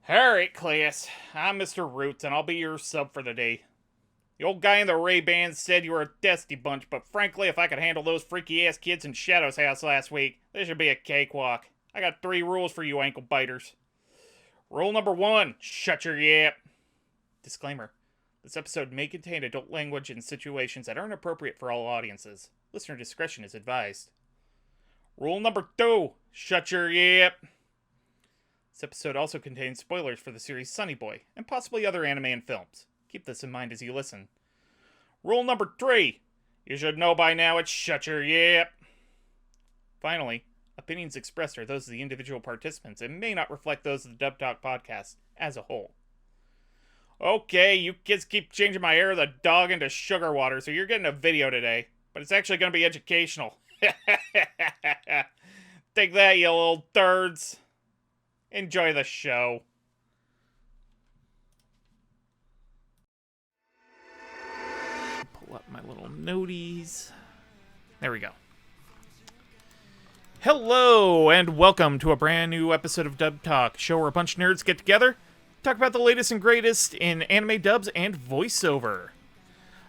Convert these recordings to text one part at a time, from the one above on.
Alright, class. I'm Mr. Roots, and I'll be your sub for the day. The old guy in the Ray-Bans said you were a dusty bunch, but frankly, if I could handle those freaky-ass kids in Shadow's house last week, this should be a cakewalk. I got 3 rules for you ankle biters. Rule number 1, shut your yap. Disclaimer. This episode may contain adult language and situations that aren't appropriate for all audiences. Listener discretion is advised. Rule number 2, shut your yap. This episode also contains spoilers for the series Sonny Boy, and possibly other anime and films. Keep this in mind as you listen. Rule number 3, you should know by now it's shut your yap. Finally, opinions expressed are those of the individual participants and may not reflect those of the Dub Talk podcast as a whole. Okay, you kids keep changing my hair of the dog into sugar water, so you're getting a video today, but it's actually going to be educational. Take that, you little turds. Enjoy the show. Pull up my little noties. There we go. Hello, and welcome to a brand new episode of Dub Talk, a show where a bunch of nerds get together, talk about the latest and greatest in anime dubs and voiceover.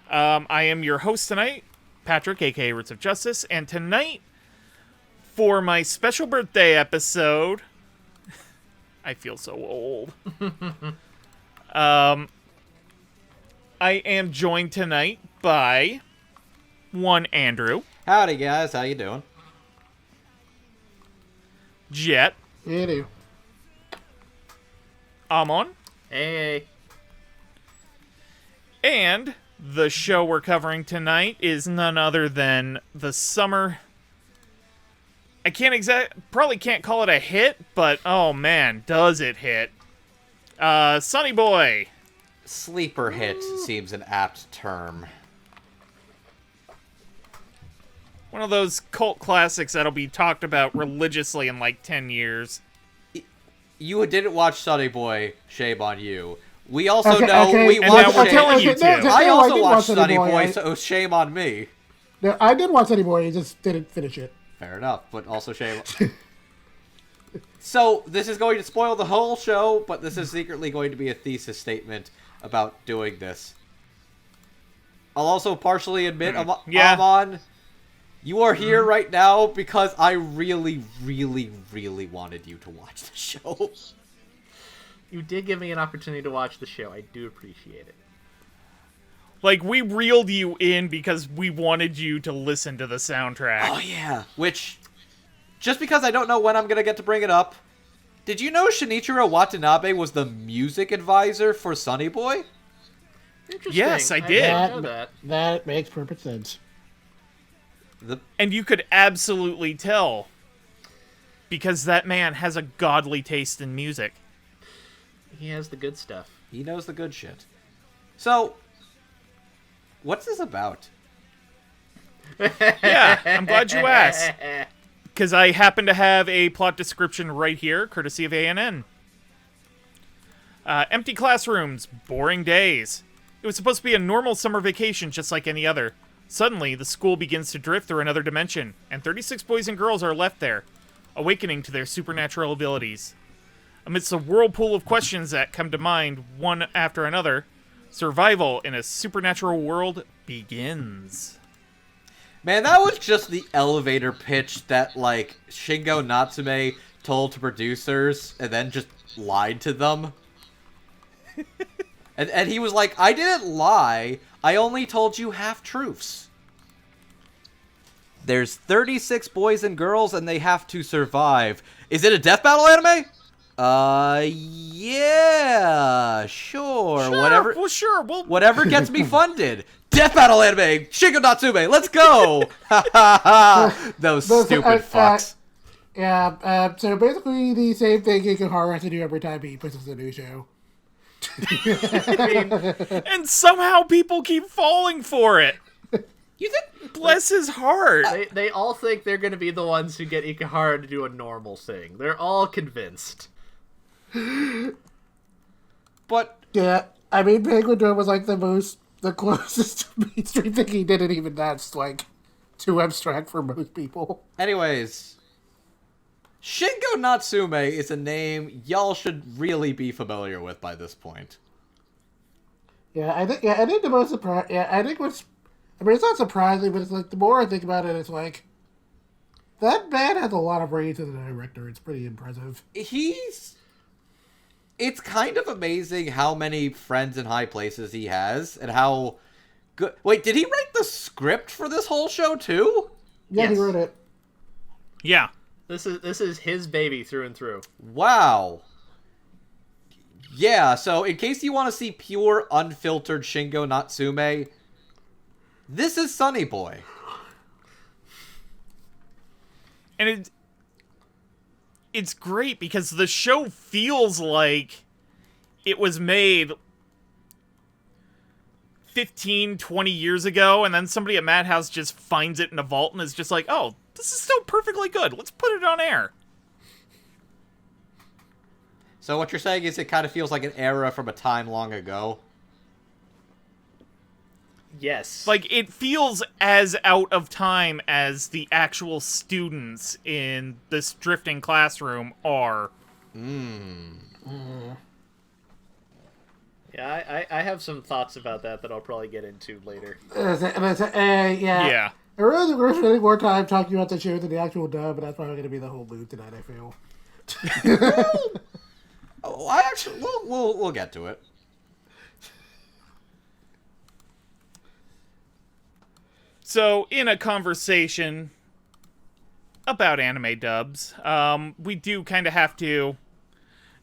I am your host tonight, Patrick, aka Roots of Justice, and tonight, for my special birthday episode... I feel so old. I am joined tonight by one Andrew. Howdy guys, how you doing? Jet. Hey. Amon. Hey. And the show we're covering tonight is none other than the summer... probably can't call it a hit, but oh man, does it hit. Sonny Boy. Sleeper hit seems an apt term. One of those cult classics that'll be talked about religiously in like 10 years. You didn't watch Sonny Boy, shame on you. We also we watched we're telling you to. I also watched Sonny Boy, so shame on me. No, I did watch Sonny Boy, I just didn't finish it. Fair enough, but also shame. So, this is going to spoil the whole show, but this is secretly going to be a thesis statement about doing this. I'll also partially admit, Amon, you are here right now because I really, really, really wanted you to watch the show. You did give me an opportunity to watch the show. I do appreciate it. Like, we reeled you in because we wanted you to listen to the soundtrack. Oh, yeah. Which, just because I don't know when I'm going to get to bring it up, did you know Shinichiro Watanabe was the music advisor for Sonny Boy? Interesting. Yes, I did. didn't know that. That makes perfect sense. And you could absolutely tell, because that man has a godly taste in music. He has the good stuff. He knows the good shit. So... what's this about? Yeah, I'm glad you asked. Because I happen to have a plot description right here, courtesy of ANN. Empty classrooms, boring days. It was supposed to be a normal summer vacation just like any other. Suddenly, the school begins to drift through another dimension, and 36 boys and girls are left there, awakening to their supernatural abilities. Amidst a whirlpool of questions that come to mind one after another, survival in a supernatural world begins. Man, that was just the elevator pitch that, like, Shingo Natsume told to producers and then just lied to them. and he was like, I didn't lie. I only told you half-truths. There's 36 boys and girls and they have to survive. Is it a death battle anime? Yeah, sure. Whatever. Well, sure. Whatever gets me funded. Death battle anime. Shingo Natsume. Let's go. Those stupid fucks. So basically the same thing Ikuhara has to do every time he puts us a new show. And somehow people keep falling for it. You think? Bless his heart. They all think they're going to be the ones who get Ikuhara to do a normal thing. They're all convinced. But yeah, I mean, Penguin Drum was like the closest to mainstream thing he did, and even that's like too abstract for most people. anyways, Shingo Natsume is a name y'all should really be familiar with by this point. I think the most surprising. Yeah, I think what's. I mean, it's not surprising, but it's like the more I think about it, it's like that man has a lot of range as a director. It's pretty impressive. It's kind of amazing how many friends in high places he has, and how good. Wait, did he write the script for this whole show too? Yeah, Yes. he wrote it. Yeah. This is his baby through and through. Wow. Yeah, so in case you want to see pure, unfiltered Shingo Natsume, this is Sonny Boy. And it's great because the show feels like it was made 15, 20 years ago, and then somebody at Madhouse just finds it in a vault and is just like, oh, this is still perfectly good. Let's put it on air. So what you're saying is it kind of feels like an era from a time long ago? Yes. Like, it feels as out of time as the actual students in this drifting classroom are. Yeah, I have some thoughts about that I'll probably get into later. Yeah. I really think we're spending more time talking about the show than the actual dub, but that's probably going to be the whole mood tonight, I feel. Oh, I actually, we'll get to it. So, in a conversation about anime dubs, we do kind of have to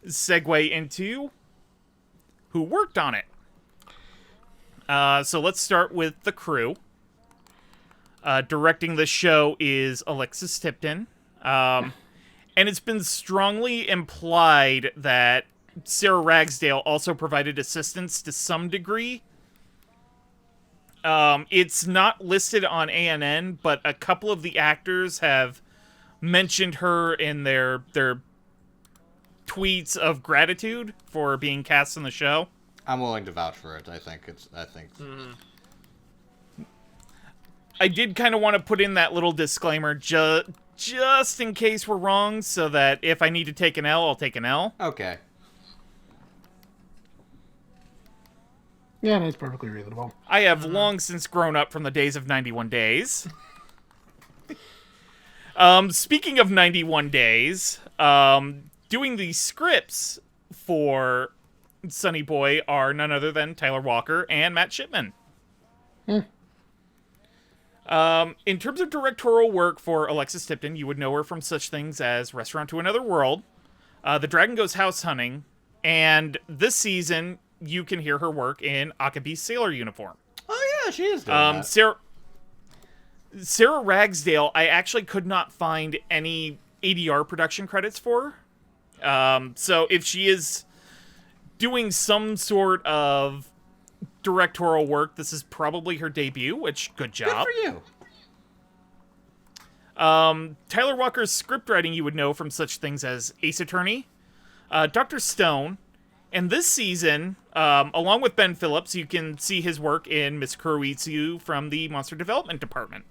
segue into who worked on it. So let's start with the crew. Directing the show is Alexis Tipton. And it's been strongly implied that Sarah Ragsdale also provided assistance to some degree. It's not listed on ANN, but a couple of the actors have mentioned her in their tweets of gratitude for being cast in the show. I'm willing to vouch for it. I think. I did kind of want to put in that little disclaimer just in case we're wrong, so that if I need to take an L, I'll take an L. Okay. Yeah, that's perfectly reasonable. I have long since grown up from the days of 91 Days. Speaking of 91 Days, doing the scripts for Sonny Boy are none other than Tyler Walker and Matt Shipman. In terms of directorial work for Alexis Tipton, you would know her from such things as Restaurant to Another World, The Dragon Goes House Hunting, and this season you can hear her work in Akabe's Sailor Uniform. Oh yeah, she is doing that. Sarah Ragsdale, I actually could not find any ADR production credits for. So if she is doing some sort of directorial work, this is probably her debut, which, good job. Good for you. Tyler Walker's scriptwriting you would know from such things as Ace Attorney, Dr. Stone, and this season, along with Ben Phillips, you can see his work in Miss Kuroitsu from the Monster Development Department.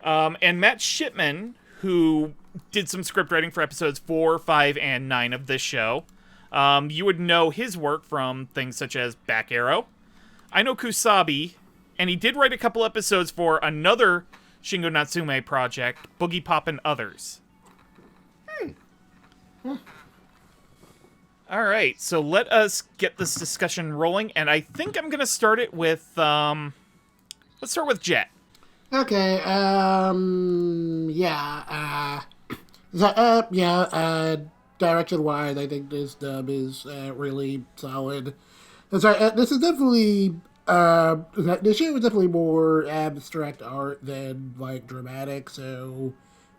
And Matt Shipman, who did some scriptwriting for episodes 4, 5, and 9 of this show. You would know his work from things such as Back Arrow, I Know Kusabi, and he did write a couple episodes for another Shingo Natsume project, Boogie Pop and Others. All right, so let us get this discussion rolling, and I think I'm going to start it with, let's start with Jet. Okay, direction-wise, I think this dub is really solid. This is definitely, this show is definitely more abstract art than, like, dramatic, so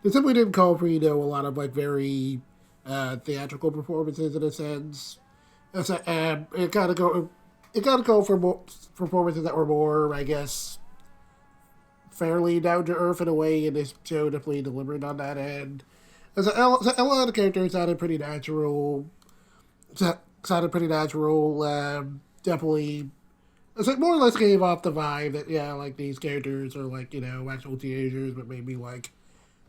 it simply didn't call for, a lot of, like, very theatrical performances in a sense. It gotta go for more performances that were more, I guess, fairly down to earth in a way, and this show definitely delivered on that end. A lot of the characters sounded pretty natural. Definitely, it's like more or less gave off the vibe that like these characters are like actual teenagers, but maybe like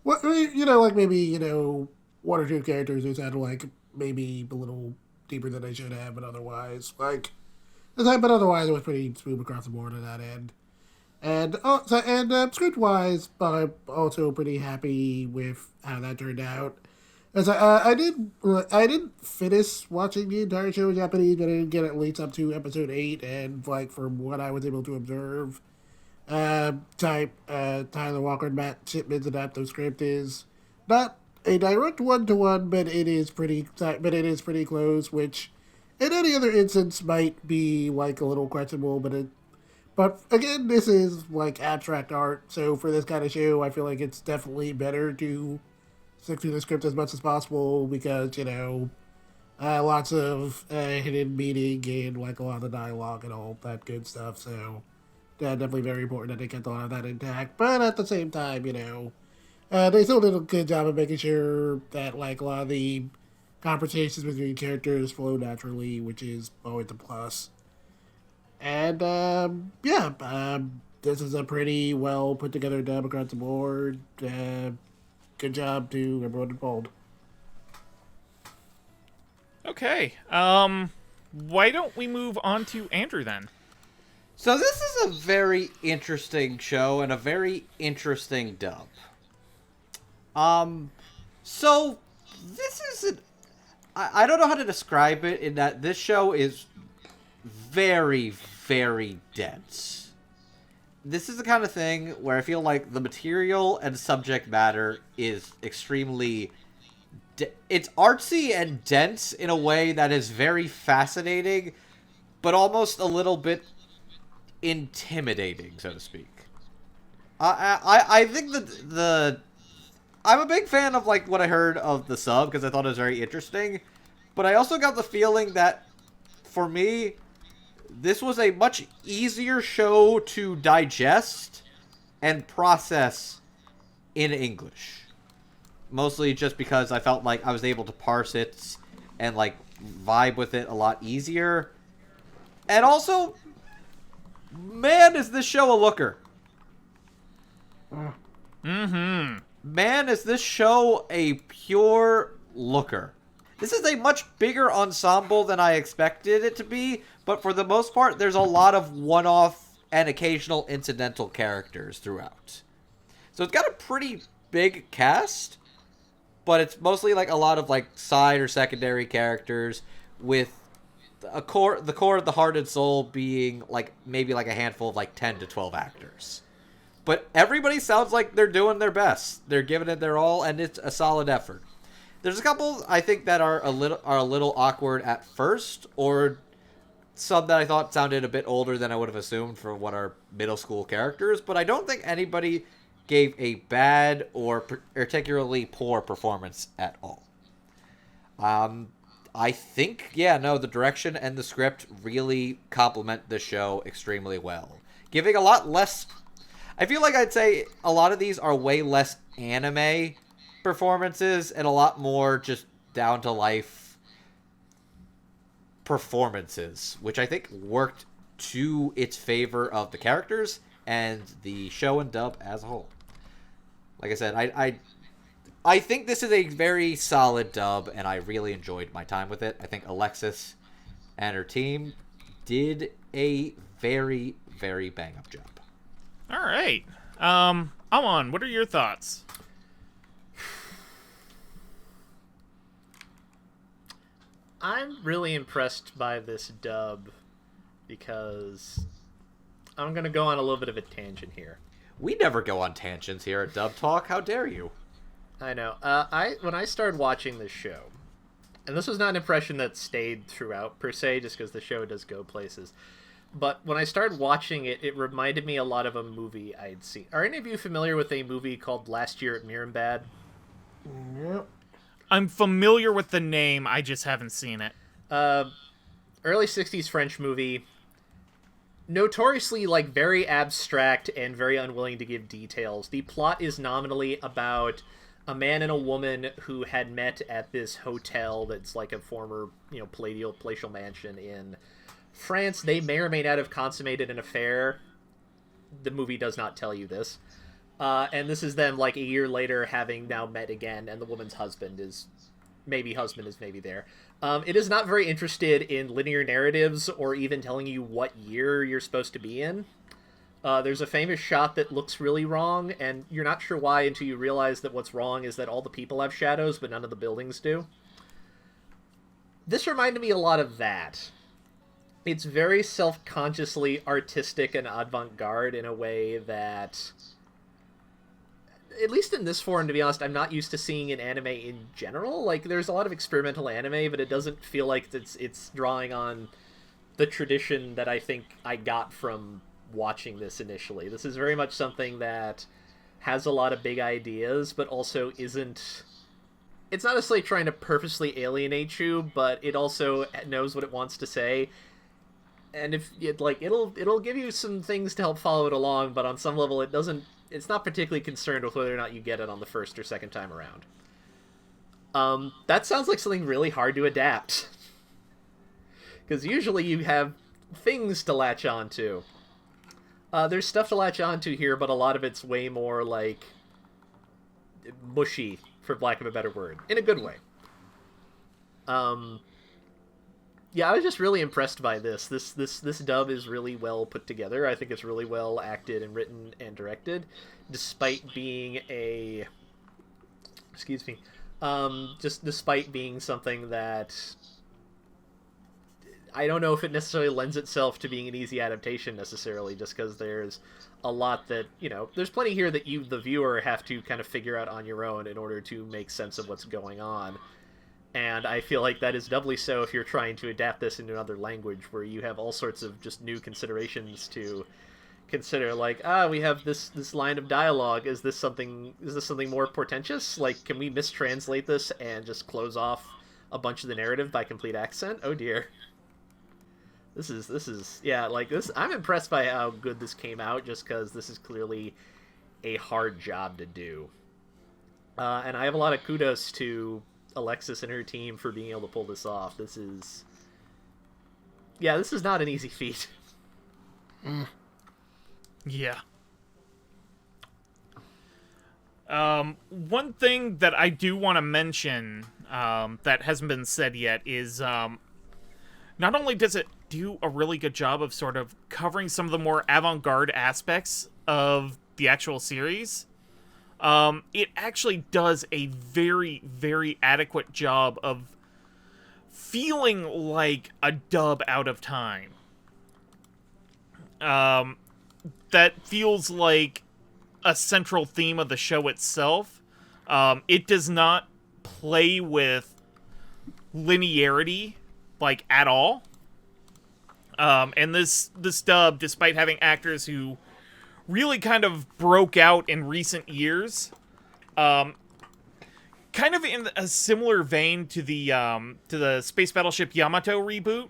what, like maybe, one or two characters who sounded like maybe a little deeper than they should have, but otherwise, but otherwise it was pretty smooth across the board at that end. And script wise, I'm also pretty happy with how that turned out. As I didn't finish watching the entire show in Japanese, but I did get at least up to episode 8, and from what I was able to observe, Tyler Walker and Matt Shipman's adaptive script is not a direct one-to-one, but it is pretty close, which in any other instance might be a little questionable, but again, this is abstract art, so for this kind of show, I feel like it's definitely better to stick to the script as much as possible because, lots of hidden meaning and a lot of the dialogue and all that good stuff, so definitely very important that they kept a lot of that intact. But at the same time, they still did a good job of making sure that a lot of the conversations between characters flow naturally, which is always a plus. And this is a pretty well put together dub across the board. Good job to everyone involved. Okay. Why don't we move on to Andrew then? So this is a very interesting show and a very interesting dub. So this is I don't know how to describe it in that this show is very, very dense. This is the kind of thing where I feel like the material and subject matter is extremely... it's artsy and dense in a way that is very fascinating, but almost a little bit intimidating, so to speak. I think that I'm a big fan of what I heard of the sub because I thought it was very interesting, but I also got the feeling that for me, this was a much easier show to digest and process in English. Mostly just because I felt like I was able to parse it and vibe with it a lot easier. And also, man, is this show a looker. Mm-hmm. Man, is this show a pure looker. This is a much bigger ensemble than I expected it to be, but for the most part, there's a lot of one-off and occasional incidental characters throughout. So it's got a pretty big cast, but it's mostly a lot of side or secondary characters with the core of the heart and soul being maybe a handful of 10 to 12 actors. But everybody sounds like they're doing their best. They're giving it their all, and it's a solid effort. There's a couple I think that are a little awkward at first, or some that I thought sounded a bit older than I would have assumed for what are middle school characters. But I don't think anybody gave a bad or particularly poor performance at all. I think, the direction and the script really complement the show extremely well, giving a lot less. I feel like I'd say a lot of these are way less anime performances and a lot more just down-to-life performances, which I think worked to its favor of the characters and the show and dub as a whole. Like I said, I think this is a very solid dub, and I really enjoyed my time with it. I think Alexis and her team did a very, very bang-up job. All right. Amon, what are your thoughts? I'm really impressed by this dub because I'm going to go on a little bit of a tangent here. We never go on tangents here at Dub Talk. How dare you? I know. When I started watching this show, and this was not an impression that stayed throughout per se, just because the show does go places, but when I started watching it, it reminded me a lot of a movie I'd seen. Are any of you familiar with a movie called Last Year at Mirimbad? Yep. I'm familiar with the name, I just haven't seen it. Early 60s French movie. Notoriously, very abstract and very unwilling to give details. The plot is nominally about a man and a woman who had met at this hotel that's a former, palatial mansion in France. They may or may not have consummated an affair. The movie does not tell you this. And this is them, like, a year later having now met again, and the woman's husband is maybe there. It is not very interested in linear narratives or even telling you what year you're supposed to be in. There's a famous shot that looks really wrong, and you're not sure why until you realize that what's wrong is that all the people have shadows, but none of the buildings do. This reminded me a lot of that. It's very self-consciously artistic and avant-garde in a way that, at least in this form, to be honest, I'm not used to seeing in anime in general. Like, there's a lot of experimental anime, but it doesn't feel like it's drawing on the tradition that I think I got from watching this initially. This is very much something that has a lot of big ideas, but also isn't... It's not necessarily trying to purposely alienate you, but it also knows what it wants to say. And if it, like, it'll give you some things to help follow it along, but on some level it doesn't... It's not particularly concerned with whether or not you get it on the first or second time around. That sounds like something really hard to adapt. Because usually you have things to latch onto. There's stuff to latch onto here, but a lot of it's way more, like, mushy, for lack of a better word. In a good way. Yeah, I was just really impressed by this. This dub is really well put together. I think it's really well acted and written and directed, despite being a... Excuse me. Just despite being something that... I don't know if it necessarily lends itself to being an easy adaptation, necessarily, just because there's a lot that, you know... There's plenty here that you, the viewer, have to kind of figure out on your own in order to make sense of what's going on. And I feel like that is doubly so if you're trying to adapt this into another language, where you have all sorts of just new considerations to consider. Like, we have this line of dialogue. Is this something more portentous? Like, can we mistranslate this and just close off a bunch of the narrative by complete accent? Oh dear. This is yeah, like this. I'm impressed by how good this came out, just because this is clearly a hard job to do. And I have a lot of kudos to Alexis and her team for being able to pull this off. This is not an easy feat. Yeah. One thing that I do want to mention that hasn't been said yet is not only does it do a really good job of sort of covering some of the more avant-garde aspects of the actual series, it actually does a very, very adequate job of feeling like a dub out of time. That feels like a central theme of the show itself. It does not play with linearity, like, at all. And this dub, despite having actors who really kind of broke out in recent years, kind of in a similar vein to the Space Battleship Yamato reboot.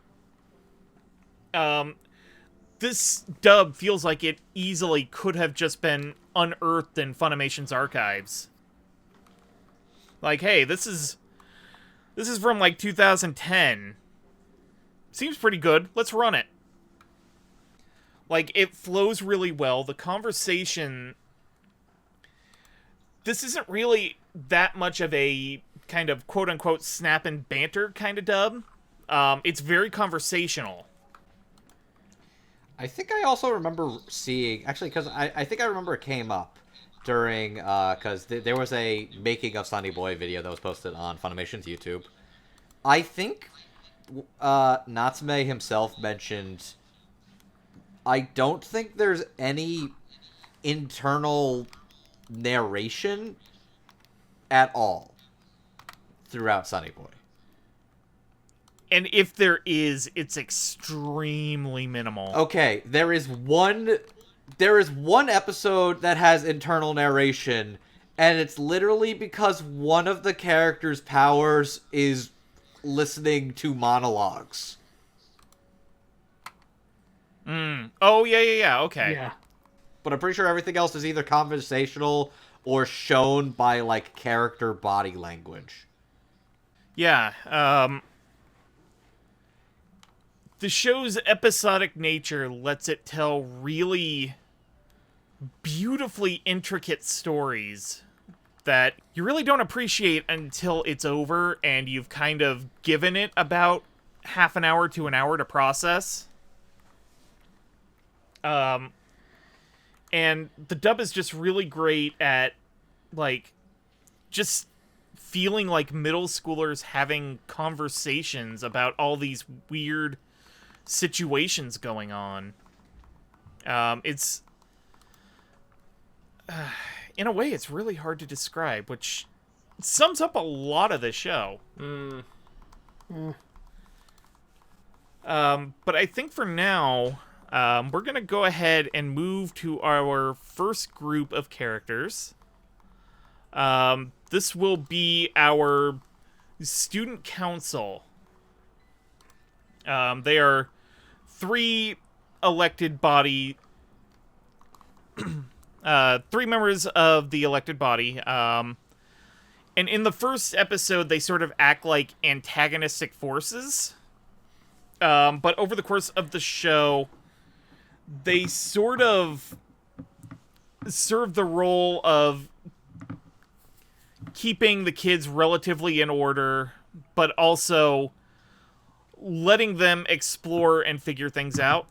This dub feels like it easily could have just been unearthed in Funimation's archives. Like, hey, this is from like 2010. Seems pretty good. Let's run it. Like, it flows really well. The conversation... This isn't really that much of a kind of quote-unquote snap and banter kind of dub. It's very conversational. I think I also remember seeing... Actually, because I think I remember it came up during... Because there was a making of Sonny Boy video that was posted on Funimation's YouTube. I think Natsume himself mentioned... I don't think there's any internal narration at all throughout Sonny Boy. And if there is, it's extremely minimal. Okay, there is one episode that has internal narration, and it's literally because one of the characters' powers is listening to monologues. Oh, yeah, okay. Yeah. But I'm pretty sure everything else is either conversational or shown by, like, character body language. Yeah, the show's episodic nature lets it tell really beautifully intricate stories that you really don't appreciate until it's over and you've kind of given it about half an hour to an hour to process. And the dub is just really great at, like, just feeling like middle schoolers having conversations about all these weird situations going on. It's... in a way, it's really hard to describe, which sums up a lot of the show. But I think for now, we're going to go ahead and move to our first group of characters. This will be our student council. They are 3 elected body... 3 members of the elected body. And in the first episode, they sort of act like antagonistic forces. But over the course of the show, they sort of serve the role of keeping the kids relatively in order, but also letting them explore and figure things out.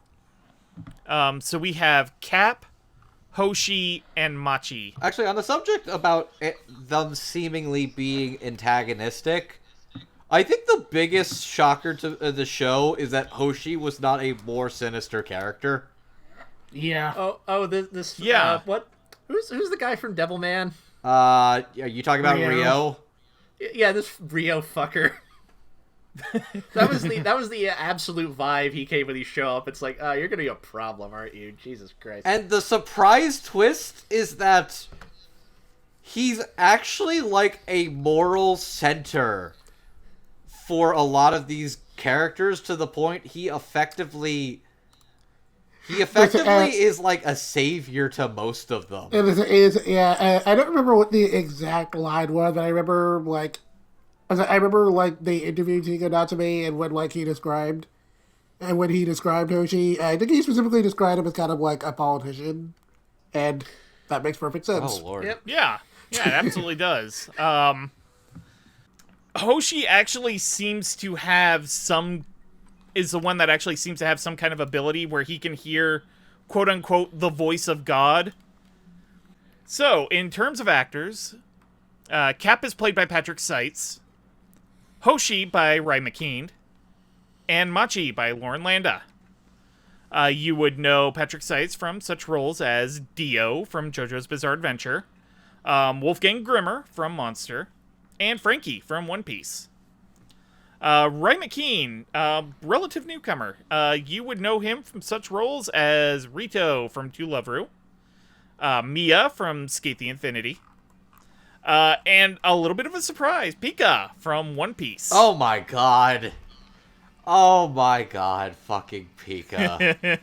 So we have Cap, Hoshi, and Machi. Actually, on the subject about them seemingly being antagonistic, I think the biggest shocker to the show is that Hoshi was not a more sinister character. Yeah. This Yeah. What? Who's the guy from Devilman? Are you talking about Rio. Rio? Yeah, this Rio fucker. that was the absolute vibe he gave when he showed up. It's like, you're gonna be a problem, aren't you? Jesus Christ. And the surprise twist is that he's actually like a moral center for a lot of these characters, to the point he effectively is like a savior to most of them. I don't remember what the exact line was, but I remember like they interviewed Shiga Natsume, and when he described Hoshi, I think he specifically described him as kind of like a politician, and that makes perfect sense. Oh Lord. Yep. Yeah, it absolutely does. Hoshi actually seems to have is the one that actually seems to have some kind of ability where he can hear, quote-unquote, the voice of God. So, in terms of actors, Cap is played by Patrick Seitz, Hoshi by Rai McKean, and Machi by Lauren Landa. You would know Patrick Seitz from such roles as Dio from JoJo's Bizarre Adventure, Wolfgang Grimmer from Monster, and Frankie from One Piece. Rai McKean, relative newcomer. You would know him from such roles as Rito from To Love Ru, Mia from Skate the Infinity, and a little bit of a surprise, Pika from One Piece. Oh my god. Oh my god, fucking Pika.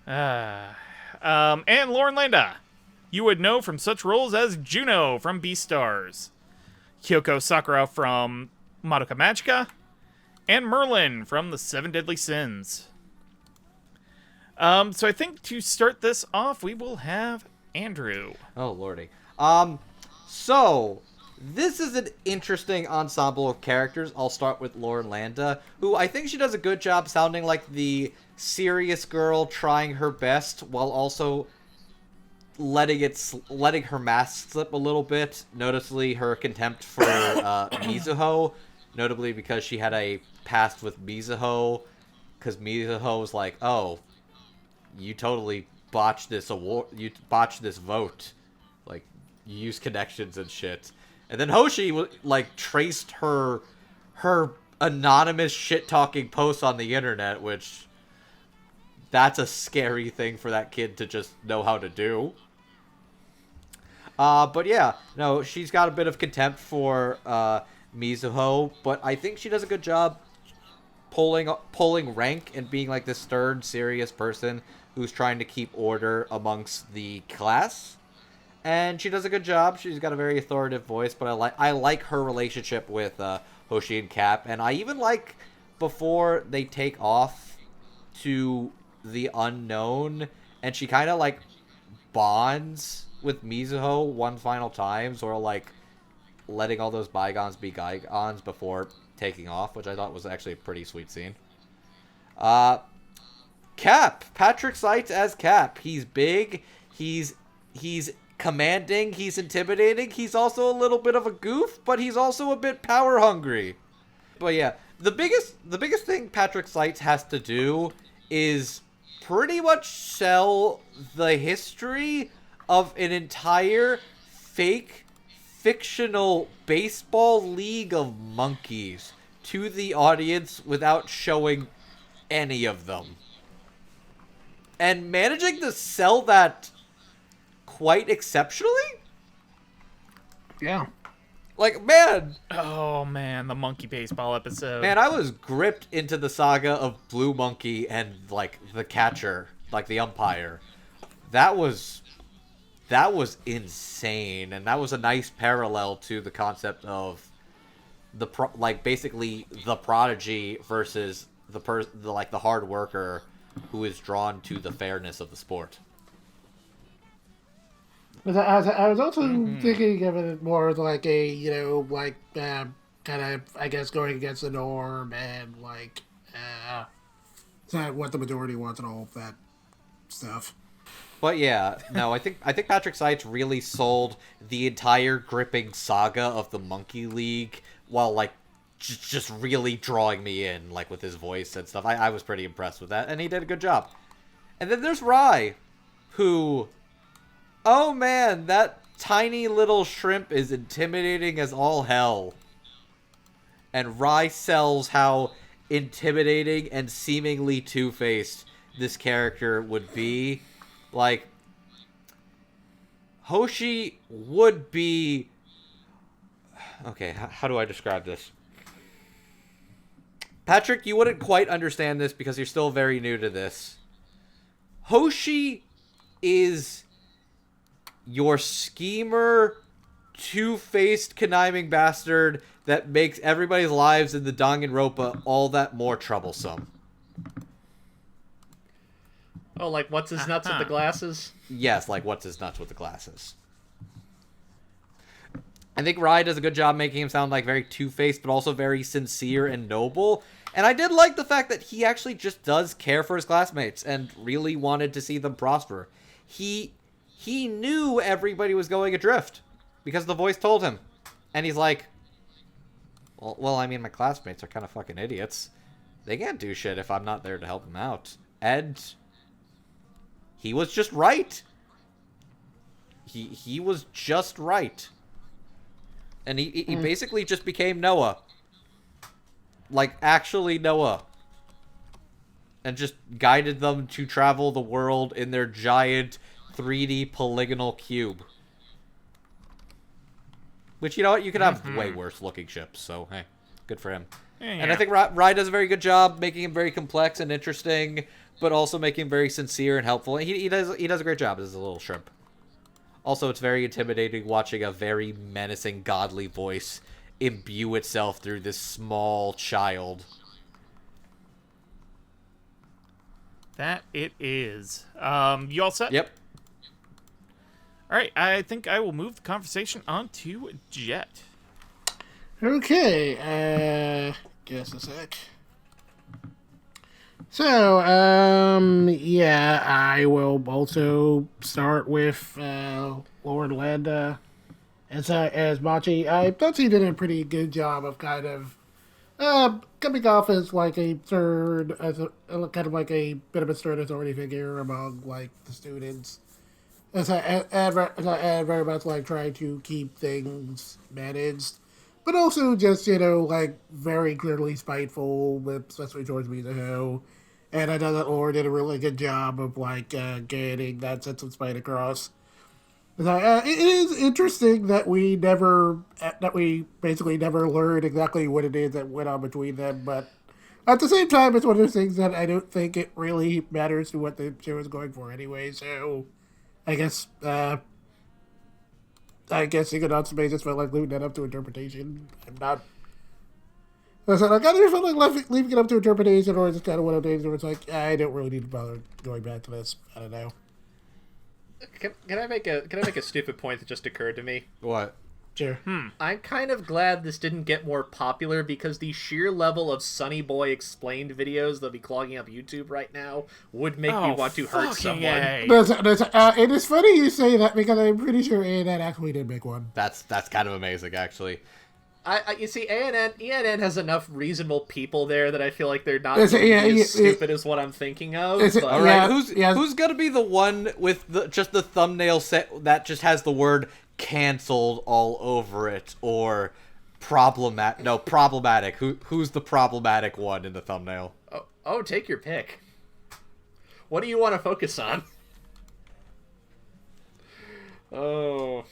And Lauren Landa. You would know from such roles as Juno from Beastars, Kyoko Sakura from Madoka Magica, and Merlin from The Seven Deadly Sins. So I think to start this off, we will have Andrew. Oh lordy. So this is an interesting ensemble of characters. I'll start with Lauren Landa, who I think she does a good job sounding like the serious girl trying her best while also letting her mask slip a little bit. Noticeably, her contempt for Mizuho, notably because she had a past with Mizuho, because Mizuho was like, "Oh, you totally botched this award. You botched this vote. Like, you used connections and shit." And then Hoshi like traced her anonymous shit talking posts on the internet, which that's a scary thing for that kid to just know how to do. But yeah, no, she's got a bit of contempt for Mizuho, but I think she does a good job pulling rank and being like this stern, serious person who's trying to keep order amongst the class. And she does a good job. She's got a very authoritative voice, but I like her relationship with Hoshi and Cap, and I even like before they take off to the unknown and she kind of, like, bonds with Mizuho one final time, sort of, like, letting all those bygones be bygones before taking off, which I thought was actually a pretty sweet scene. Cap. Patrick Seitz as Cap. He's big. He's commanding. He's intimidating. He's also a little bit of a goof, but he's also a bit power hungry. But yeah, the biggest thing Patrick Seitz has to do is pretty much sell the history of an entire fake fictional baseball league of monkeys to the audience without showing any of them. And managing to sell that quite exceptionally? Yeah. Like, man. Oh, man, the monkey baseball episode. Man, I was gripped into the saga of Blue Monkey and, like, the catcher, like, the umpire. That was insane, and that was a nice parallel to the concept of basically the prodigy versus the hard worker who is drawn to the fairness of the sport. I was also thinking of it more as like a, kind of, I guess, going against the norm and, like, it's not what the majority wants and all of that stuff. But yeah, no, I think Patrick Seitz really sold the entire gripping saga of the Monkey League while, like, just really drawing me in, like, with his voice and stuff. I was pretty impressed with that, and he did a good job. And then there's Rai, who, oh man, that tiny little shrimp is intimidating as all hell. And Rai sells how intimidating and seemingly two-faced this character would be. Like, Hoshi would be... Okay, how do I describe this? Patrick, you wouldn't quite understand this because you're still very new to this. Hoshi is your schemer, two-faced, conniving bastard that makes everybody's lives in the Danganronpa all that more troublesome. Oh, like what's his nuts with the glasses? Yes, like what's his nuts with the glasses. I think Rai does a good job making him sound like very two-faced, but also very sincere and noble. And I did like the fact that he actually just does care for his classmates and really wanted to see them prosper. He knew everybody was going adrift because the voice told him. And he's like, well, I mean, my classmates are kind of fucking idiots. They can't do shit if I'm not there to help them out. And he was just right. He was just right. And he basically just became Noah. Like, actually Noah. And just guided them to travel the world in their giant 3D polygonal cube. Which, you know what? You could have way worse looking ships, so hey, good for him. Yeah. And I think Rai does a very good job making him very complex and interesting, but also making him very sincere and helpful. And he does a great job as a little shrimp. Also, it's very intimidating watching a very menacing, godly voice imbue itself through this small child. That it is. You all set? Yep. All right, I think I will move the conversation on to Jet. Okay, just a sec. So, yeah, I will also start with, Lord Landa as Machi. I thought he did a pretty good job of kind of, coming off as like a third, kind of like a bit of a stern authority figure among, like, the students. And very much like trying to keep things managed. But also just, like, very clearly spiteful, especially towards Mizuho. And I know that Laura did a really good job of, like, getting that sense of spite across. It is interesting that we basically never learned exactly what it is that went on between them, but at the same time, it's one of those things that I don't think it really matters to what the show is going for anyway, so I guess you could also just felt like leaving that up to interpretation. I'm not. I said, I kind of felt like leaving it up to interpretation, or it's kind of one of those things where it's like, I don't really need to bother going back to this. I don't know. Can I make a stupid point that just occurred to me? What? Sure. I'm kind of glad this didn't get more popular because the sheer level of Sonny Boy explained videos that'll be clogging up YouTube right now would make me want to hurt someone. It is funny you say that because I'm pretty sure A&N actually did make one. That's kind of amazing, actually. You see, ENN has enough reasonable people there that I feel like they're not as stupid as what I'm thinking of. All right, who's gonna be the one with just the thumbnail set that just has the word canceled all over it, or problematic? No, problematic. Who's the problematic one in the thumbnail? Oh, take your pick. What do you want to focus on? Oh.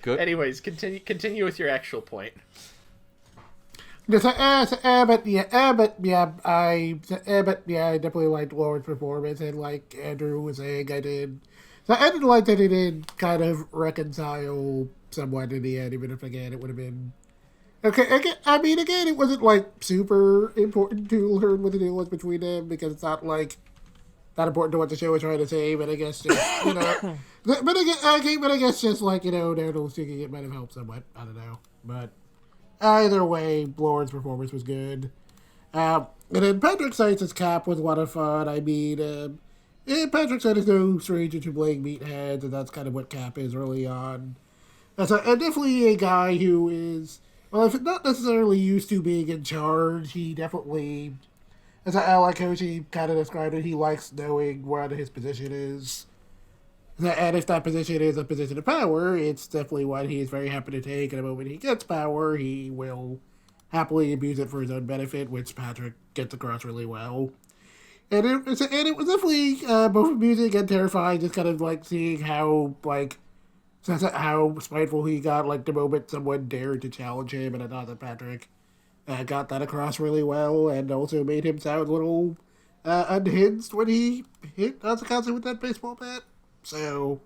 Good. Anyways, continue with your actual point. But yeah, I definitely liked Lauren's performance, and like Andrew was saying, I didn't like that he did kind of reconcile somewhat in the end, even if again it would have been okay. Again, it wasn't like super important to learn what the deal was between them because it's not like that important to what the show was trying to say. But I guess just but I guess just like Daredevil's thinking it might have helped somewhat. I don't know, but either way, Lauren's performance was good. And then Patrick Science's Cap was a lot of fun. Patrick said is no stranger to playing meatheads, and that's kind of what Cap is early on. And definitely a guy who is, well, if not necessarily used to being in charge, he definitely, as I like how she kind of described it, he likes knowing what his position is. And if that position is a position of power, it's definitely one he is very happy to take. And the moment he gets power, he will happily abuse it for his own benefit, which Patrick gets across really well. And it was definitely both amusing and terrifying, just kind of like seeing how spiteful he got, like the moment someone dared to challenge him, and I thought that Patrick got that across really well, and also made him sound a little unhinged when he hit Natsuyasumi with that baseball bat. So,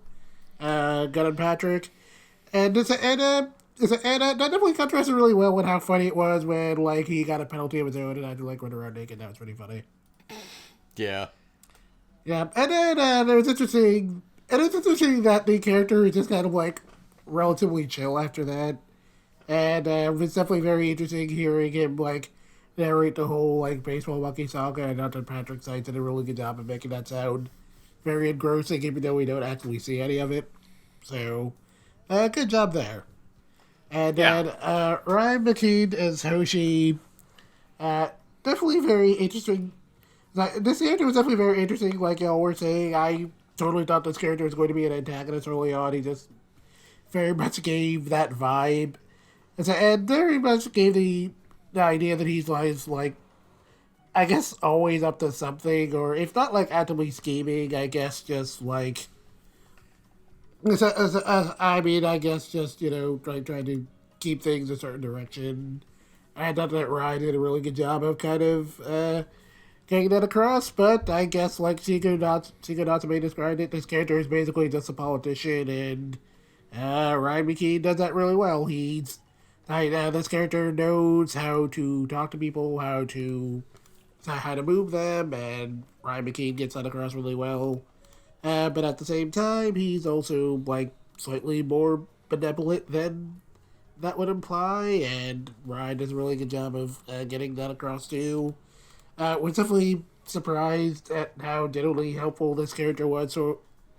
good on Patrick, and that definitely contrasted really well with how funny it was when like he got a penalty of his own and had to like run around naked. That was pretty funny. Yeah. Yeah, and then it was interesting. And it's interesting that the character is just kind of like relatively chill after that. And it's definitely very interesting hearing him like narrate the whole like baseball monkey saga. And not that Patrick Science did a really good job of making that sound very engrossing, even though we don't actually see any of it. So, good job there. And then Ryan McKean as Hoshi, definitely very interesting. This character was definitely very interesting, like y'all were saying. I totally thought this character was going to be an antagonist early on. He just very much gave that vibe. And very much gave the idea that he's like, I guess, always up to something, or if not, like, actively scheming, I guess just, like, I guess just, trying to keep things a certain direction. I thought that Ryan did a really good job of kind of, getting that across, but I guess, like Shigo Natsume described it, this character is basically just a politician, and Ryan McKean does that really well. This character knows how to talk to people, how to move them, and Ryan McKean gets that across really well. But at the same time, he's also, like, slightly more benevolent than that would imply, and Ryan does a really good job of getting that across too. Was definitely surprised at how diddly helpful this character was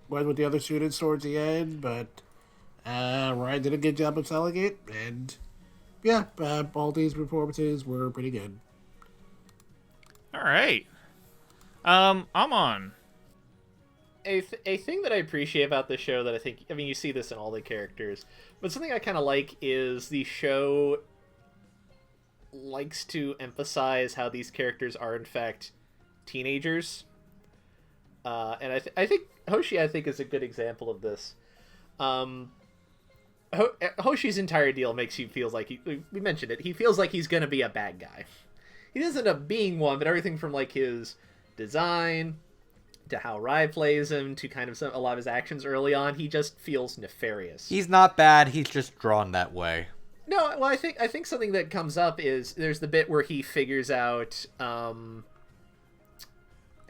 with the other students towards the end, but Ryan did a good job of selling it, and yeah, all these performances were pretty good. All right. Amon. A thing that I appreciate about the show that I mean, you see this in all the characters, but something I kind of like is the show likes to emphasize how these characters are in fact teenagers, and I think Hoshi is a good example of this. Hoshi's entire deal makes you feel like we mentioned it. He feels like he's gonna be a bad guy. He doesn't end up being one, but everything from like his design to how Rai plays him to kind of a lot of his actions early on, he just feels nefarious. He's not bad. He's just drawn that way. No, well, I think something that comes up is there's the bit where he figures out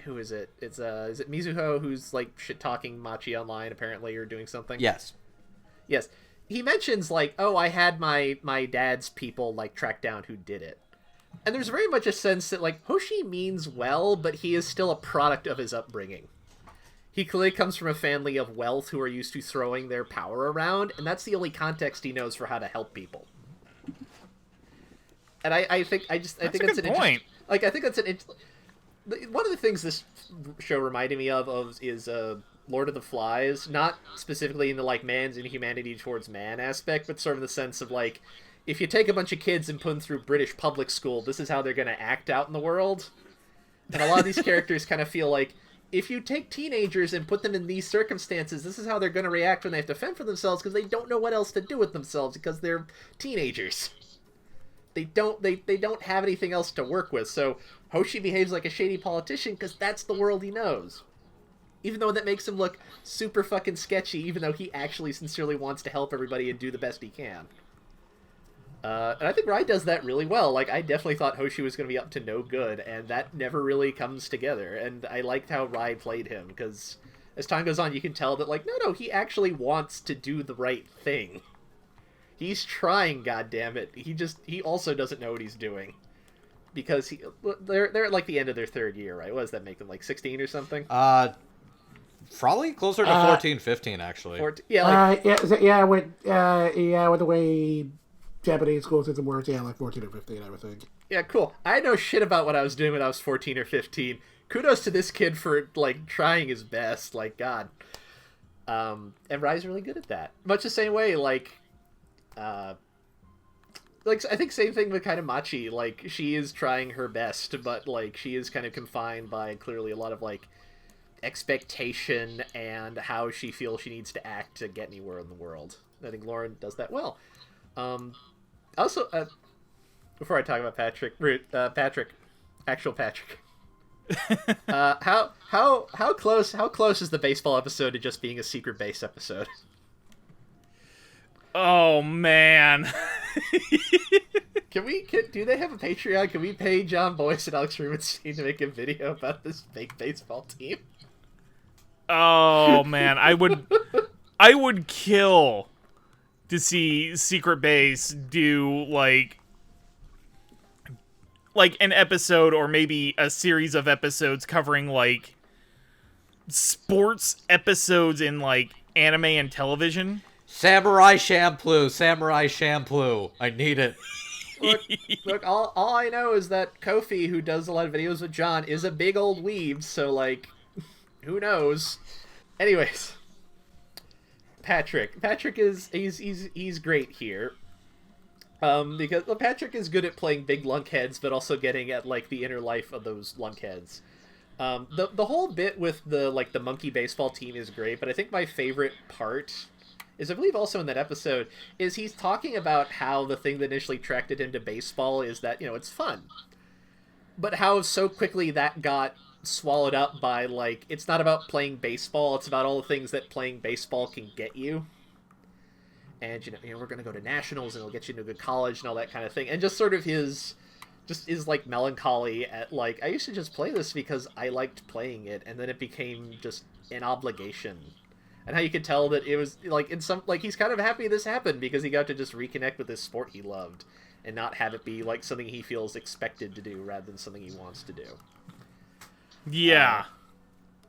who is it? Is it Mizuho who's like shit talking Machi online apparently, or doing something? Yes. Yes. He mentions like, oh, I had my dad's people like track down who did it. And there's very much a sense that like Hoshi means well, but he is still a product of his upbringing. He clearly comes from a family of wealth who are used to throwing their power around, and that's the only context he knows for how to help people. And I think that's an point. Like, I think that's one of the things this show reminded me of is Lord of the Flies, not specifically in the like man's inhumanity towards man aspect, but sort of the sense of like, if you take a bunch of kids and put them through British public school, this is how they're going to act out in the world. And a lot of these characters kind of feel like, if you take teenagers and put them in these circumstances, this is how they're going to react when they have to fend for themselves, because they don't know what else to do with themselves because they're teenagers. They don't have anything else to work with. So Hoshi behaves like a shady politician because that's the world he knows. Even though that makes him look super fucking sketchy, even though he actually sincerely wants to help everybody and do the best he can. And I think Rai does that really well. Like, I definitely thought Hoshi was going to be up to no good, and that never really comes together. And I liked how Rai played him, because as time goes on, you can tell that, like, no, he actually wants to do the right thing. He's trying, goddammit. He also doesn't know what he's doing. Because they're at, like, the end of their third year, right? What does that make them, like, 16 or something? Probably closer to 14, 15, actually. With the way Japanese school system works, yeah, like 14 or 15, I would think. Yeah, cool. I know shit about what I was doing when I was 14 or 15. Kudos to this kid for, like, trying his best. Like, God. And Rai's really good at that. Much the same way, like, I think same thing with kind of Machi. Like, she is trying her best, but, like, she is kind of confined by clearly a lot of, like, expectation and how she feels she needs to act to get anywhere in the world. I think Lauren does that well. Also, before I talk about Patrick, actual Patrick, how close is the baseball episode to just being a secret base episode? Oh man. Do they have a Patreon? Can we pay John Boyce and Alex Rubenstein to make a video about this fake baseball team? Oh man, I would kill to see Secret Base do like an episode or maybe a series of episodes covering like sports episodes in like anime and television. Samurai Champloo. I need it. Look, all I know is that Kofi, who does a lot of videos with John, is a big old weeb, so like, who knows? Anyways, Patrick is he's great here, because Patrick is good at playing big lunkheads, but also getting at like the inner life of those lunkheads. The whole bit with the monkey baseball team is great, but I think my favorite part is, I believe also in that episode, is he's talking about how the thing that initially attracted him to baseball is that, you know, it's fun, but how so quickly that got swallowed up by, like, it's not about playing baseball, it's about all the things that playing baseball can get you. And, you know, we're going to go to nationals and it'll get you into a good college and all that kind of thing. And just sort of his like melancholy at, like, I used to just play this because I liked playing it, and then it became just an obligation. And how you could tell that it was, like, in some, like, he's kind of happy this happened because he got to just reconnect with this sport he loved and not have it be, like, something he feels expected to do rather than something he wants to do. Yeah.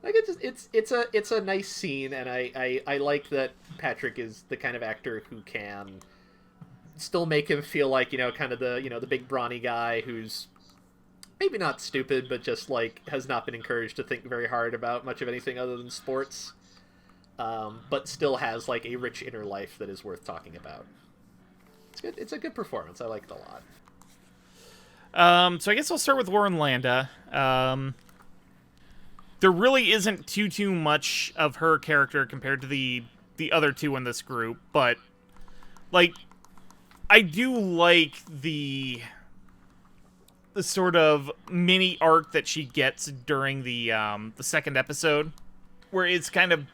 Like, it's a nice scene, and I like that Patrick is the kind of actor who can still make him feel like, you know, kind of the, you know, the big brawny guy who's maybe not stupid, but just, like, has not been encouraged to think very hard about much of anything other than sports. But still has, like, a rich inner life that is worth talking about. It's good. It's a good performance. I like it a lot. So I guess I'll start with Lauren Landa. There really isn't too much of her character compared to the other two in this group, but, like, I do like the sort of mini arc that she gets during the second episode, where it's kind of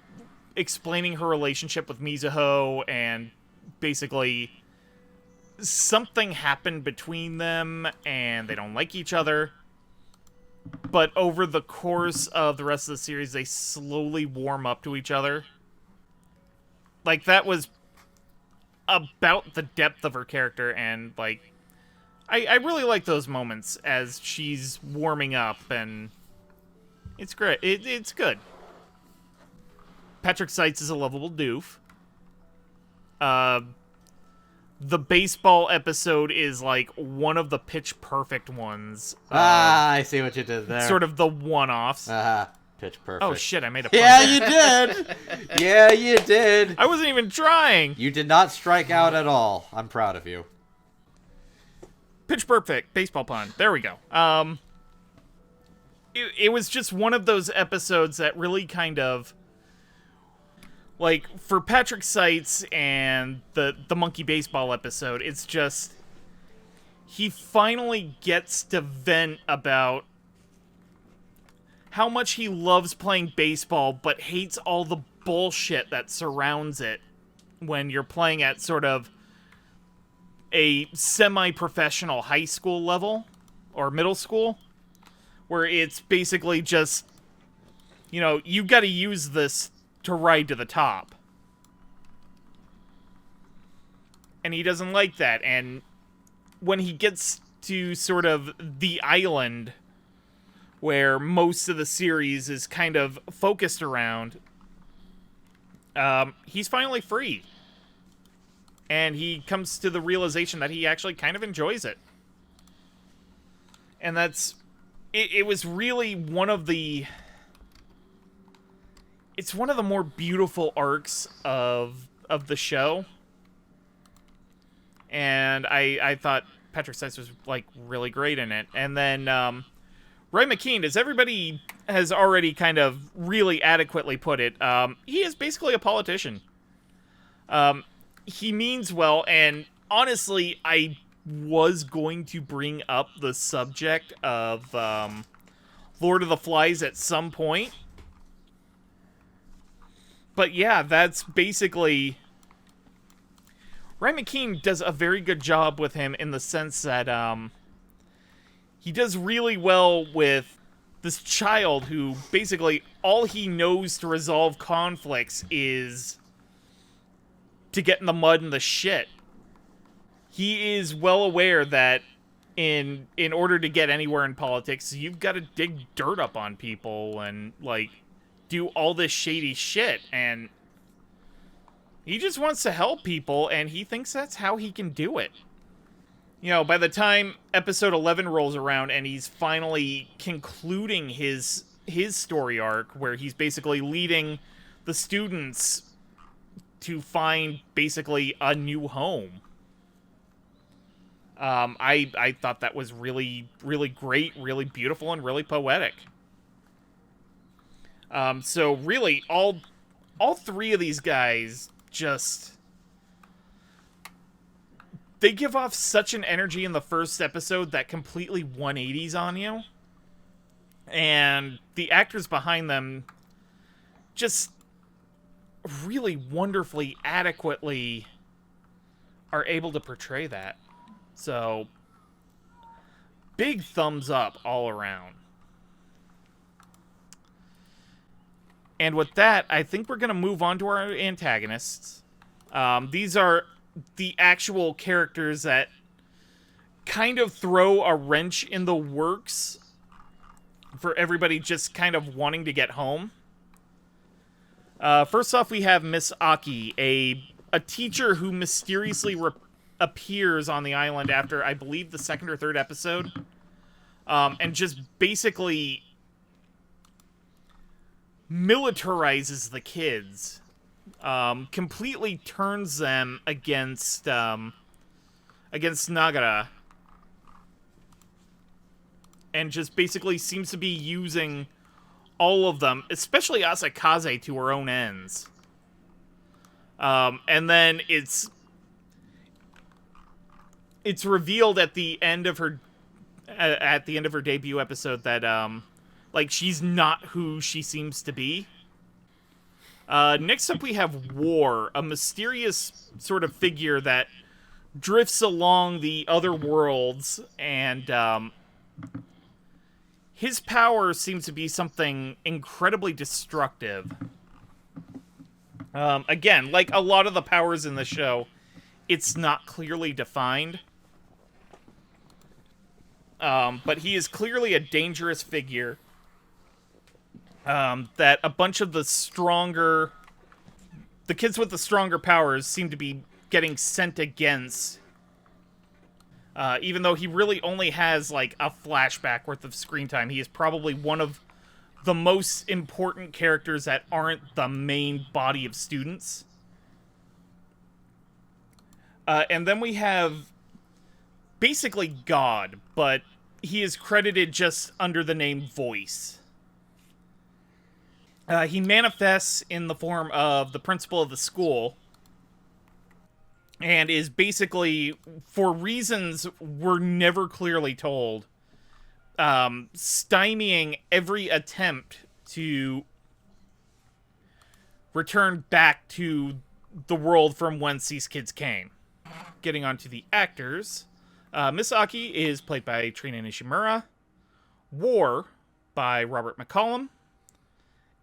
explaining her relationship with Mizuho, and basically something happened between them and they don't like each other. but over the course of the rest of the series, they slowly warm up to each other. Like, that was about the depth of her character, and, like, I really like those moments as she's warming up, and it's great. It's good. Patrick Seitz is a lovable doof. The baseball episode is, like, one of the Pitch Perfect ones. I see what you did there. Sort of the one-offs. Pitch Perfect. Oh, shit, I made a pun Yeah, there. you did! Yeah, you did! I wasn't even trying! You did not strike out at all. I'm proud of you. Pitch Perfect, baseball pun. There we go. It was just one of those episodes that really kind of... Like, for Patrick Seitz and the Monkey Baseball episode, it's just... He finally gets to vent about how much he loves playing baseball, but hates all the bullshit that surrounds it when you're playing at sort of a semi-professional high school level, or middle school, where it's basically just, you know, you've got to use this to ride to the top. And he doesn't like that, and when he gets to sort of the island where most of the series is kind of focused around, he's finally free. And he comes to the realization that he actually kind of enjoys it. And that's... It was really one of the... It's one of the more beautiful arcs of the show. And I thought Patrick Seitz was, like, really great in it. And then, Ray McKean, as everybody has already kind of really adequately put it, he is basically a politician. He means well, and honestly, I was going to bring up the subject of Lord of the Flies at some point. But yeah, that's basically... Ray McKean does a very good job with him in the sense that he does really well with this child who basically all he knows to resolve conflicts is to get in the mud and the shit. He is well aware that in order to get anywhere in politics, you've got to dig dirt up on people and, like, do all this shady shit, and he just wants to help people, and he thinks that's how he can do it. You know, by the time episode 11 rolls around and he's finally concluding his story arc, where he's basically leading the students to find basically a new home. I thought that was really, really great, really beautiful, and really poetic. So really, all three of these guys just... They give off such an energy in the first episode that completely 180s on you. And the actors behind them just really wonderfully, adequately are able to portray that. So, big thumbs up all around. And with that, I think we're going to move on to our antagonists. These are the actual characters that kind of throw a wrench in the works for everybody just kind of wanting to get home. First off, we have Miss Aki, a teacher who mysteriously appears on the island after, I believe, the second or third episode. And just basically militarizes the kids. Completely turns them against Nagara. And just basically seems to be using all of them, especially Asakaze, to her own ends. And then it's revealed at the end of her debut episode that like, she's not who she seems to be. Next up we have War, a mysterious sort of figure that drifts along the other worlds, and his power seems to be something incredibly destructive. Again, like a lot of the powers in the show, it's not clearly defined. But he is clearly a dangerous figure. That a bunch of the kids with the stronger powers seem to be getting sent against. Even though he really only has, like, a flashback worth of screen time, he is probably one of the most important characters that aren't the main body of students. And then we have basically God, but he is credited just under the name Voice. He manifests in the form of the principal of the school, and is basically, for reasons we're never clearly told, stymieing every attempt to return back to the world from whence these kids came. Getting on to the actors, Misaki is played by Trina Nishimura, War by Robert McCollum,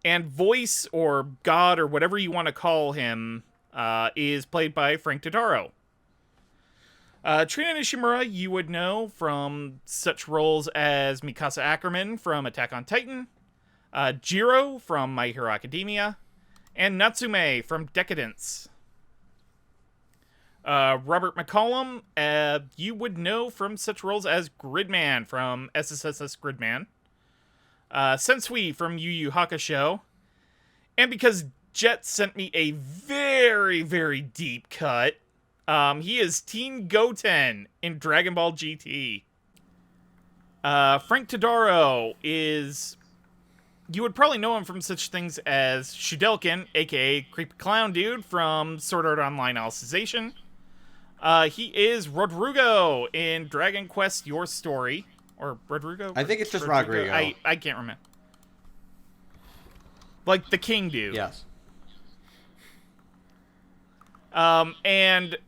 and Voice, or God, or whatever you want to call him, is played by Frank Todaro. Trina Nishimura you would know from such roles as Mikasa Ackerman from Attack on Titan, Jiro from My Hero Academia, and Natsume from Decadence. Robert McCollum, you would know from such roles as Gridman from SSSS Gridman, Sensui from Yu Yu Hakusho, and because Jet sent me a very, very deep cut, he is Teen Goten in Dragon Ball GT. Frank Todaro is... You would probably know him from such things as Shudelkin, aka Creepy Clown Dude from Sword Art Online Alicization. He is Rodrigo in Dragon Quest Your Story. Or Rodrigo? I think it's just Rodrigo. I can't remember. Like the King Dude. Yes. And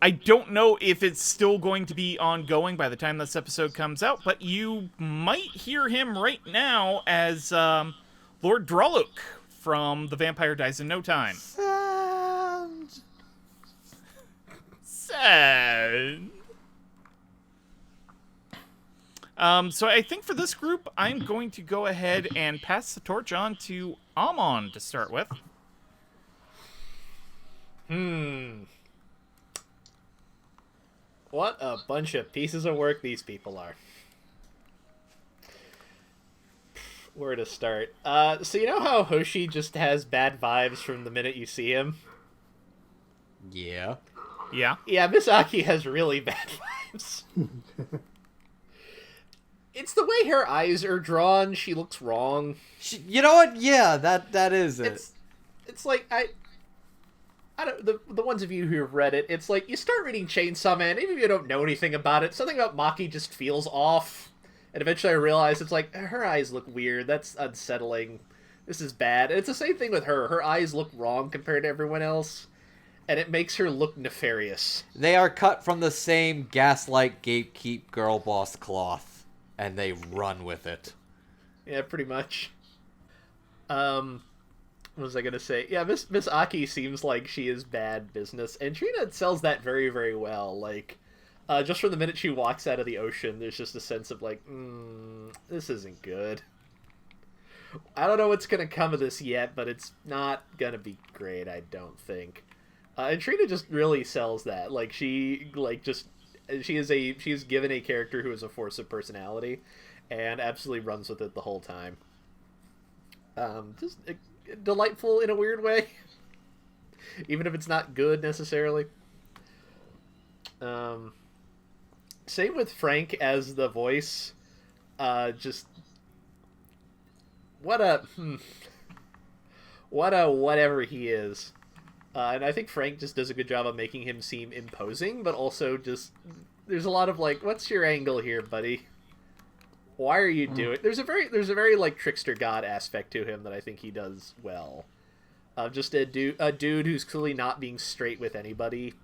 I don't know if it's still going to be ongoing by the time this episode comes out, but you might hear him right now as Lord Droluk from The Vampire Dies in No Time. Sad. So I think for this group, I'm going to go ahead and pass the torch on to Amon to start with. What a bunch of pieces of work these people are. Where to start? So you know how Hoshi just has bad vibes from the minute you see him? Yeah. Yeah? Yeah, Misaki has really bad vibes. It's the way her eyes are drawn. She looks wrong. You know what? Yeah, that is it. It's like, I don't, the ones of you who have read it, it's like, you start reading Chainsaw Man, even if you don't know anything about it, something about Maki just feels off. And eventually I realized, it's like, her eyes look weird. That's unsettling. This is bad. And it's the same thing with her. Her eyes look wrong compared to everyone else. And it makes her look nefarious. They are cut from the same gaslight gatekeep girl boss cloth, and they run with it. Yeah, pretty much. What was I gonna say? Yeah, Miss Aki seems like she is bad business, and Trina sells that very, very well. Like, just from the minute she walks out of the ocean, there's just a sense of like, this isn't good. I don't know what's gonna come of this yet, but it's not gonna be great, I don't think. And Trina just really sells that. Like, she is given a character who is a force of personality, and absolutely runs with it the whole time. Just delightful in a weird way, even if it's not good necessarily. Same with Frank as the voice. Just what a whatever he is. And I think Frank just does a good job of making him seem imposing, but also just, there's a lot of like, what's your angle here, buddy? Why are you doing? There's a very like trickster god aspect to him that I think he does well. Just a dude who's clearly not being straight with anybody.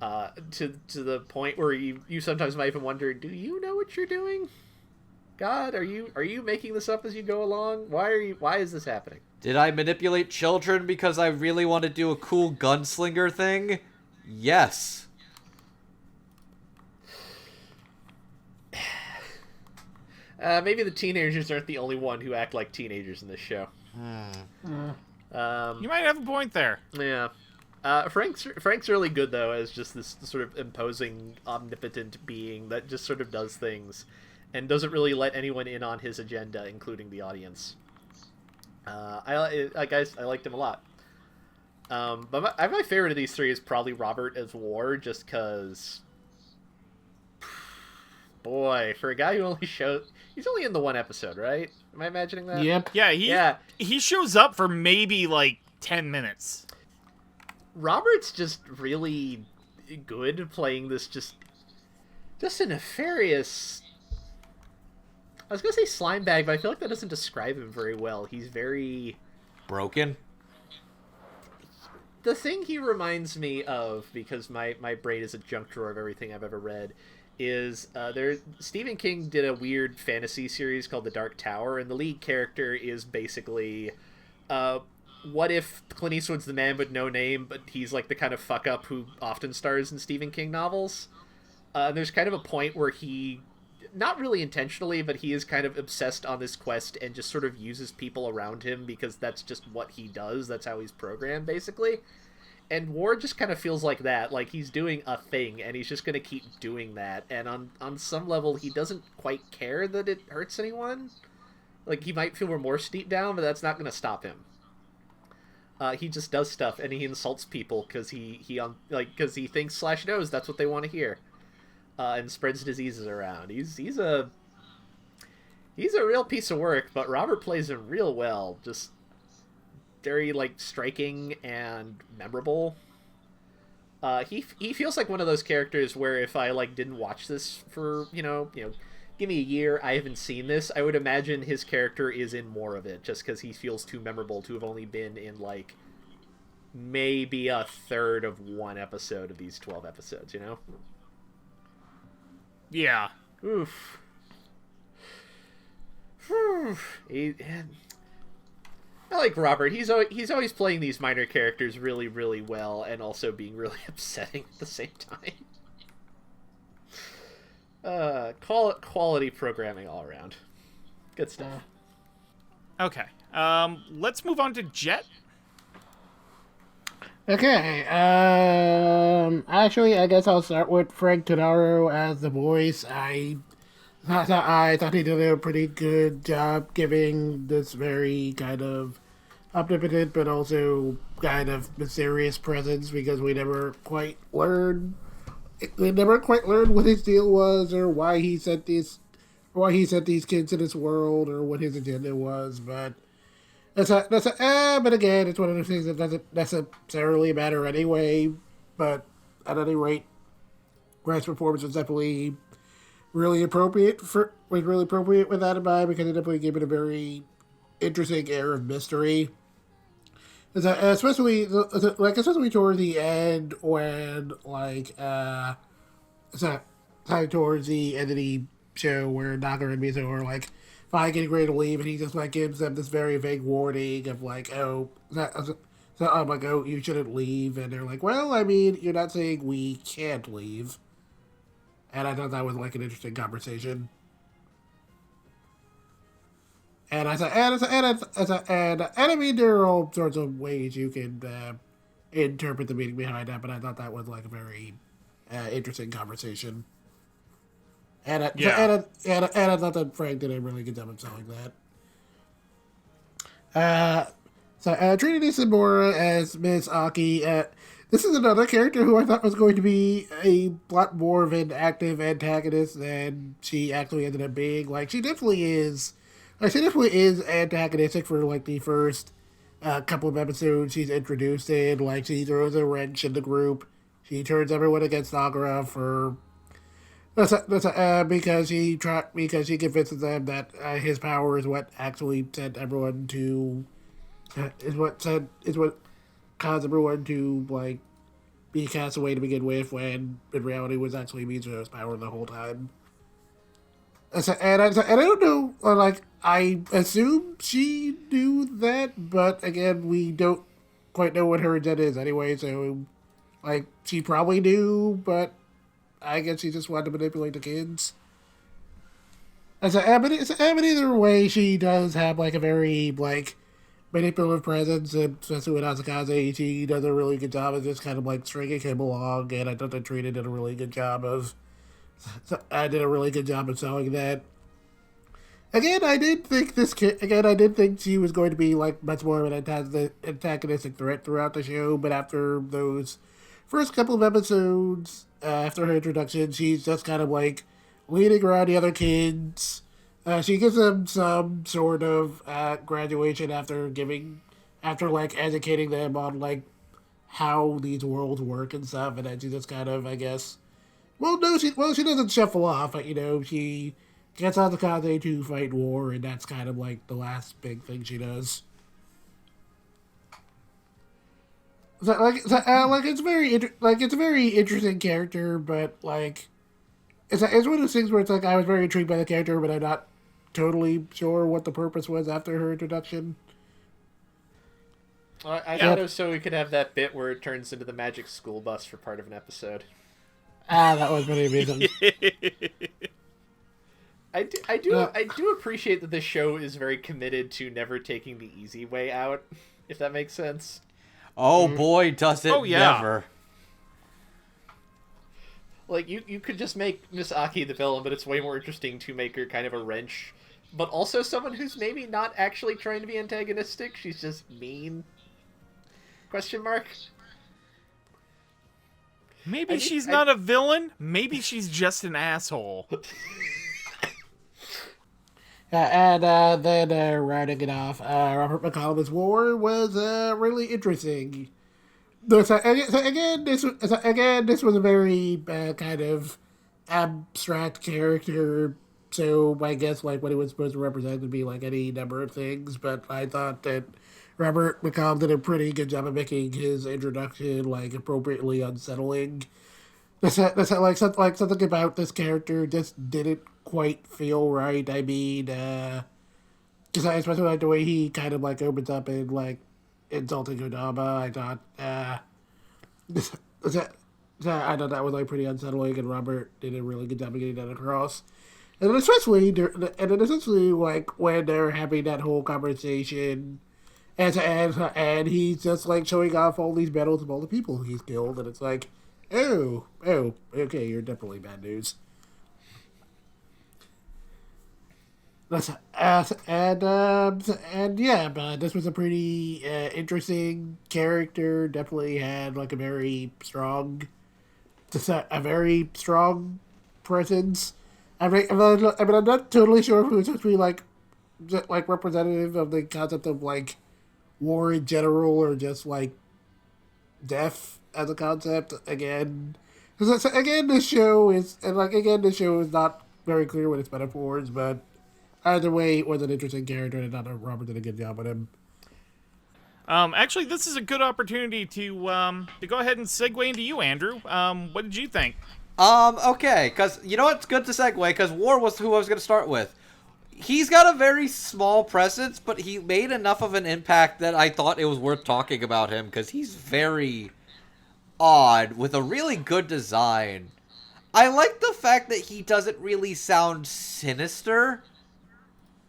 to the point where you sometimes might even wonder, do you know what you're doing? God, are you making this up as you go along? Why is this happening? Did I manipulate children because I really want to do a cool gunslinger thing? Yes. Maybe the teenagers aren't the only one who act like teenagers in this show. You might have a point there. Yeah. Frank's really good, though, as just this sort of imposing, omnipotent being that just sort of does things and doesn't really let anyone in on his agenda, including the audience. I liked him a lot. But my favorite of these three is probably Robert as War, just because... Boy, for a guy who only showed... He's only in the one episode, right? Am I imagining that? Yep. Yeah, he shows up for maybe, 10 minutes. Robert's just really good playing this just a nefarious... I was going to say slime bag, but I feel like that doesn't describe him very well. He's very... Broken? The thing he reminds me of, because my brain is a junk drawer of everything I've ever read, is Stephen King did a weird fantasy series called The Dark Tower, and the lead character is basically... what if Clint Eastwood's the man with no name, but he's like the kind of fuck up who often stars in Stephen King novels? There's kind of a point where he, not really intentionally, but he is kind of obsessed on this quest and just sort of uses people around him because that's just what he does. That's how he's programmed, basically. And Ward just kind of feels like that, like he's doing a thing, and he's just going to keep doing that. And on some level, he doesn't quite care that it hurts anyone. Like, he might feel remorse deep down, but that's not going to stop him. He just does stuff, and he insults people because he thinks / knows that's what they want to hear, and spreads diseases around. He's a real piece of work, but Robert plays him real well. Just very striking and memorable. He feels like one of those characters where if I didn't watch this for give me a year, I haven't seen this, I would imagine his character is in more of it, just because he feels too memorable to have only been in, maybe a third of one episode of these 12 episodes, Yeah. Oof. I like Robert. He's always playing these minor characters really, really well, and also being really upsetting at the same time. Quality programming all around. Good stuff. Okay. Let's move on to Jet. Okay, actually, I guess I'll start with Frank Todaro as the voice. I thought he did a pretty good job giving this very kind of omnipotent but also kind of mysterious presence, because we never quite learned what his deal was, or why he sent these kids to this world, or what his agenda was. But but again, it's one of those things that doesn't necessarily matter anyway. But at any rate, Grant's performance was definitely really appropriate with that in mind, because it definitely gave it a very interesting air of mystery. Especially towards the end, when towards the end of the show where Naga and Mizo are finally getting ready to leave, and he just gives them this very vague warning of you shouldn't leave, and they're like, well, I mean, you're not saying we can't leave. And I thought that was an interesting conversation. And I mean, there are all sorts of ways you can interpret the meaning behind that, but I thought that was a very interesting conversation. And I thought that Frank did a really good job of selling that. Trinity Samora as Miss Aki. This is another character who I thought was going to be a lot more of an active antagonist than she actually ended up being. She definitely is. She definitely is antagonistic for the first couple of episodes she's introduced in. She throws a wrench in the group. She turns everyone against Nagara for because she convinces them that his power is what actually sent everyone to is what caused everyone to be cast away to begin with, when in reality was actually Mitsume's power the whole time. And I don't know, like, I assume she knew that, but again, we don't quite know what her agenda is anyway, so, like, she probably knew, but I guess she just wanted to manipulate the kids. But either way, she does have, like, a very, like, manipulative presence, and especially with Asakaze, she does a really good job of just kind of, like, stringing him along, and I thought that Trina did a really good job of selling that. Again, I did think she was going to be like much more of an antagonistic threat throughout the show, but after those first couple of episodes, after her introduction, she's just kind of like leading around the other kids. She gives them some sort of graduation after like educating them on like how these worlds work and stuff, and then she just kind of, I guess. She doesn't shuffle off, but, she gets on the Kaze to fight war, and that's kind of, like, the last big thing she does. It's a very interesting character, but, like, it's one of those things where it's like, I was very intrigued by the character, but I'm not totally sure what the purpose was after her introduction. I thought it was so we could have that bit where it turns into the magic school bus for part of an episode. That was pretty amazing. I do appreciate that this show is very committed to never taking the easy way out, if that makes sense. Oh boy, does it never. Like, you could just make Miss Aki the villain, but it's way more interesting to make her kind of a wrench, but also someone who's maybe not actually trying to be antagonistic, she's just mean. Question mark? Maybe she's not a villain. Maybe she's just an asshole. And then rounding it off, Robert McCallum's War was really interesting. This was a very kind of abstract character. So I guess like what it was supposed to represent would be like any number of things. But I thought that Robert McCallum did a pretty good job of making his introduction like appropriately unsettling. Something about this character just didn't quite feel right. I mean, especially like the way he kind of like opens up and like insulting Kodama. I thought that was like pretty unsettling, and Robert did a really good job of getting that across. And then especially like when they're having that whole conversation. And he's just like showing off all these medals of all the people he's killed, and it's like, oh, okay, you're definitely bad news. But this was a pretty interesting character. Definitely had like a very strong presence. I'm not totally sure if it was supposed to be like representative of the concept of like war in general, or just like death as a concept. This show is not very clear with its metaphors, but either way, it was an interesting character, and I thought Robert did a good job with him. Actually, this is a good opportunity to go ahead and segue into you, Andrew. What did you think? Okay, because you know what's good to segue, because War was who I was going to start with. He's got a very small presence, but he made enough of an impact that I thought it was worth talking about him, because he's very odd, with a really good design. I like the fact that he doesn't really sound sinister,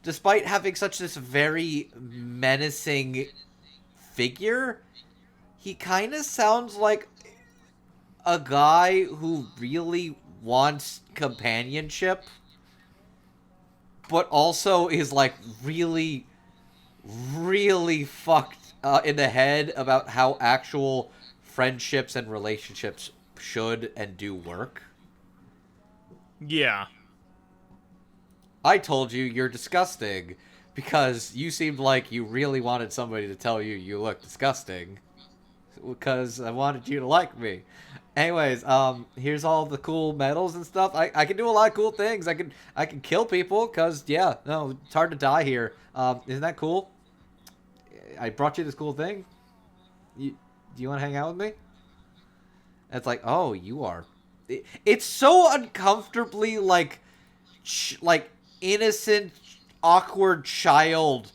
despite having such this very menacing figure. He kind of sounds like a guy who really wants companionship, but also is like really, really fucked in the head about how actual friendships and relationships should and do work. Yeah. I told you you're disgusting because you seemed like you really wanted somebody to tell you you look disgusting because I wanted you to like me. Anyways, here's all the cool medals and stuff. I can do a lot of cool things. I can kill people because, yeah, no, it's hard to die here. Isn't that cool? I brought you this cool thing. Do you want to hang out with me? And it's like, oh, you are... It's so uncomfortably, like innocent, awkward child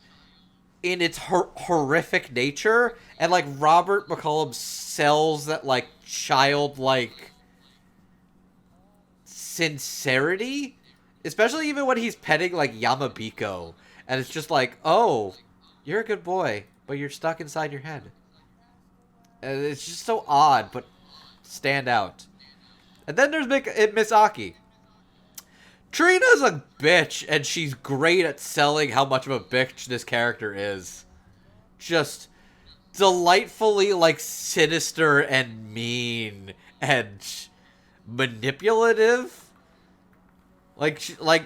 in its horrific nature. And, like, Robert McCollum sells that, like, childlike sincerity. Especially even when he's petting, like, Yamabiko. And it's just like, oh, you're a good boy, but you're stuck inside your head. And it's just so odd, but stand out. And then there's Misaki. Trina's a bitch, and she's great at selling how much of a bitch this character is. Just delightfully, like, sinister and mean and manipulative. Like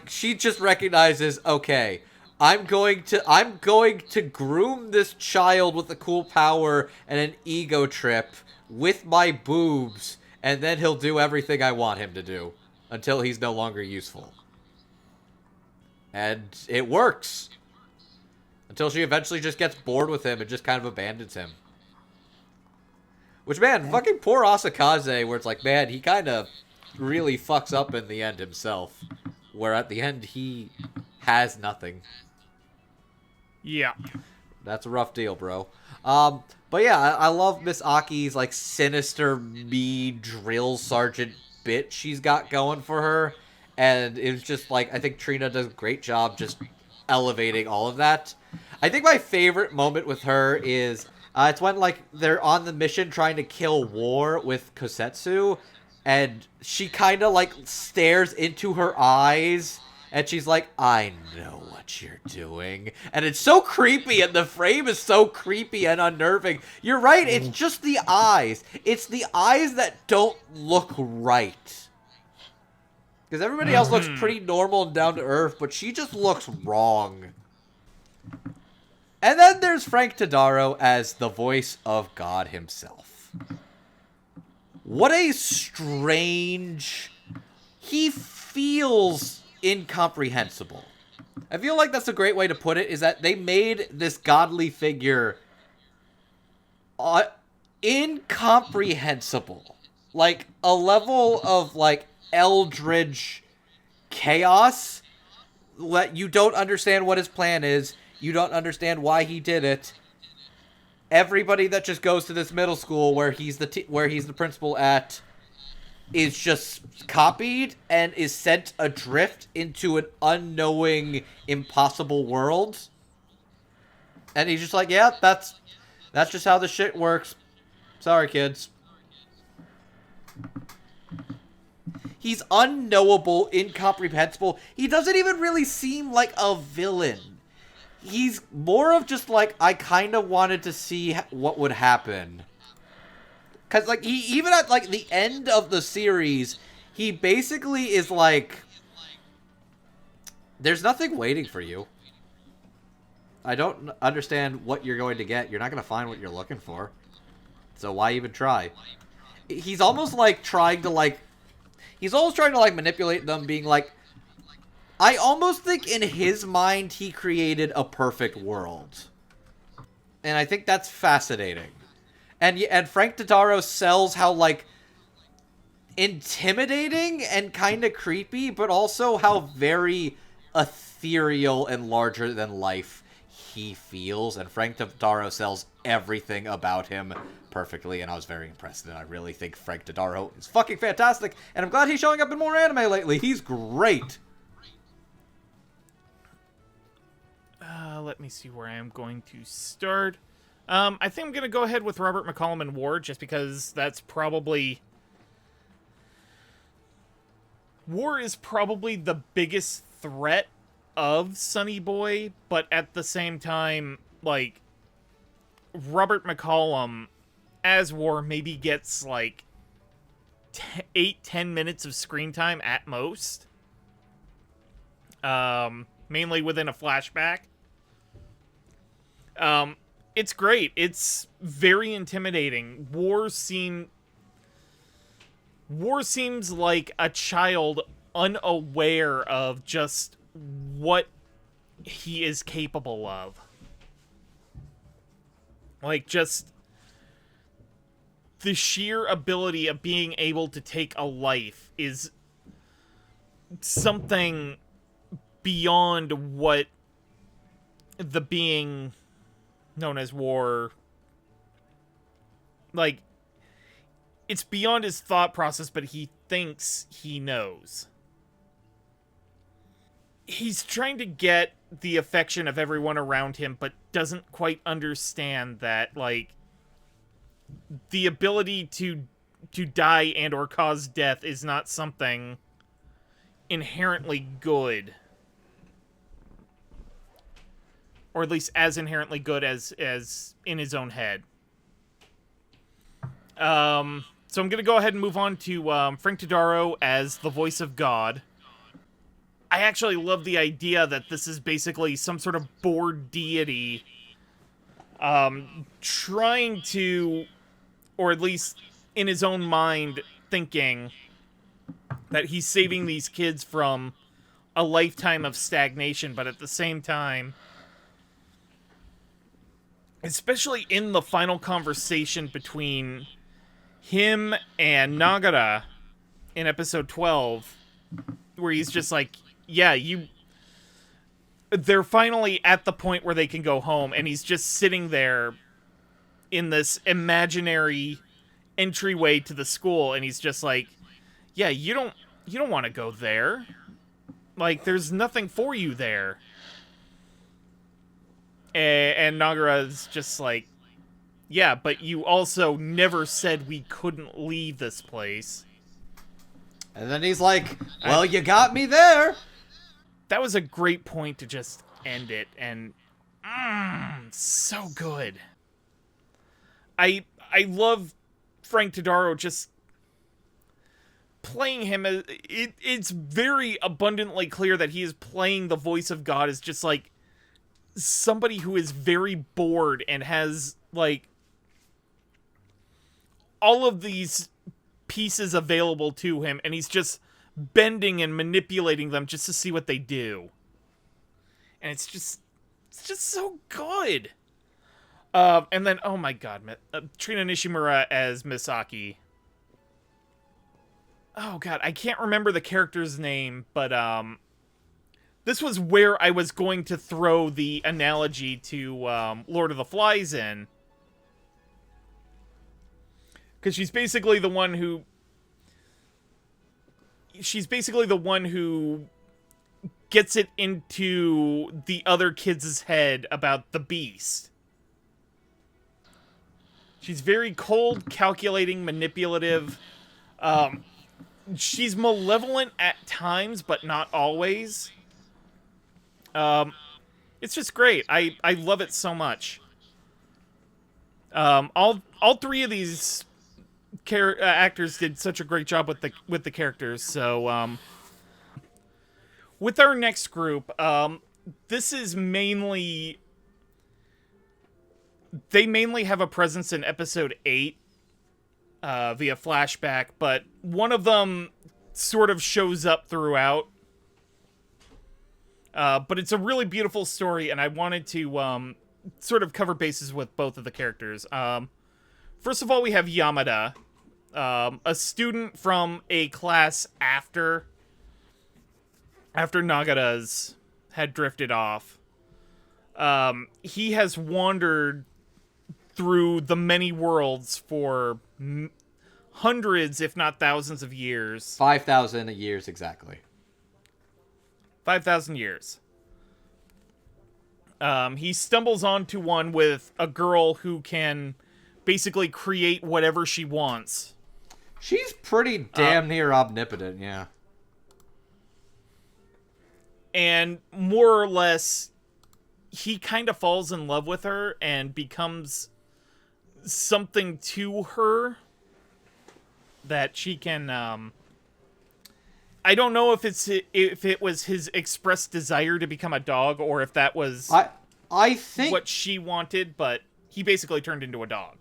she just recognizes, okay, I'm going to groom this child with a cool power and an ego trip with my boobs, and then he'll do everything I want him to do until he's no longer useful. And it works. Until she eventually just gets bored with him and just kind of abandons him. Which, man, fucking poor Asakaze, where it's like, man, he kind of really fucks up in the end himself. Where at the end, he has nothing. Yeah. That's a rough deal, bro. But yeah, I love Miss Aki's, like, sinister, mean drill sergeant bit she's got going for her. And it was just, like, I think Trina does a great job just elevating all of that. I think my favorite moment with her is, it's when, like, they're on the mission trying to kill War with Kosetsu. And she kind of, like, stares into her eyes. And she's like, I know what you're doing. And it's so creepy, and the frame is so creepy and unnerving. You're right, it's just the eyes. It's the eyes that don't look right. Because everybody else looks pretty normal and down to earth, but she just looks wrong. And then there's Frank Tadaro as the voice of God himself. What a strange... He feels incomprehensible. I feel like that's a great way to put it, is that they made this godly figure incomprehensible. Like, a level of, like, eldritch chaos that you don't understand what his plan is. You don't understand why he did it. Everybody that just goes to this middle school where he's the principal at is just copied and is sent adrift into an unknowing, impossible world. And he's just like, yeah, that's just how this shit works. Sorry, kids. He's unknowable, incomprehensible. He doesn't even really seem like a villain. He's more of just like, I kind of wanted to see what would happen. Because, like, he, even at, like, the end of the series, he basically is like, there's nothing waiting for you. I don't understand what you're going to get. You're not going to find what you're looking for. So why even try? He's almost, like, trying to, like, manipulate them, being like, I almost think in his mind he created a perfect world. And I think that's fascinating. And Frank Tadaro sells how, like, intimidating and kind of creepy, but also how very ethereal and larger than life he feels. And Frank Tadaro sells everything about him perfectly, and I was very impressed. And I really think Frank Tadaro is fucking fantastic, and I'm glad he's showing up in more anime lately. He's great. Let me see where I am going to start. I think I'm going to go ahead with Robert McCollum and War, just because that's probably... War is probably the biggest threat of Sonny Boy, but at the same time, like, Robert McCollum as War maybe gets, like, 8-10 minutes of screen time at most. Mainly within a flashback. It's great. It's very intimidating. War seems like a child unaware of just what he is capable of. Like, just the sheer ability of being able to take a life is something beyond what the being known as War, like, it's beyond his thought process, but he thinks he knows. He's trying to get the affection of everyone around him, but doesn't quite understand that, like, the ability to die and or cause death is not something inherently good. Or at least as inherently good as in his own head. So I'm going to go ahead and move on to Frank Todaro as the voice of God. I actually love the idea that this is basically some sort of bored deity trying to, or at least in his own mind, thinking that he's saving these kids from a lifetime of stagnation, but at the same time, especially in the final conversation between him and Nagara in episode 12, where he's just like, yeah, they're finally at the point where they can go home, and he's just sitting there in this imaginary entryway to the school, and he's just like, yeah, you don't want to go there. Like, there's nothing for you there. And Nagara's just like, yeah, but you also never said we couldn't leave this place. And then he's like, well, you got me there. That was a great point to just end it, and so good. I love Frank Todaro just playing him. It's very abundantly clear that he is playing the voice of God as just like somebody who is very bored and has like all of these pieces available to him, and he's just bending and manipulating them just to see what they do. And it's just so good. And then, oh my god, Trina Nishimura as Misaki. Oh god, I can't remember the character's name, but this was where I was going to throw the analogy to Lord of the Flies in. Because she's basically the one who gets it into the other kids' head about the beast. She's very cold, calculating, manipulative. She's malevolent at times, but not always. It's just great. I love it so much. All three of these actors did such a great job with the characters. So with our next group, this is mainly, they mainly have a presence in episode 8 via flashback, but one of them sort of shows up throughout. But it's a really beautiful story, and I wanted to sort of cover bases with both of the characters. First of all, we have Yamada, a student from a class after Nagara's had drifted off. He has wandered through the many worlds for hundreds, if not thousands of years. 5,000 years, exactly. 5,000 years. He stumbles onto one with a girl who can basically create whatever she wants. She's pretty damn near omnipotent, yeah. And more or less, he kind of falls in love with her and becomes something to her that she can, I don't know if it was his expressed desire to become a dog, or if that was I think what she wanted, but he basically turned into a dog.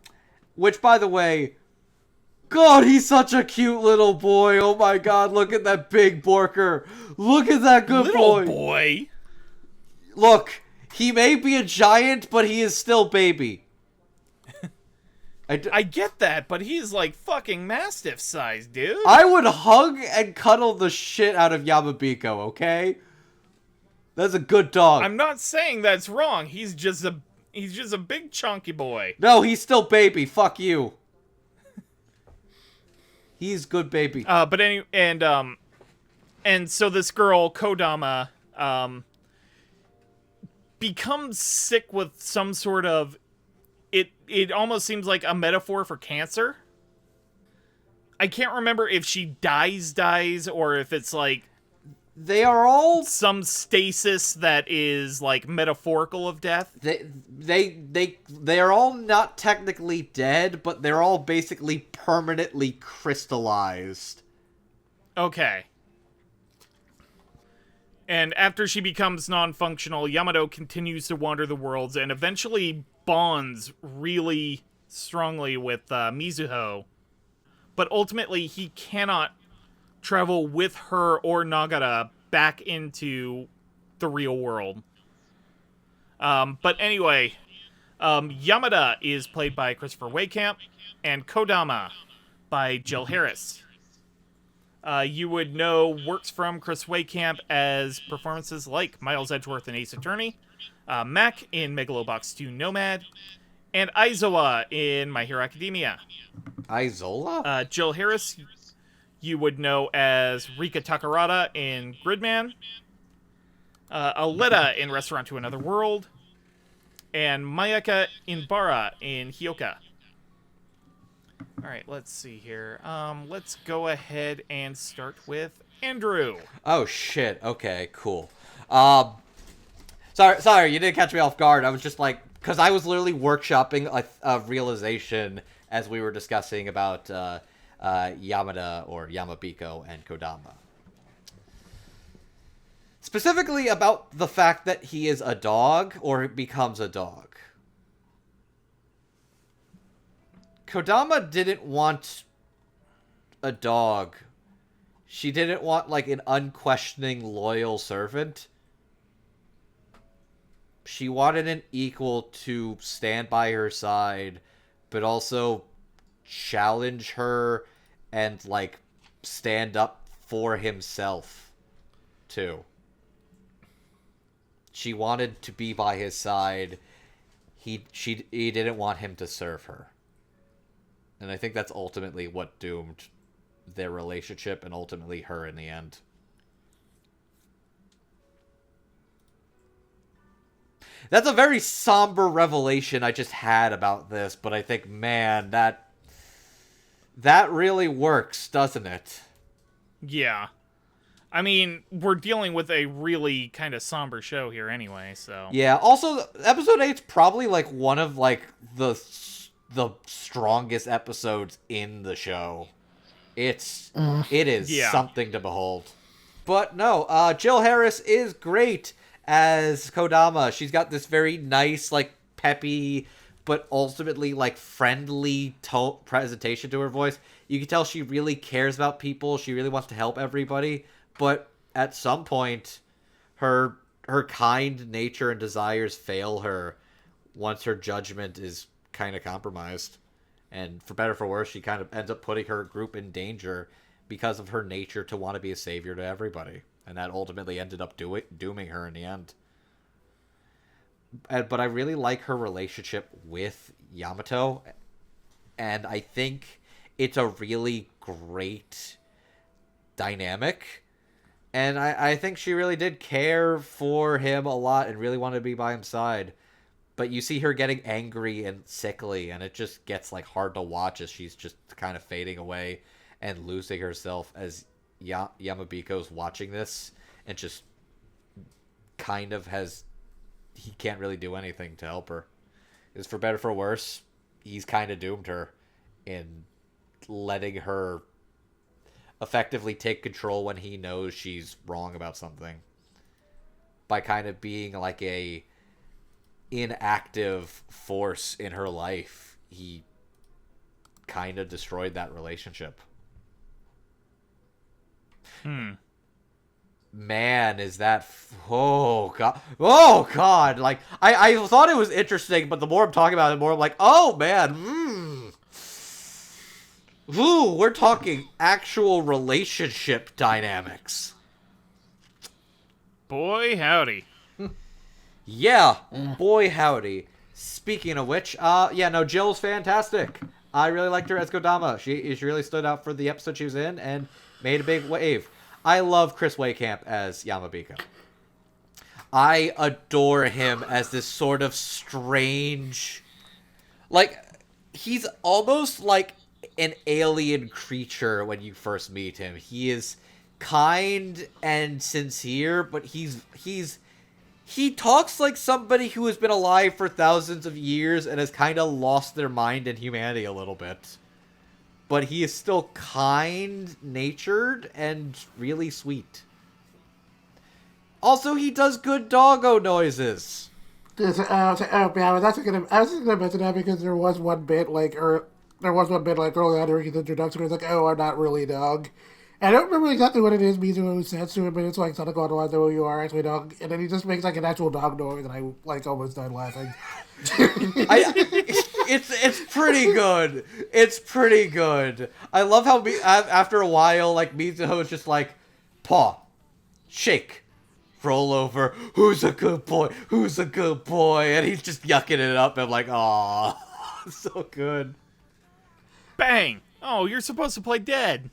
Which, by the way, God, he's such a cute little boy. Oh my god, look at that big Borker. Look at that good Little boy. Look, he may be a giant, but he is still baby. I get that, but he's like fucking mastiff size, dude. I would hug and cuddle the shit out of Yamabiko, okay? That's a good dog. I'm not saying that's wrong. He's just a big chunky boy. No, he's still baby. Fuck you. He's good baby. And so this girl Kodama becomes sick with some sort of it almost seems like a metaphor for cancer. I can't remember if she dies or if it's like they are all some stasis that is like metaphorical of death. They are all not technically dead, but they're all basically permanently crystallized. Okay. And after she becomes non-functional, Yamato continues to wander the worlds and eventually bonds really strongly with Mizuho. But ultimately, he cannot travel with her or Nagata back into the real world. But anyway, Yamada is played by Christopher Waycamp, and Kodama by Jill Harris. You would know works from Chris Waycamp as performances like Miles Edgeworth in Ace Attorney, Mac in Megalobox 2 Nomad, and Aizawa in My Hero Academia. Aizola? Jill Harris, you would know as Rika Takarada in Gridman, Aletta in Restaurant to Another World, and Mayaka Inbara in Hyoka. Alright, let's see here. Let's go ahead and start with Andrew. Oh, shit. Okay, cool. Sorry, you didn't catch me off guard. I was just like, because I was literally workshopping a realization as we were discussing about Yamada or Yamabiko and Kodama. Specifically about the fact that he is a dog or becomes a dog. Kodama didn't want a dog. She didn't want, like, an unquestioning, loyal servant. She wanted an equal to stand by her side, but also challenge her and, like, stand up for himself, too. She wanted to be by his side. He didn't want him to serve her. And I think that's ultimately what doomed their relationship and ultimately her in the end. That's a very somber revelation I just had about this, but I think, man, that really works, doesn't it? Yeah. I mean, we're dealing with a really kind of somber show here anyway, so... Yeah, also, episode 8's probably, like, one of, like, the strongest episodes in the show. It is something to behold. But no, Jill Harris is great as Kodama. She's got this very nice, like, peppy, but ultimately, like, friendly presentation to her voice. You can tell she really cares about people. She really wants to help everybody. But at some point, her kind nature and desires fail her once her judgment is kind of compromised. And for better or for worse, she kind of ends up putting her group in danger because of her nature to want to be a savior to everybody. And that ultimately ended up dooming her in the end. But I really like her relationship with Yamato. And I think it's a really great dynamic. And I think she really did care for him a lot and really wanted to be by his side. But you see her getting angry and sickly, and it just gets, like, hard to watch as she's just kind of fading away and losing herself as Yamabiko's watching this and just kind of he can't really do anything to help her. Because for better or for worse, he's kind of doomed her in letting her effectively take control when he knows she's wrong about something. By kind of being like a inactive force in her life, he kind of destroyed that relationship. Man, is that... Oh, God. Like, I thought it was interesting, but the more I'm talking about it, the more I'm like, oh, man. Ooh, we're talking actual relationship dynamics. Boy, howdy. Yeah, boy howdy. Speaking of which, Jill's fantastic. I really liked her as Kodama. She really stood out for the episode she was in and made a big wave. I love Chris Waycamp as Yamabiko. I adore him as this sort of strange... Like, he's almost like an alien creature when you first meet him. He is kind and sincere, but he talks like somebody who has been alive for thousands of years and has kind of lost their mind and humanity a little bit. But he is still kind-natured and really sweet. Also, he does good doggo noises. I was gonna mention that because there was one bit like early on during his introduction where he's like, "Oh, I'm not really a dog." And I don't remember exactly what it is Mizuho says to him, but it's like something going on, though you are actually a dog, and then he just makes like an actual dog noise, and I like almost died laughing. It's pretty good. It's pretty good. I love how after a while, like Mizuho is just like, paw, shake, roll over. Who's a good boy? Who's a good boy? And he's just yucking it up. And I'm like, aw, so good. Bang! Oh, you're supposed to play dead.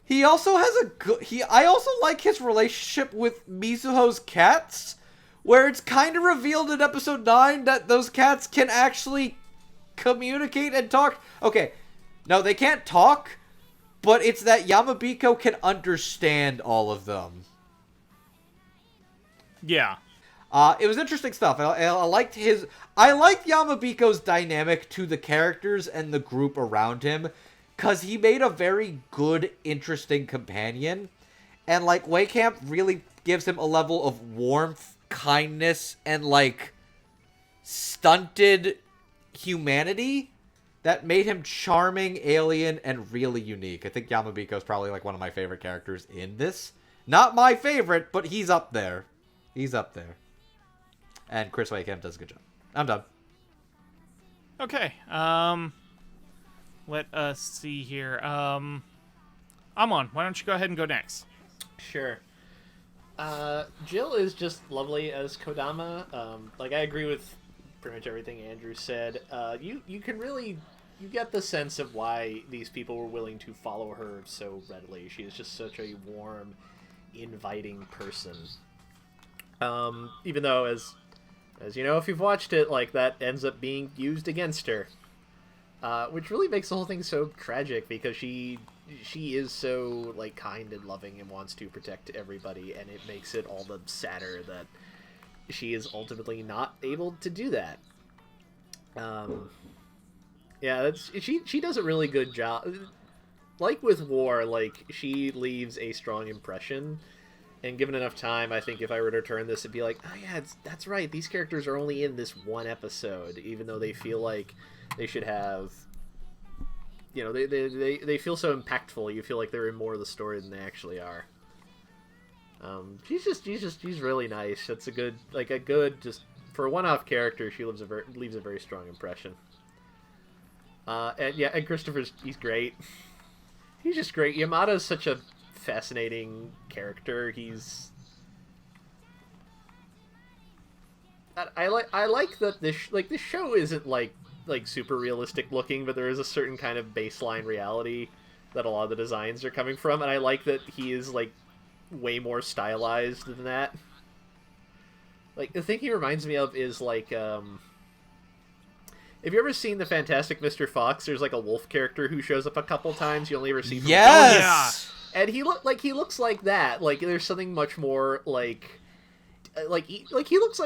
He also has a good... I also like his relationship with Mizuho's cats, where it's kind of revealed in episode 9 that those cats can actually communicate and talk. Okay, no, they can't talk, but it's that Yamabiko can understand all of them. Yeah. It was interesting stuff. I liked Yamabiko's dynamic to the characters and the group around him, because he made a very good, interesting companion. And, like, Waycamp really gives him a level of warmth, kindness, and, like, stunted humanity that made him charming, alien, and really unique. I think Yamabiko's probably, like, one of my favorite characters in this. Not my favorite, but he's up there. He's up there. And Chris Waycamp does a good job. I'm done. Okay, let us see here. Amon, why don't you go ahead and go next? Sure. Jill is just lovely as Kodama. Like, I agree with pretty much everything Andrew said. You can really... You get the sense of why these people were willing to follow her so readily. She is just such a warm, inviting person. Even though, as you know, if you've watched it, like, that ends up being used against her. Which really makes the whole thing so tragic, because she is so, like, kind and loving and wants to protect everybody, and it makes it all the sadder that she is ultimately not able to do that. Yeah, she does a really good job. Like with War, like, she leaves a strong impression, and given enough time, I think if I were to return this, it'd be like, oh yeah, that's right, these characters are only in this one episode, even though they feel like they should have, you know, they feel so impactful. You feel like they're in more of the story than they actually are. She's really nice. It's a good, just for a one-off character, she leaves a very strong impression. And Christopher's, he's great. He's just great. Yamada's such a fascinating character. He's... I like that this show isn't like super realistic looking, but there is a certain kind of baseline reality that a lot of the designs are coming from, and I like that he is like way more stylized than that. Like, the thing he reminds me of is like, have you ever seen the Fantastic Mr. Fox? There's like a wolf character who shows up a couple times. You only ever see from Yes. And he looks like that. Like, there's something much more like he looks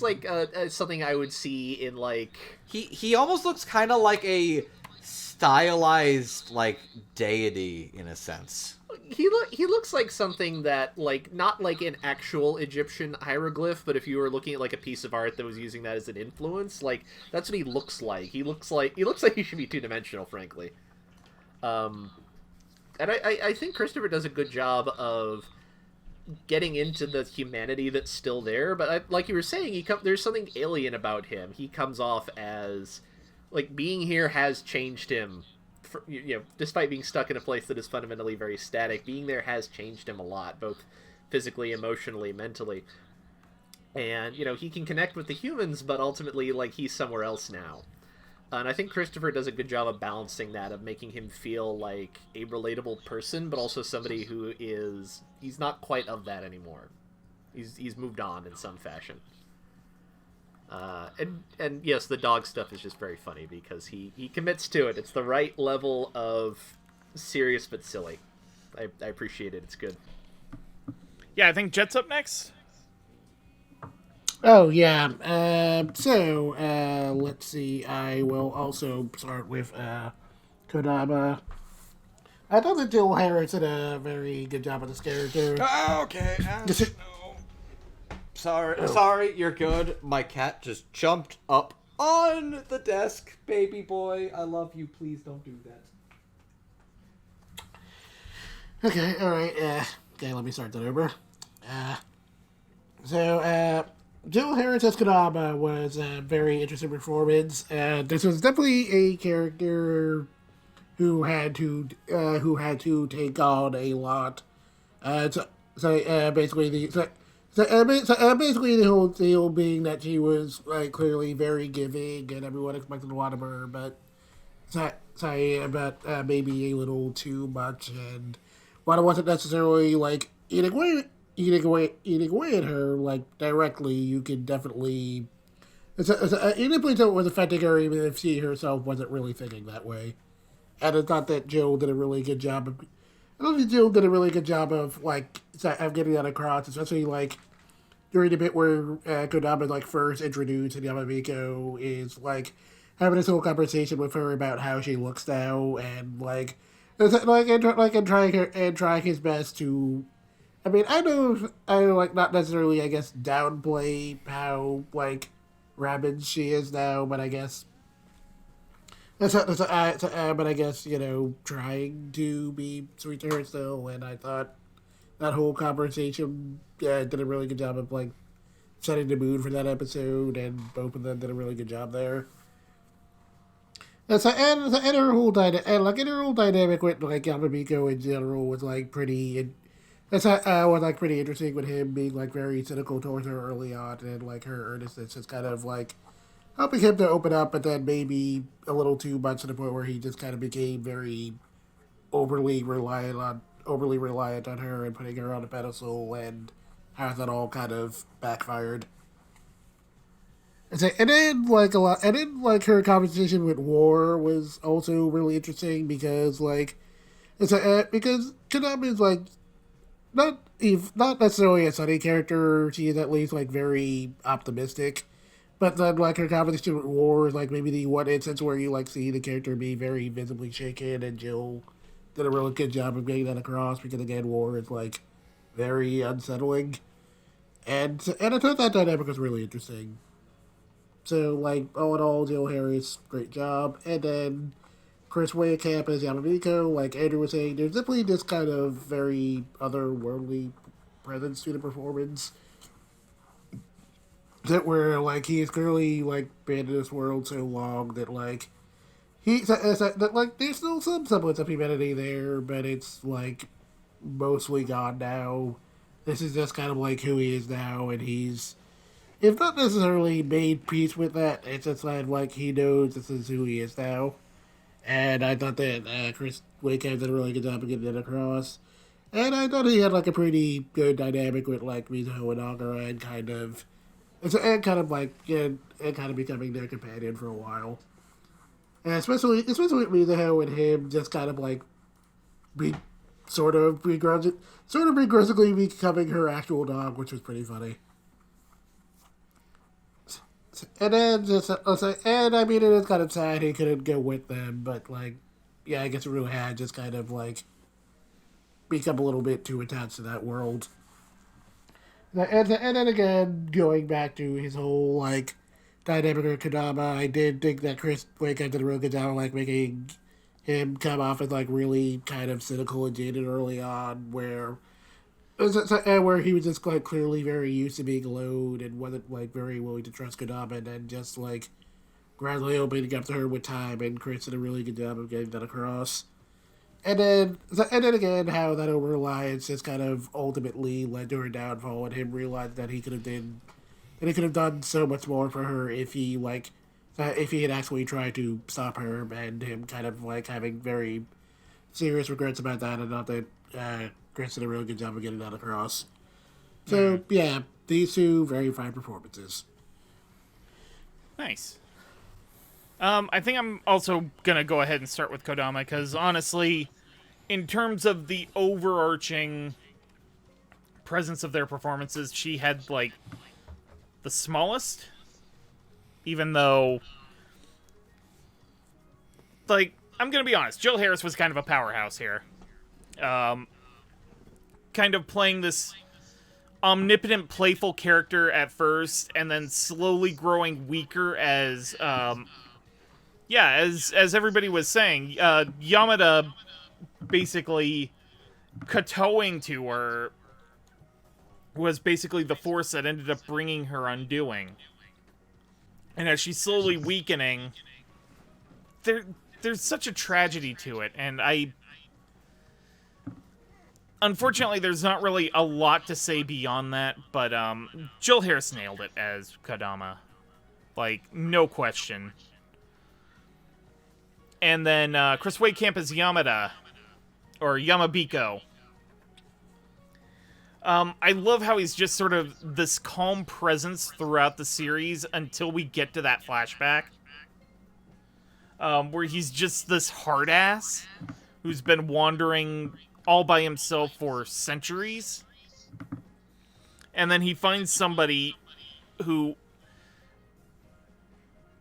like something I would see in like... He almost looks kind of like a stylized, like, deity in a sense. He looks like something that, like, not like an actual Egyptian hieroglyph, but if you were looking at like a piece of art that was using that as an influence, like, that's what he looks like. He looks like he should be two-dimensional, frankly. And I think Christopher does a good job of getting into the humanity that's still there, but like you were saying, there's something alien about him. He comes off as, like, being here has changed him despite being stuck in a place that is fundamentally very static, being there has changed him a lot, both physically, emotionally, mentally. And, he can connect with the humans, but ultimately, like, he's somewhere else now. And I think Christopher does a good job of balancing that, of making him feel like a relatable person, but also somebody who he's not quite of that anymore. He's moved on in some fashion. And yes, the dog stuff is just very funny because he commits to it. It's the right level of serious but silly. I appreciate it. It's good. Yeah, I think Jet's up next. Oh, yeah. Let's see. I will also start with Kodama. I thought that Jill Harris did a very good job of this character. Okay. Sorry, you're good. My cat just jumped up on the desk. Baby boy, I love you. Please don't do that. Okay, alright. Okay, let me start that over. Jill Harris as Kodama was a very interesting performance. This was definitely a character who had to take on a lot. Basically the whole deal being that she was like clearly very giving and everyone expected a lot of her, but maybe a little too much, and while it wasn't necessarily like eating away at her like directly, you could definitely any place that was affecting her, even if she herself wasn't really thinking that way. And I thought that Jill did a really good job of. I don't think Jill did a really good job of getting that across, especially like during the bit where Kodama like first introduced and Yamamiko is like having this whole conversation with her about how she looks now, and trying his best to. I mean, I not necessarily, I guess, downplay how like rabid she is now, but I guess. But I guess, trying to be sweet to her still, and I thought that whole conversation did a really good job of, like, setting the mood for that episode, and both of them did a really good job there. And her whole dynamic with, like, Yamamiko in general was, like, pretty interesting with him being, like, very cynical towards her early on, and, like, her earnestness is kind of, like, helping him to open up, but then maybe a little too much to the point where he just kind of became very overly reliant on her and putting her on a pedestal, and how that all kind of backfired. And then her conversation with War was also really interesting because because Konami is like not necessarily a sunny character. She is at least like very optimistic. But then, like, her conversation with War is, like, maybe the one instance where you, like, see the character be very visibly shaken, and Jill did a really good job of getting that across, because, again, War is, like, very unsettling. And I thought that dynamic was really interesting. So, like, all in all, Jill Harris, great job. And then Chris Waycamp as Yamamiko, like Andrew was saying, there's definitely this kind of very otherworldly presence to the performance. That where, like, he is clearly, like, been in this world so long that, like, there's still some semblance of humanity there, but it's, like, mostly gone now. This is just kind of, like, who he is now, and he's, if not necessarily made peace with that, it's just like, he knows this is who he is now. And I thought that Chris Waycamp did a really good job of getting it across. And I thought he had, like, a pretty good dynamic with, like, Mizuho and Ogawa, and kind of becoming their companion for a while. And especially with Mizuho and him just kind of like begrudgingly becoming her actual dog, which was pretty funny. And then I mean, it is kind of sad he couldn't go with them, but like, yeah, I guess Rue had just kind of like become a little bit too attached to that world. And then again, going back to his whole, like, dynamic with Kodama, I did think that Chris Waycamp did a real good job of, like, making him come off as, like, really kind of cynical and jaded early on, where he was just, like, clearly very used to being alone and wasn't, like, very willing to trust Kodama, and then just, like, gradually opening up to her with time, and Chris did a really good job of getting that across. And then again, how that over-reliance has kind of ultimately led to her downfall, and him realizing that he could have done so much more for her if he had actually tried to stop her, and him kind of like having very serious regrets about that, and not that Chris did a really good job of getting that across. So yeah, these two very fine performances. Nice. I think I'm also gonna go ahead and start with Kodama, because honestly, in terms of the overarching presence of their performances, she had, like, the smallest. Even though, like, I'm gonna be honest, Jill Harris was kind of a powerhouse here. Kind of playing this omnipotent, playful character at first, and then slowly growing weaker as, as everybody was saying, Yamada basically kowtowing to her was basically the force that ended up bringing her undoing. And as she's slowly weakening, there's such a tragedy to it, and unfortunately, there's not really a lot to say beyond that, but Jill Harris nailed it as Kodama. Like, no question. And then Chris Waitkamp as Yamada, or Yamabiko. I love how he's just sort of this calm presence throughout the series until we get to that flashback. Where he's just this hard ass who's been wandering all by himself for centuries. And then he finds somebody who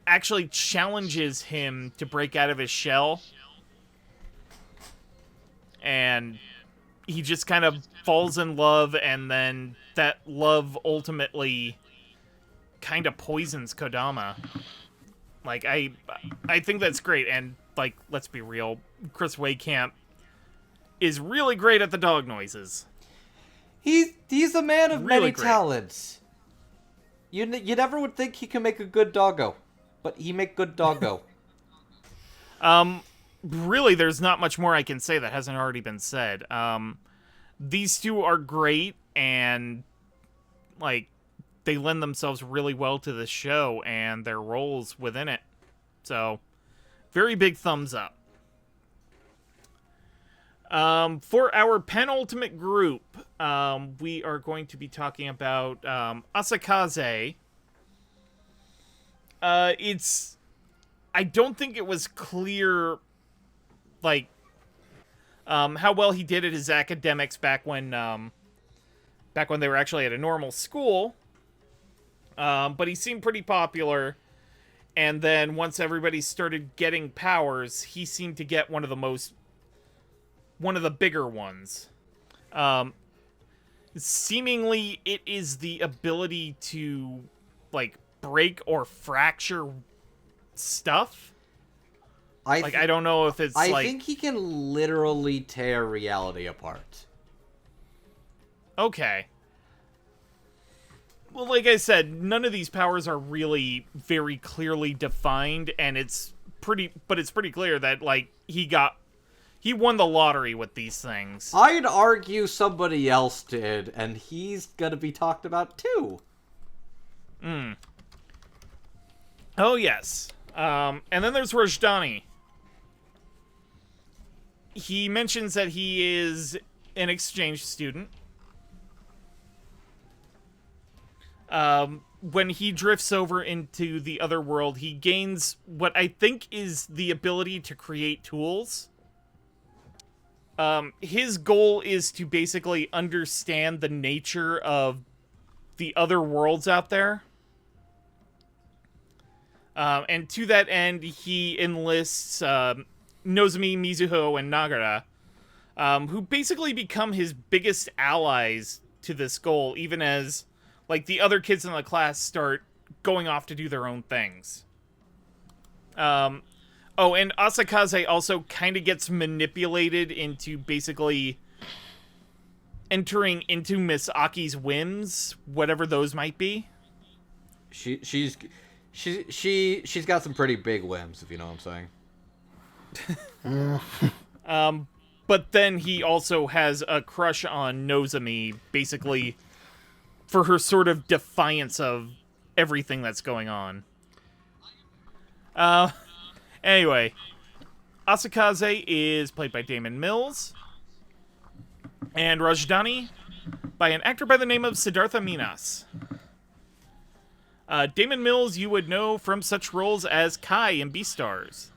actually challenges him to break out of his shell. And he just kind of falls in love, and then that love ultimately kind of poisons Kodama. Like, I think that's great, and, like, let's be real, Chris Waitkamp is really great at the dog noises. He's a man of really many great talents. You never would think he can make a good doggo, but he make good doggo. Really, there's not much more I can say that hasn't already been said. These two are great, and, like, they lend themselves really well to the show and their roles within it. So, very big thumbs up. For our penultimate group, we are going to be talking about Asakaze. I don't think it was clear, like, how well he did at his academics back when they were actually at a normal school. But he seemed pretty popular, and then once everybody started getting powers, he seemed to get one of the bigger ones. Seemingly, it is the ability to, like, break or fracture stuff. I don't know if it's I think he can literally tear reality apart. Okay. Well, like I said, none of these powers are really very clearly defined, and it's pretty clear that, like, he won the lottery with these things. I'd argue somebody else did, and he's gonna be talked about too. Oh, yes. And then there's Rajdani. He mentions that he is an exchange student. When he drifts over into the other world, he gains what I think is the ability to create tools. His goal is to basically understand the nature of the other worlds out there. And to that end, he enlists Nozomi, Mizuho, and Nagara, who basically become his biggest allies to this goal, even as, like, the other kids in the class start going off to do their own things. And Asakaze also kind of gets manipulated into basically entering into Miss Aki's whims, whatever those might be. She's She's got some pretty big limbs, if you know what I'm saying. But then he also has a crush on Nozomi, basically for her sort of defiance of everything that's going on. Anyway, Asakaze is played by Damon Mills, and Rajdani by an actor by the name of Siddhartha Minas. Damon Mills you would know from such roles as Kai in Beastars,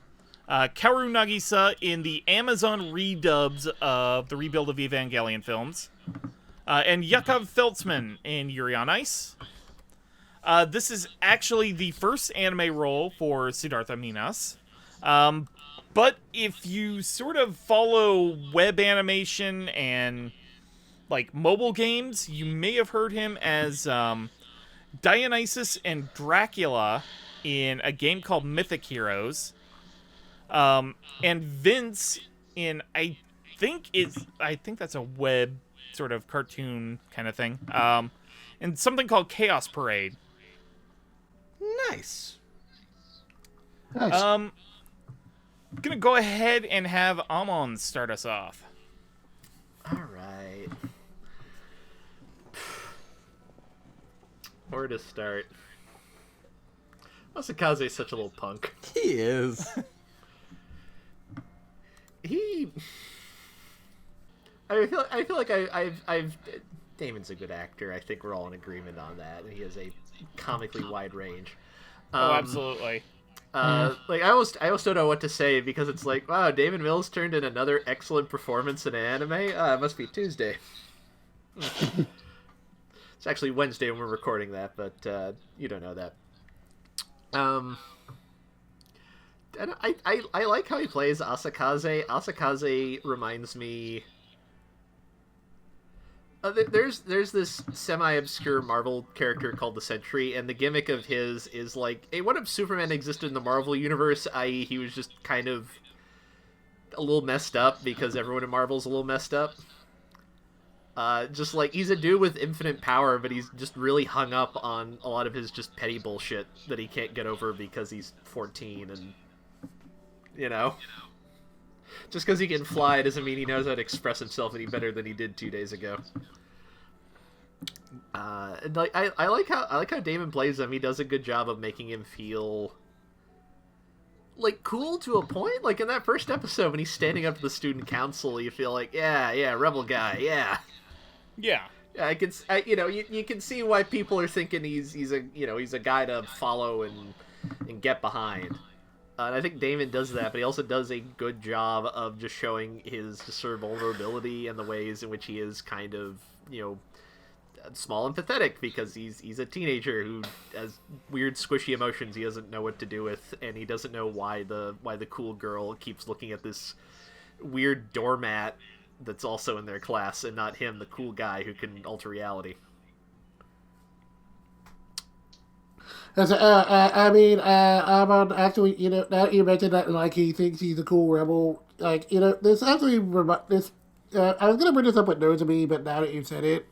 Kaoru Nagisa in the Amazon redubs of the rebuild of Evangelion films, and Yakov Feltzman in Yuri on Ice. This is actually the first anime role for Siddhartha Minas. But if you sort of follow web animation and like mobile games, you may have heard him as Dionysus and Dracula in a game called Mythic Heroes. And Vince in I think that's a web sort of cartoon kind of thing. And something called Chaos Parade. Nice. I'm gonna go ahead and have Amon start us off. All right. Where to start? Masakaze is such a little punk. He is. I feel like I've Damon's a good actor. I think we're all in agreement on that. He has a comically wide range. Absolutely. Like I almost don't know what to say because it's like, wow, Damon Mills turned in another excellent performance in an anime. It must be Tuesday. It's actually Wednesday when we're recording that, but you don't know that. And I like how he plays Asakaze. Asakaze reminds me. There's this semi-obscure Marvel character called the Sentry, and the gimmick of his is like, hey, what if Superman existed in the Marvel universe, i.e. he was just kind of a little messed up because everyone in Marvel's a little messed up? Just like, he's a dude with infinite power, but he's just really hung up on a lot of his just petty bullshit that he can't get over because he's 14 and, you know... Just because he can fly doesn't mean he knows how to express himself any better than he did 2 days ago. And like I like how Damon plays him. He does a good job of making him feel like cool to a point. Like in that first episode when he's standing up to the student council, you feel like yeah, rebel guy, yeah. I can, you can see why people are thinking he's a guy to follow and get behind. And I think Damon does that, but he also does a good job of just showing his sort of vulnerability and the ways in which he is kind of, small and pathetic because he's a teenager who has weird squishy emotions he doesn't know what to do with, and he doesn't know why the cool girl keeps looking at this weird doormat that's also in their class and not him, the cool guy who can alter reality. I'm actually, now that you mentioned that, like, he thinks he's a cool rebel, like, this actually, I was going to bring this up with Nozomi, but now that you said it,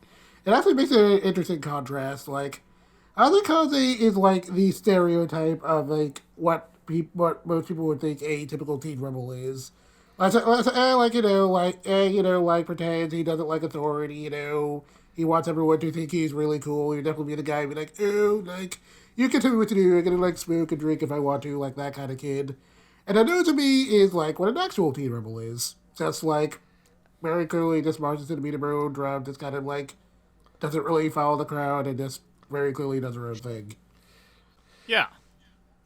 it actually makes an interesting contrast. Like, Asakaze is, like, the stereotype of, like, what most people would think a typical teen rebel is. Pretends he doesn't like authority, he wants everyone to think he's really cool. You'd definitely be the guy who'd be like, oh, like, you can tell me what to do. I'm gonna like smoke and drink if I want to, like that kind of kid. And I know to me is like what an actual teen rebel is. Just like very clearly just marches to the beat of her own drum, just kind of like doesn't really follow the crowd and just very clearly does her own thing. Yeah.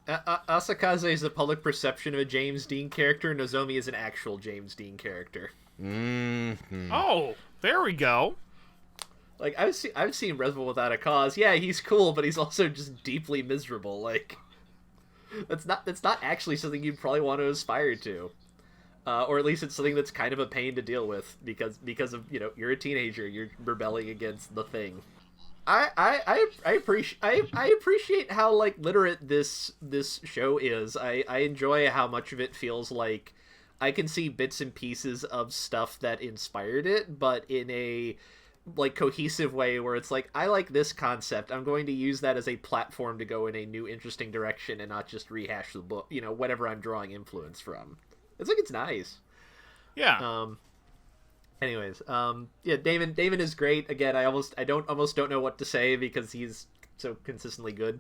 Asakaze is the public perception of a James Dean character. Nozomi is an actual James Dean character. Mm-hmm. Oh, there we go. Like, I've seen Reservoir Without a Cause. Yeah, he's cool, but he's also just deeply miserable. Like, that's not actually something you'd probably want to aspire to, or at least it's something that's kind of a pain to deal with because of you're a teenager, you're rebelling against the thing. I appreciate how like literate this show is. I enjoy how much of it feels like I can see bits and pieces of stuff that inspired it, but in a like cohesive way where it's like, I like this concept, I'm going to use that as a platform to go in a new interesting direction and not just rehash the book, whatever I'm drawing influence from. It's like, it's nice. Yeah. Anyways, yeah, Damon is great. Again, I almost don't know what to say because he's so consistently good.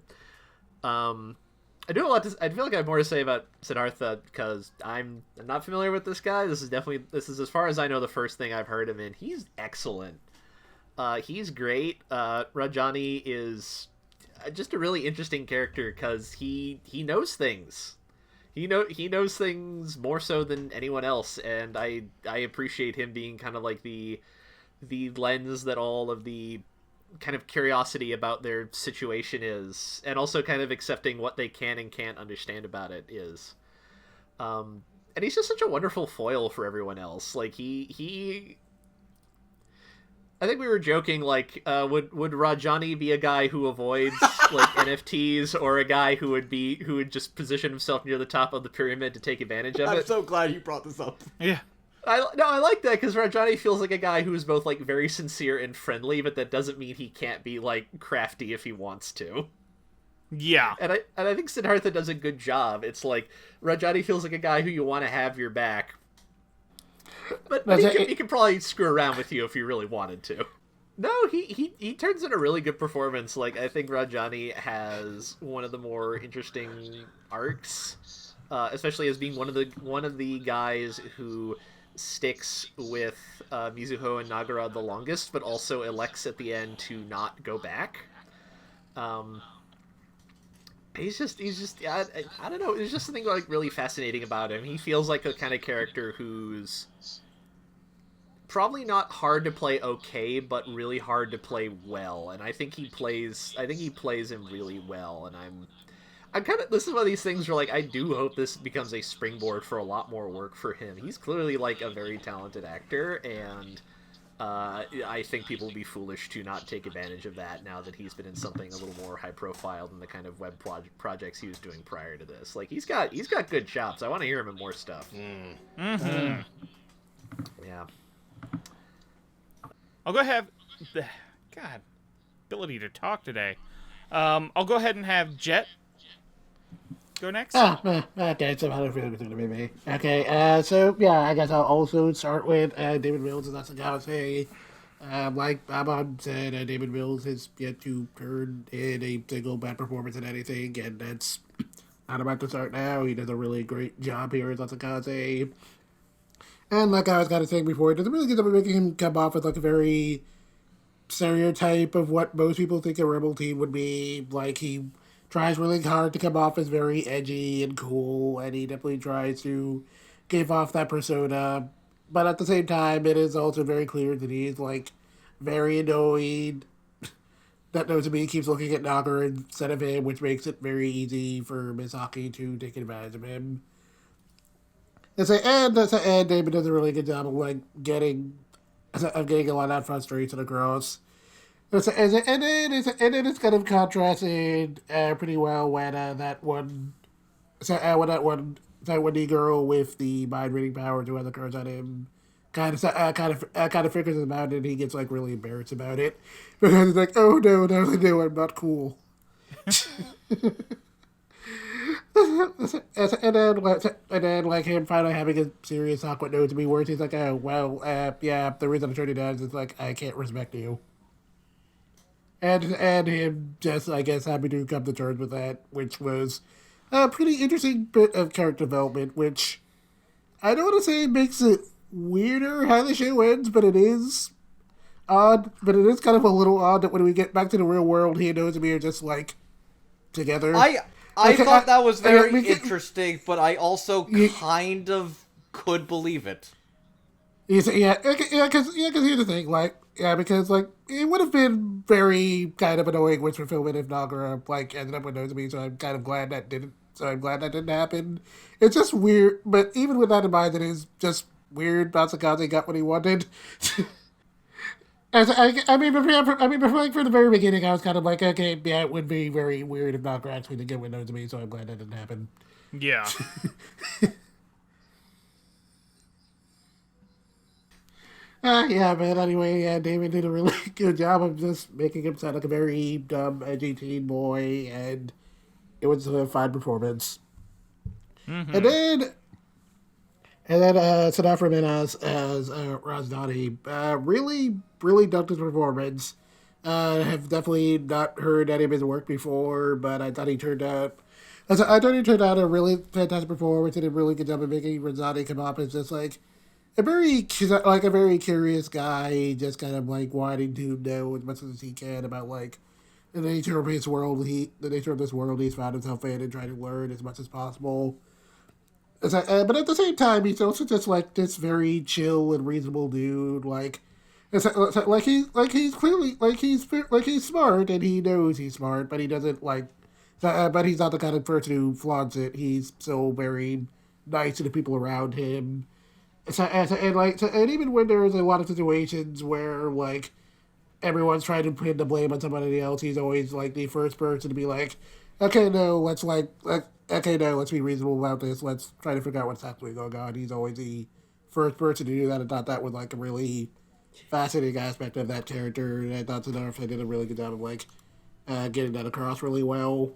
I feel like I have more to say about Siddhartha because I'm not familiar with this guy. This is as far as I know the first thing I've heard him in. He's excellent. He's great. Rajani is just a really interesting character because he knows things. He knows things more so than anyone else, and I appreciate him being kind of like the lens that all of the kind of curiosity about their situation is, and also kind of accepting what they can and can't understand about it is. And he's just such a wonderful foil for everyone else. Like I think we were joking, like, would Rajani be a guy who avoids like NFTs, or a guy who would just position himself near the top of the pyramid to take advantage of it? I'm so glad you brought this up. Yeah. I like that because Rajani feels like a guy who is both like very sincere and friendly, but that doesn't mean he can't be like crafty if he wants to. Yeah. And I think Siddhartha does a good job. It's like Rajani feels like a guy who you want to have your back. But he could probably screw around with you if you really wanted to. No, he turns in a really good performance. Like, I think Rajani has one of the more interesting arcs, especially as being one of the guys who sticks with Mizuho and Nagara the longest, but also elects at the end to not go back. He's just I don't know. There's just something like really fascinating about him. He feels like a kind of character who's probably not hard to play okay, but really hard to play well. And I think he plays him really well. And I'm kind of, this is one of these things where like I do hope this becomes a springboard for a lot more work for him. He's clearly like a very talented actor, and I think people will be foolish to not take advantage of that now that he's been in something a little more high profile than the kind of web projects he was doing prior to this. Like he's got good chops. I want to hear him in more stuff. Mm-hmm. Yeah. I'll go ahead. God, ability to talk today. I'll go ahead and have Jet go next. Okay, so how do I feel it's going to be me? Okay, so yeah, I guess I'll also start with David Mills, and that's what I gotta say. Like Amon said, David Mills has yet to turn in a single bad performance in anything, and that's not about to start now. He does a really great job here as Atsukase. And like I was kind of saying before, it doesn't really get up making him come off as like a very stereotype of what most people think a rebel team would be. Like, he tries really hard to come off as very edgy and cool, and he definitely tries to give off that persona. But at the same time, it is also very clear that he's, like, very annoyed that Nozomi keeps looking at Naga instead of him, which makes it very easy for Misaki to take advantage of him. And David does a really good job of, like, getting a lot of that frustration across. And then it's kind of contrasted pretty well when that one girl with the mind reading powers who has a crush on him kind of figures him out, and he gets like really embarrassed about it because he's like, oh no, I'm not cool. and then like him finally having a serious talk with Nozomi where he's like, oh well, yeah, the reason I'm turning down is like I can't respect you. And him just, I guess, having to come to terms with that, which was a pretty interesting bit of character development, which I don't want to say makes it weirder how the show ends, but it is odd. But it is kind of a little odd that when we get back to the real world, he and Nozomi are just, like, together. I thought that was very interesting, but I also kind of could believe it. Yeah, because here's the thing, like, yeah, because, like, it would have been very kind of annoying with fulfillment if Nagara, like, ended up with Nozomi, so I'm kind of glad that didn't happen. It's just weird, but even with that in mind, it is just weird Matsukage got what he wanted. As I mean, from the very beginning, I was kind of like, okay, yeah, it would be very weird if Nagara actually did get with Nozomi, so I'm glad that didn't happen. Yeah. Yeah, man. Anyway, yeah, David did a really good job of just making him sound like a very dumb, edgy teen boy, and it was a fine performance. And then, Sinatra as Rajdani, really dunked his performance. Have definitely not heard any of his work before, but I thought he turned out. I thought he turned out a really fantastic performance and did a really good job of making Rajdani come up as just like a very curious guy, just kind of like wanting to know as much as he can about like the nature of his world. The nature of this world he's found himself in, and trying to learn as much as possible. But at the same time, he's also just like this very chill and reasonable dude. He's clearly he's smart and he knows he's smart, but he doesn't but he's not the kind of person who flaunts it. He's so very nice to the people around him. And even when there's a lot of situations where like everyone's trying to pin the blame on somebody else, he's always like the first person to be like, okay, no, let's be reasonable about this. Let's try to figure out what's actually going on. He's always the first person to do that. I thought that was like a really fascinating aspect of that character, and I thought Sinatra did a really good job of like getting that across really well.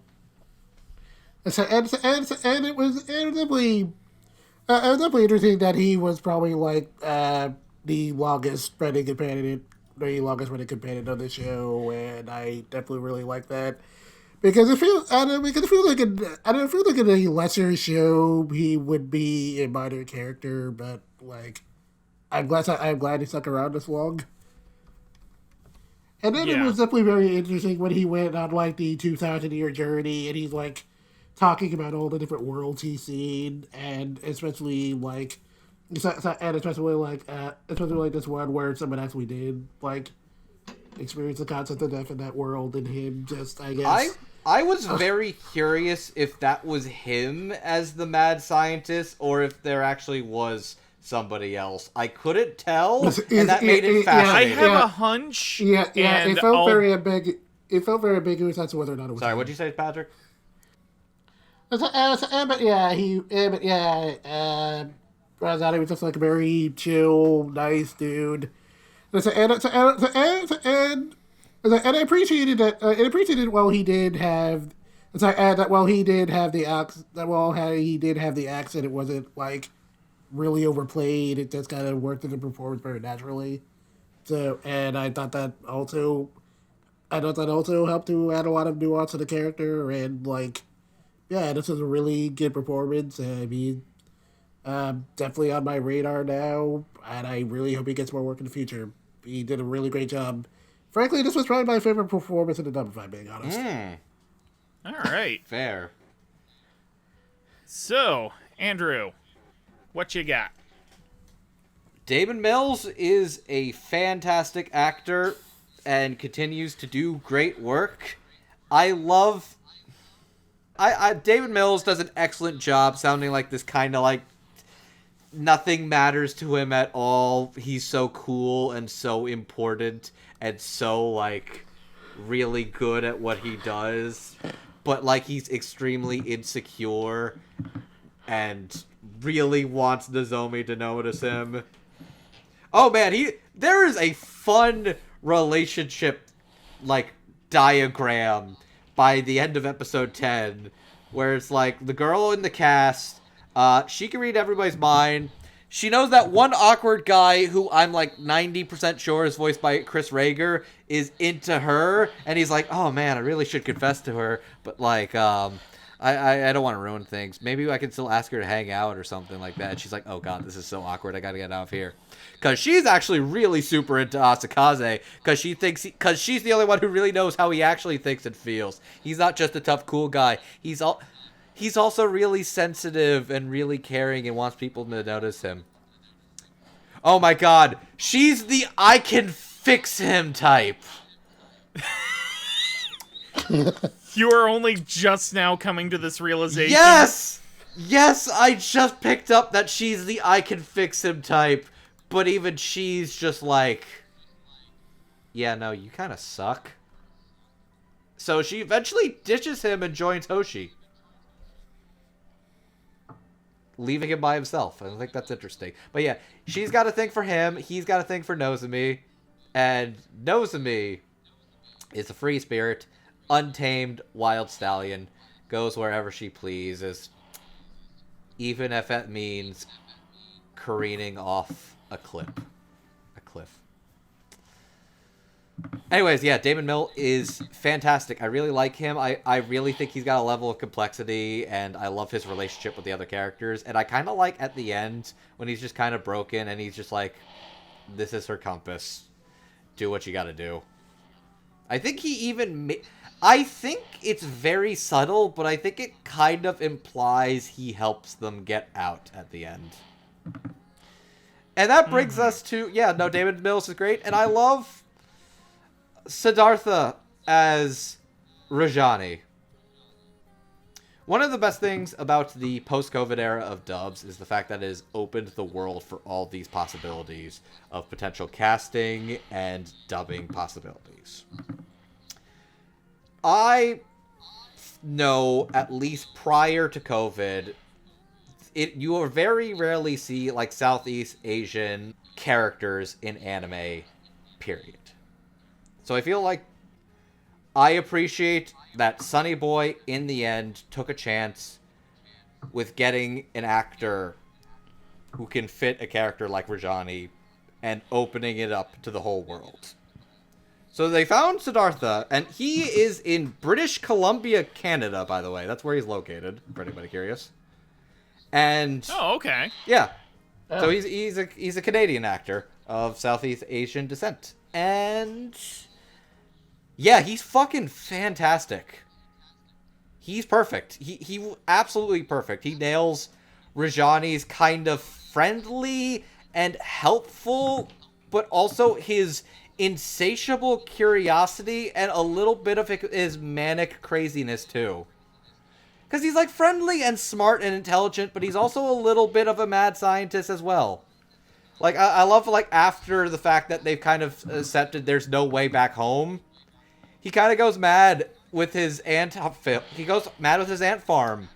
And it was definitely interesting that he was probably like the longest running companion on the show, and I definitely really like that because I feel like in a lesser show he would be a minor character, but like I'm glad he stuck around this long. And then it was definitely very interesting when he went on like the 2,000-year journey, and he's like talking about all the different worlds he's seen, and especially like this one where someone actually did like experience the concept of death in that world, and him just I was very curious if that was him as the mad scientist or if there actually was somebody else. I couldn't tell, and that made it fascinating. I have a hunch. It felt very ambiguous. It felt very ambiguous as to whether or not it was. Sorry, what'd you say, Patrick? Razdani was just like a very chill, nice dude. And I appreciated that. I appreciated while he did have. While he did have the accent, it wasn't like really overplayed. It just kind of worked in the performance very naturally. So, and I thought that also helped to add a lot of nuance to the character, and like, yeah, this was a really good performance. I mean, definitely on my radar now, and I really hope he gets more work in the future. He did a really great job. Frankly, this was probably my favorite performance in the dub, if I'm being honest. All right. Fair. So, Andrew, what you got? Damon Mills is a fantastic actor and continues to do great work. David Mills does an excellent job sounding like this kind of like nothing matters to him at all. He's so cool and so important and so like really good at what he does, but like he's extremely insecure and really wants Nozomi to notice him. Oh man, there is a fun relationship like diagram by the end of episode 10 where it's like the girl in the cast, she can read everybody's mind. She knows that one awkward guy who I'm like 90% sure is voiced by Chris Rager is into her, and he's like, oh man, I really should confess to her, but like, I don't want to ruin things. Maybe I can still ask her to hang out or something like that. And she's like, oh god, this is so awkward, I gotta get out of here. Because she's actually really super into Asakaze, because she's the only one who really knows how he actually thinks and feels. He's not just a tough, cool guy. He's also really sensitive and really caring and wants people to notice him. Oh my god, she's the I can fix him type. You are only just now coming to this realization. Yes! Yes, I just picked up that she's the I can fix him type, but even she's just like, yeah, no, you kind of suck. So she eventually ditches him and joins Hoshi. leaving him by himself. I think that's interesting. But yeah, she's got a thing for him. He's got a thing for Nozomi. And Nozomi is a free spirit, untamed wild stallion, goes wherever she pleases, even if it means careening off a cliff. Anyways, yeah, Damon Mill is fantastic. I really like him. I really think he's got a level of complexity, and I love his relationship with the other characters. And I kind of like at the end when he's just kind of broken and he's just like, this is her compass. Do what you gotta do. I think he even... I think it's very subtle, but I think it kind of implies he helps them get out at the end. And that brings us to... Yeah, no, Damon Mills is great. And I love Siddhartha as Rajani. One of the best things about the post-COVID era of dubs is the fact that it has opened the world for all these possibilities of potential casting and dubbing possibilities. I know, at least prior to COVID, you will very rarely see like Southeast Asian characters in anime, period. So I feel like I appreciate that Sonny Boy, in the end, took a chance with getting an actor who can fit a character like Rajani and opening it up to the whole world. So they found Siddhartha, and he is in British Columbia, Canada, by the way. That's where he's located, for anybody curious. And... Oh, okay. Yeah. Oh. So he's a Canadian actor of Southeast Asian descent. And... yeah, he's fucking fantastic. He's perfect. He absolutely perfect. He nails Rajani's kind of friendly and helpful, but also his insatiable curiosity and a little bit of his manic craziness too. Because he's like friendly and smart and intelligent, but he's also a little bit of a mad scientist as well. Like, I love, like, after the fact that they've kind of accepted there's no way back home, he kind of goes mad with his ant. He goes mad with his ant farm,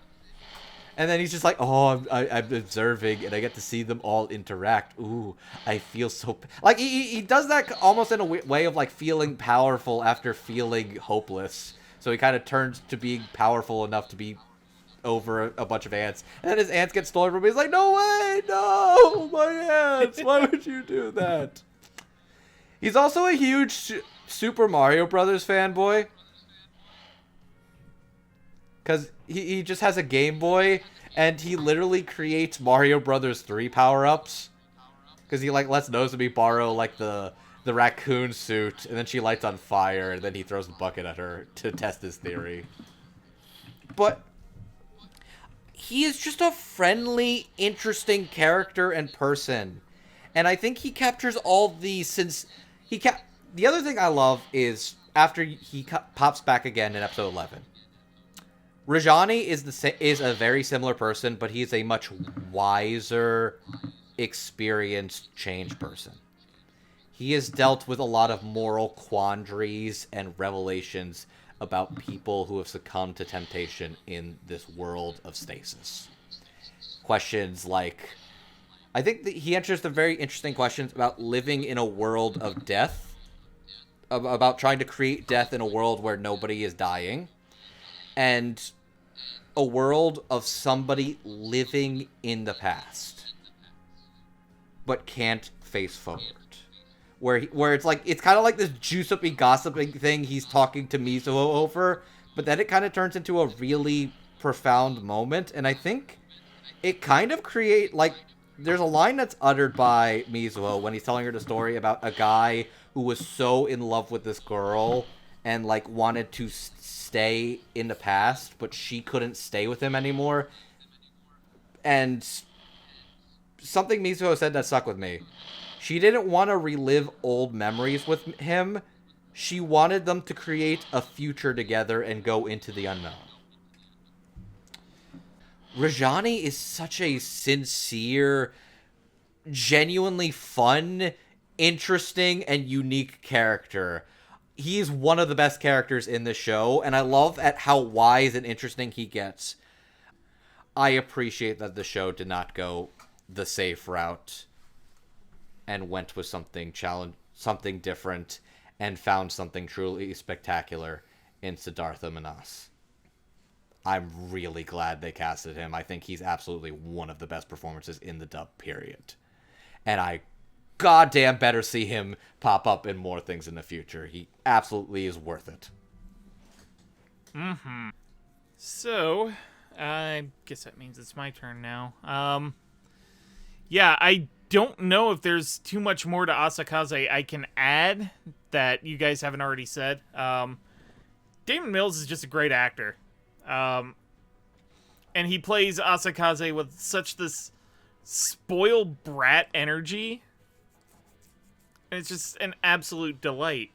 and then he's just like, "Oh, I'm observing, and I get to see them all interact. Ooh, I feel so like he does that almost in a way of like feeling powerful after feeling hopeless. So he kind of turns to being powerful enough to be over a bunch of ants, and then his ants get stolen from him. He's like, "No way, no, my ants! Why would you do that?" He's also a huge Super Mario Brothers fanboy. Because he just has a Game Boy, and he literally creates Mario Brothers 3 power-ups. Because he, like, lets Nozomi borrow, like, the raccoon suit, and then she lights on fire, and then he throws the bucket at her to test his theory. But he is just a friendly, interesting character and person. And I think he captures all the... The other thing I love is, after he pops back again in episode 11... Rajani is a very similar person, but he's a much wiser, experienced, changed person. He has dealt with a lot of moral quandaries and revelations about people who have succumbed to temptation in this world of stasis. Questions like... I think that he answers the very interesting questions about living in a world of death, about trying to create death in a world where nobody is dying, and a world of somebody living in the past, but can't face forward. Where it's like, it's kind of like this juice-uppy gossiping thing he's talking to Mizuho over, but then it kind of turns into a really profound moment, and I think it kind of there's a line that's uttered by Mizuho when he's telling her the story about a guy who was so in love with this girl and, like, wanted to stay in the past, but she couldn't stay with him anymore. And something Mizuho said that stuck with me. She didn't want to relive old memories with him. She wanted them to create a future together and go into the unknown. Rajani is such a sincere, genuinely fun, interesting, and unique character. He's one of the best characters in the show, and I love at how wise and interesting he gets. I appreciate that the show did not go the safe route and went with something different and found something truly spectacular in Siddhartha Manas. I'm really glad they casted him. I think he's absolutely one of the best performances in the dub, period. And I goddamn better see him pop up in more things in the future. He absolutely is worth it. Mm-hmm. So, I guess that means it's my turn now. Yeah, I don't know if there's too much more to Asakaze I can add that you guys haven't already said. Damon Mills is just a great actor. And he plays Asakaze with such this spoiled brat energy. And it's just an absolute delight.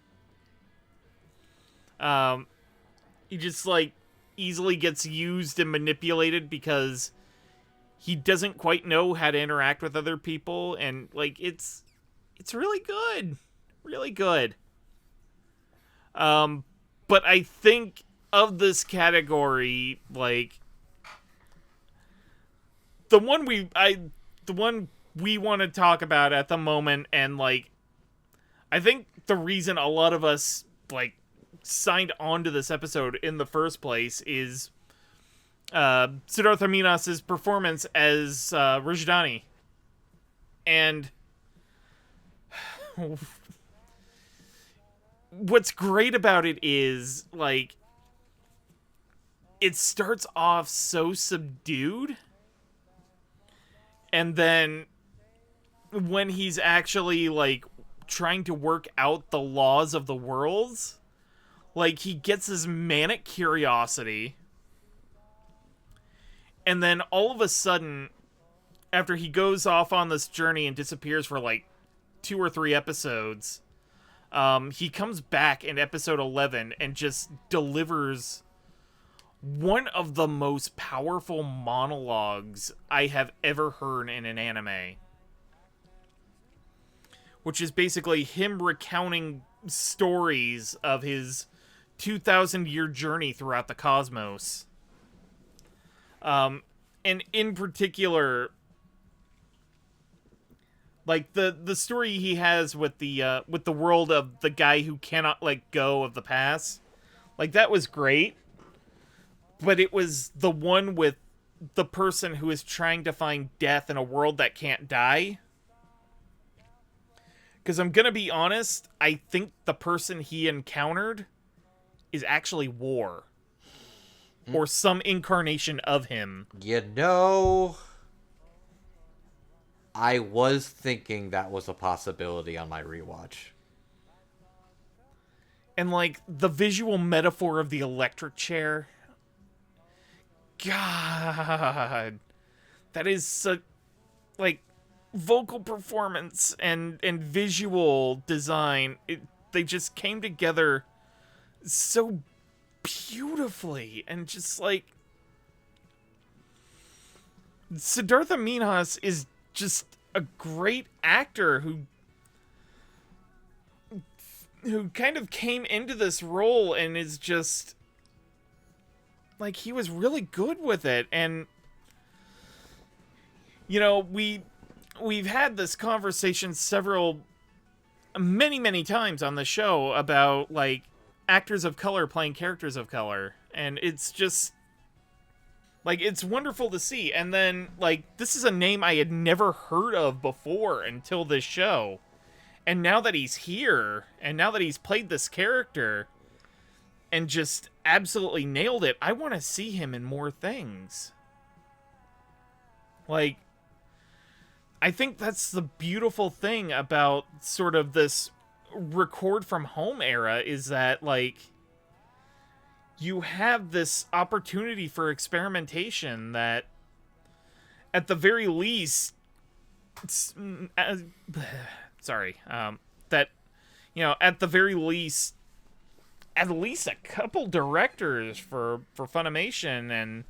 He just, like, easily gets used and manipulated because he doesn't quite know how to interact with other people. And, like, it's really good. Really good. But I think of this category, like, the one we want to talk about at the moment, and, like, I think the reason a lot of us, like, signed on to this episode in the first place is Siddhartha Minas' performance as Rajdani. And what's great about it is, like, it starts off so subdued, and then when he's actually, like, trying to work out the laws of the worlds, like, he gets his manic curiosity, and then all of a sudden, after he goes off on this journey and disappears for, like, 2 or 3 episodes, he comes back in episode 11 and just delivers one of the most powerful monologues I have ever heard in an anime. Which is basically him recounting stories of his 2,000-year journey throughout the cosmos. And in particular, like, the story he has with the world of the guy who cannot let go of the past, like, that was great. But it was the one with the person who is trying to find death in a world that can't die. Because I'm gonna be honest, I think the person he encountered is actually War. Or some incarnation of him. You know, I was thinking that was a possibility on my rewatch. And, like, the visual metaphor of the electric chair. God. That is such, like, vocal performance and visual design. They just came together so beautifully, and just, like, Siddhartha Minas is just a great actor who kind of came into this role and is just, like, he was really good with it. And, you know, we've had this conversation many times on the show about, like, actors of color playing characters of color, and it's just, like, it's wonderful to see. And then, like, this is a name I had never heard of before until this show, and now that he's here, and now that he's played this character and just absolutely nailed it, I want to see him in more things. Like, I think that's the beautiful thing about sort of this record from home era, is that, like, you have this opportunity for experimentation that, at the very least, that, you know, at the very least, at least a couple directors for Funimation and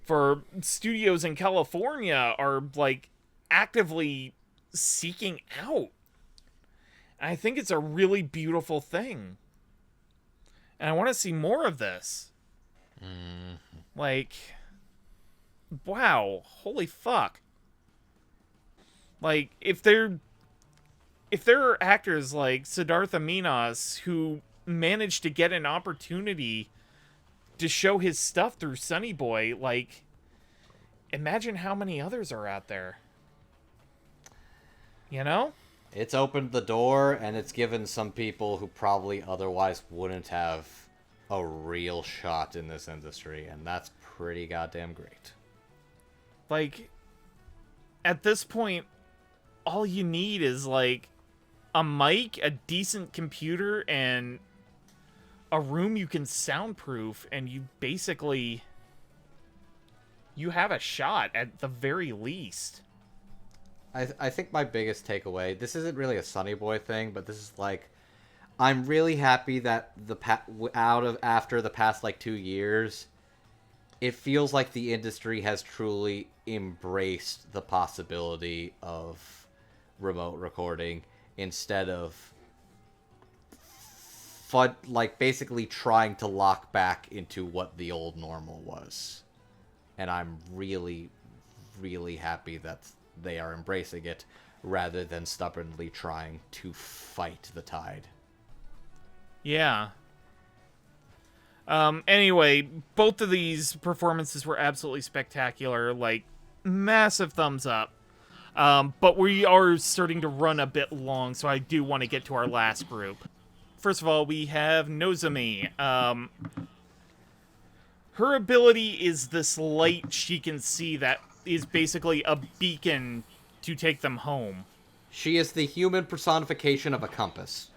for studios in California are, like, actively seeking out. And I think it's a really beautiful thing. And I want to see more of this. Like, wow, holy fuck. Like, if there are actors like Siddhartha Minas who managed to get an opportunity to show his stuff through Sonny Boy, like, imagine how many others are out there. You know? It's opened the door, and it's given some people who probably otherwise wouldn't have a real shot in this industry, and that's pretty goddamn great. Like, at this point, all you need is, like, a mic, a decent computer, and a room you can soundproof, and you basically... you have a shot, at the very least. I think my biggest takeaway, this isn't really a Sonny Boy thing, but this is like, I'm really happy that after the past like 2 years, it feels like the industry has truly embraced the possibility of remote recording instead of basically trying to lock back into what the old normal was. And I'm really, really happy that they are embracing it rather than stubbornly trying to fight the tide. Yeah. Anyway, both of these performances were absolutely spectacular. Like, massive thumbs up. But we are starting to run a bit long, so I do want to get to our last group. First of all, we have Nozomi. Her ability is this light she can see that is basically a beacon to take them home. She is the human personification of a compass.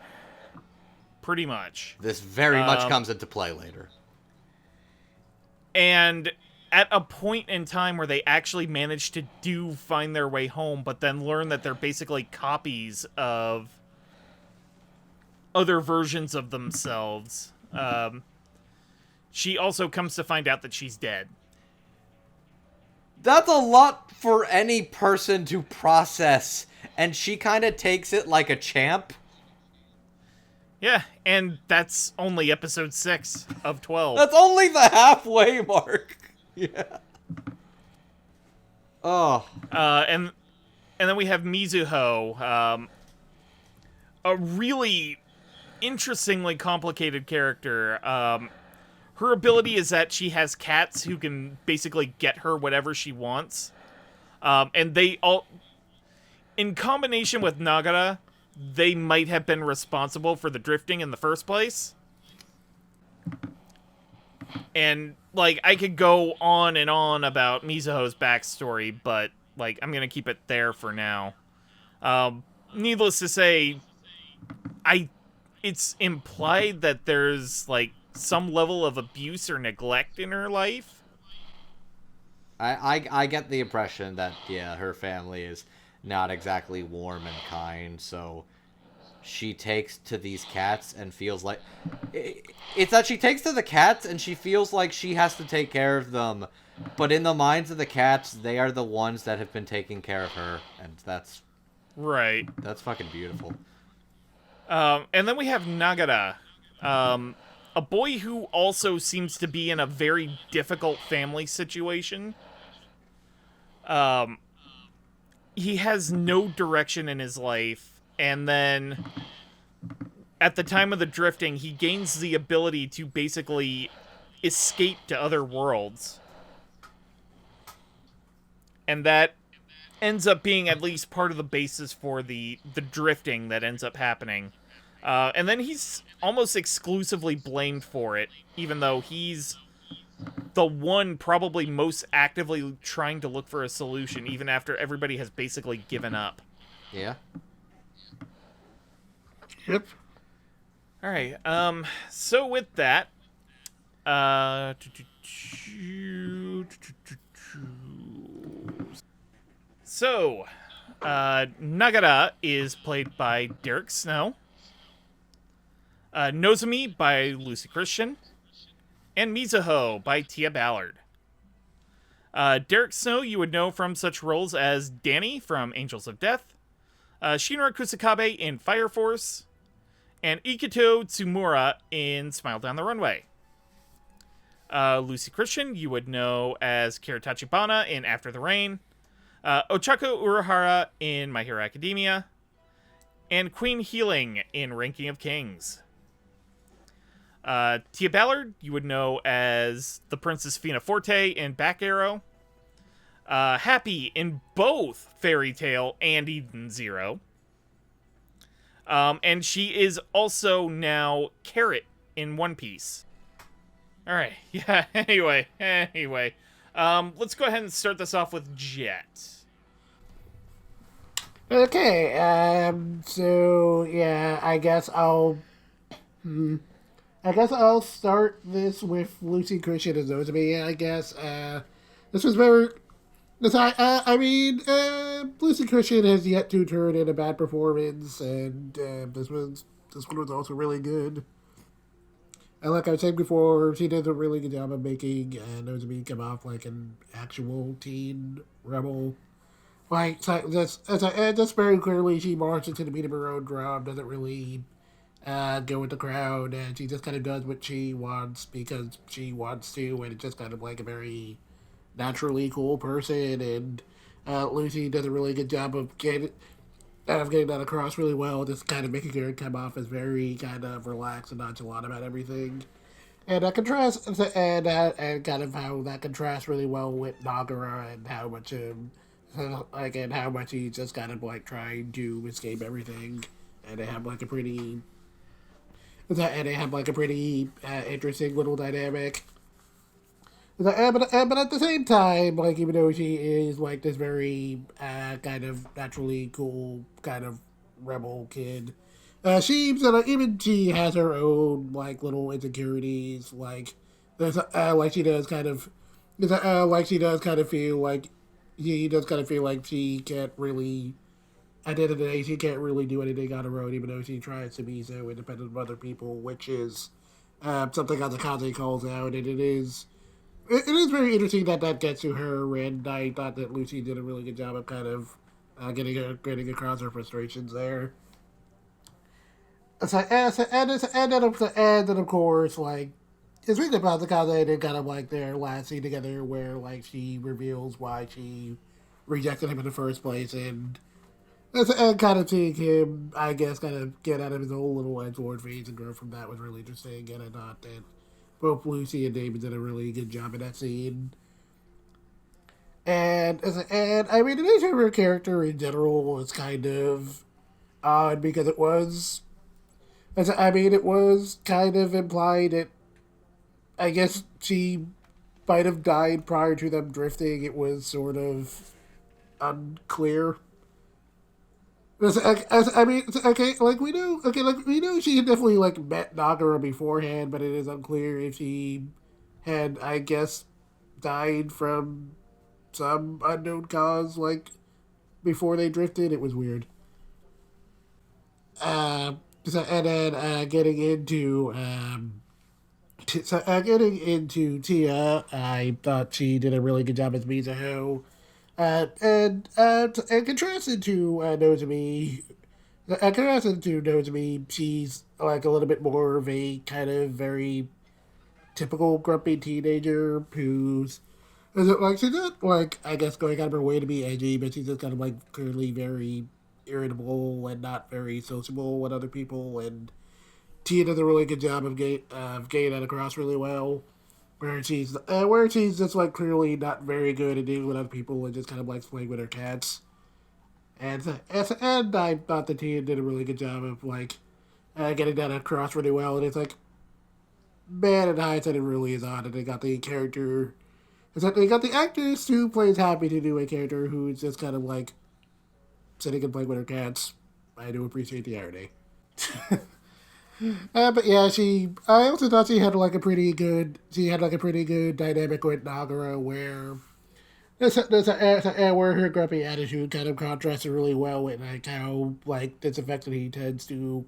Pretty much. This very much comes into play later. And at a point in time where they actually manage to find their way home, but then learn that they're basically copies of other versions of themselves, she also comes to find out that she's dead. That's a lot for any person to process, and she kind of takes it like a champ. Yeah, and that's only episode 6 of 12. That's only the halfway mark. Yeah. Oh. And then we have Mizuho, a really interestingly complicated character. Her ability is that she has cats who can basically get her whatever she wants. And they all, in combination with Nagara, they might have been responsible for the drifting in the first place. And, like, I could go on and on about Mizuho's backstory, but, like, I'm gonna keep it there for now. Needless to say, it's implied that there's, like, some level of abuse or neglect in her life. I get the impression that, yeah, her family is not exactly warm and kind, so she takes to these cats and feels like... It's that she takes to the cats and she feels like she has to take care of them, but in the minds of the cats, they are the ones that have been taking care of her, and that's... Right. That's fucking beautiful. And then we have Nagara, a boy who also seems to be in a very difficult family situation. He has no direction in his life, and then at the time of the drifting, he gains the ability to basically escape to other worlds. And that ends up being at least part of the basis for the drifting that ends up happening. And then he's almost exclusively blamed for it, even though he's the one probably most actively trying to look for a solution, even after everybody has basically given up. Yeah. Yep. All right. So with that, so Nagara is played by Derek Snow, Nozomi by Lucy Christian, and Mizuho by Tia Ballard. Derek Snow you would know from such roles as Danny from Angels of Death, Shinra Kusakabe in Fire Force, and Ikito Tsumura in Smile Down the Runway. Lucy Christian, you would know as Kira Tachibana in After the Rain. Ochako Urahara in My Hero Academia. And Queen Healing in Ranking of Kings. Tia Ballard, you would know as the Princess Fina Forte in Back Arrow. Happy in both Fairy Tail and Eden Zero. And she is also now Carrot in One Piece. Alright, yeah, anyway. Let's go ahead and start this off with Jet. Okay, so, yeah, I guess I'll start this with Lucy Christian as Nozomi, I guess. This was very... Lucy Christian has yet to turn in a bad performance, and this one was also really good. And like I was saying before, she did a really good job of making Nozomi come off like an actual teen rebel. Like, just very clearly, she marches to the beat of her own drum, doesn't really go with the crowd, and she just kind of does what she wants because she wants to, and it's just kind of like a very naturally cool person, and Lucy does a really good job of getting that across really well, just kind of making her come off as very kind of relaxed and nonchalant about everything. And that contrasts, and kind of how that contrasts really well with Nagara and how much how much he's just kind of like trying to escape everything, and they have like a pretty interesting little dynamic. But at the same time, like, even though she is like this very kind of naturally cool kind of rebel kid, even she has her own like little insecurities, like she does kind of feel like she can't really, at the end of the day, she can't really do anything on her own, even though she tries to be so independent of other people, which is something Azakaze calls out, and it is very interesting that gets to her, and I thought that Lucy did a really good job of kind of getting across her frustrations there. And then of course, like, it's really about Azakaze and kind of like their last scene together where like she reveals why she rejected him in the first place, and kind of seeing him, I guess, kind of get out of his own little edgelord phase and grow from that was really interesting, and I thought that both Lucy and David did a really good job in that scene. And I mean, the nature of her character in general was kind of odd because it was kind of implied that I guess she might have died prior to them drifting. It was sort of unclear. We know she had definitely like met Nagara beforehand, but it is unclear if she had, I guess, died from some unknown cause, like, before they drifted. It was weird. Getting into Tia, I thought she did a really good job as Mizuho. And contrasted to Nozomi, she's like a little bit more of a kind of very typical grumpy teenager who's she's not like, I guess, going out of her way to be edgy, but she's just kind of like clearly very irritable and not very sociable with other people. And Tia does a really good job of getting that across really well. Where she's just like clearly not very good at dealing with other people and just kind of likes playing with her cats. And I thought the team did a really good job of like getting that across really well. And it's like, man, in hindsight, it really is odd. And they got the actress who plays Happy to do a character who's just kind of like sitting and playing with her cats. I do appreciate the irony. But yeah, I also thought she had like a pretty good dynamic with Nagara, where where her grumpy attitude kind of contrasted really well with like how like disaffected he tends to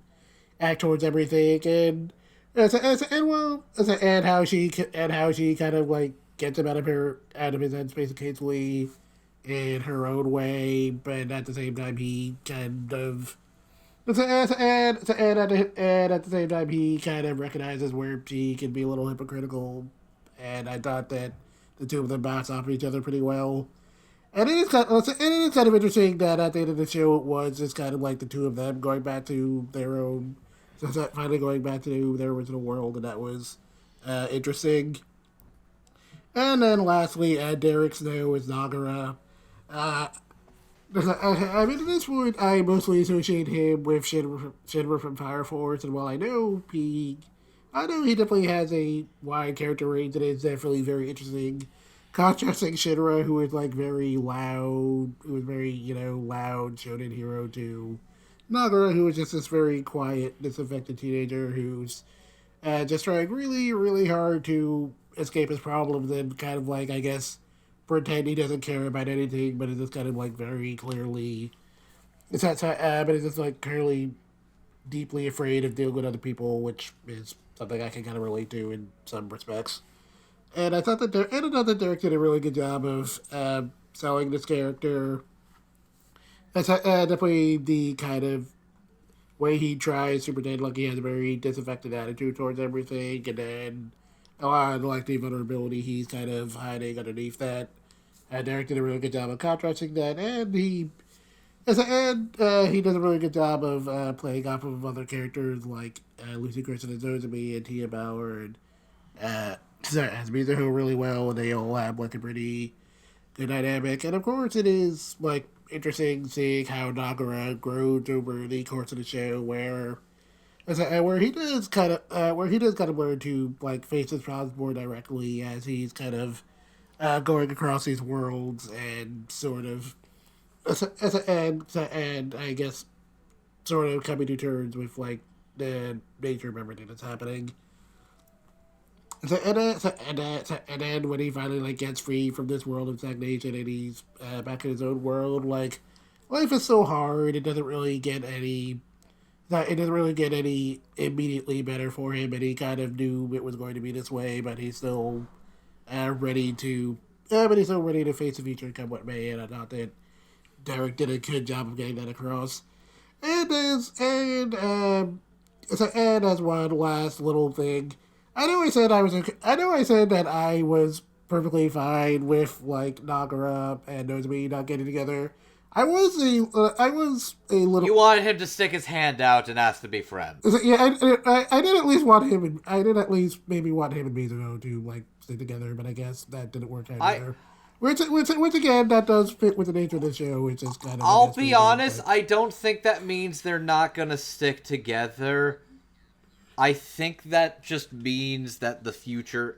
act towards everything, and how she kind of like gets him out of his headspace occasionally in her own way, but at the same time he kind of. And at the same time, he kind of recognizes where she can be a little hypocritical, and I thought that the two of them bounced off of each other pretty well. And it is kind of interesting that at the end of the show it was just kind of like the two of them going back to their own, finally going back to their original world, and that was interesting. And then lastly, Derek Snow as Nagara. I mean, at this point, I mostly associate him with Shinra from Fire Force, and while I know he definitely has a wide character range and is definitely very interesting. Contrasting Shinra, who is like very loud, who is very, loud shonen hero, to Nagara, who is just this very quiet, disaffected teenager who's just trying really, really hard to escape his problems and kind of like, I guess, pretend he doesn't care about anything, but is just kind of like very clearly, but it's just like clearly deeply afraid of dealing with other people, which is something I can kind of relate to in some respects. And I thought that Derek did a really good job of selling this character. That's definitely the kind of way he tries to pretend like he has a very disaffected attitude towards everything, and then a lot of like the vulnerability he's kind of hiding underneath that. Derek did a really good job of contrasting that, and he does a really good job of playing off of other characters like Lucy Kristen and Zozumi and Tia Bauer and as Mizuho really well, and they all have like a pretty good dynamic. And of course, it is like interesting seeing how Nagara grows over the course of the show, where he does kind of learn to like face his problems more directly as he's kind of going across these worlds and sort of and I guess sort of coming to terms with like the nature of everything that's happening. And then when he finally like gets free from this world of stagnation and he's back in his own world, like life is so hard. It doesn't really get any immediately better for him, and he kind of knew it was going to be this way, but he's still ready to face the future come what may. And I thought that Derek did a good job of getting that across. And as one last little thing, I know I said that I was perfectly fine with like Nagara and Nozomi not getting together. I was a little. You wanted him to stick his hand out and ask to be friends. Yeah, I did at least want him. I did at least maybe want him and Mizuno to like stick together, but I guess that didn't work out either. Which again, that does fit with the nature of the show. Which is kind of. I'll be honest. I don't think that means they're not gonna stick together. I think that just means that the future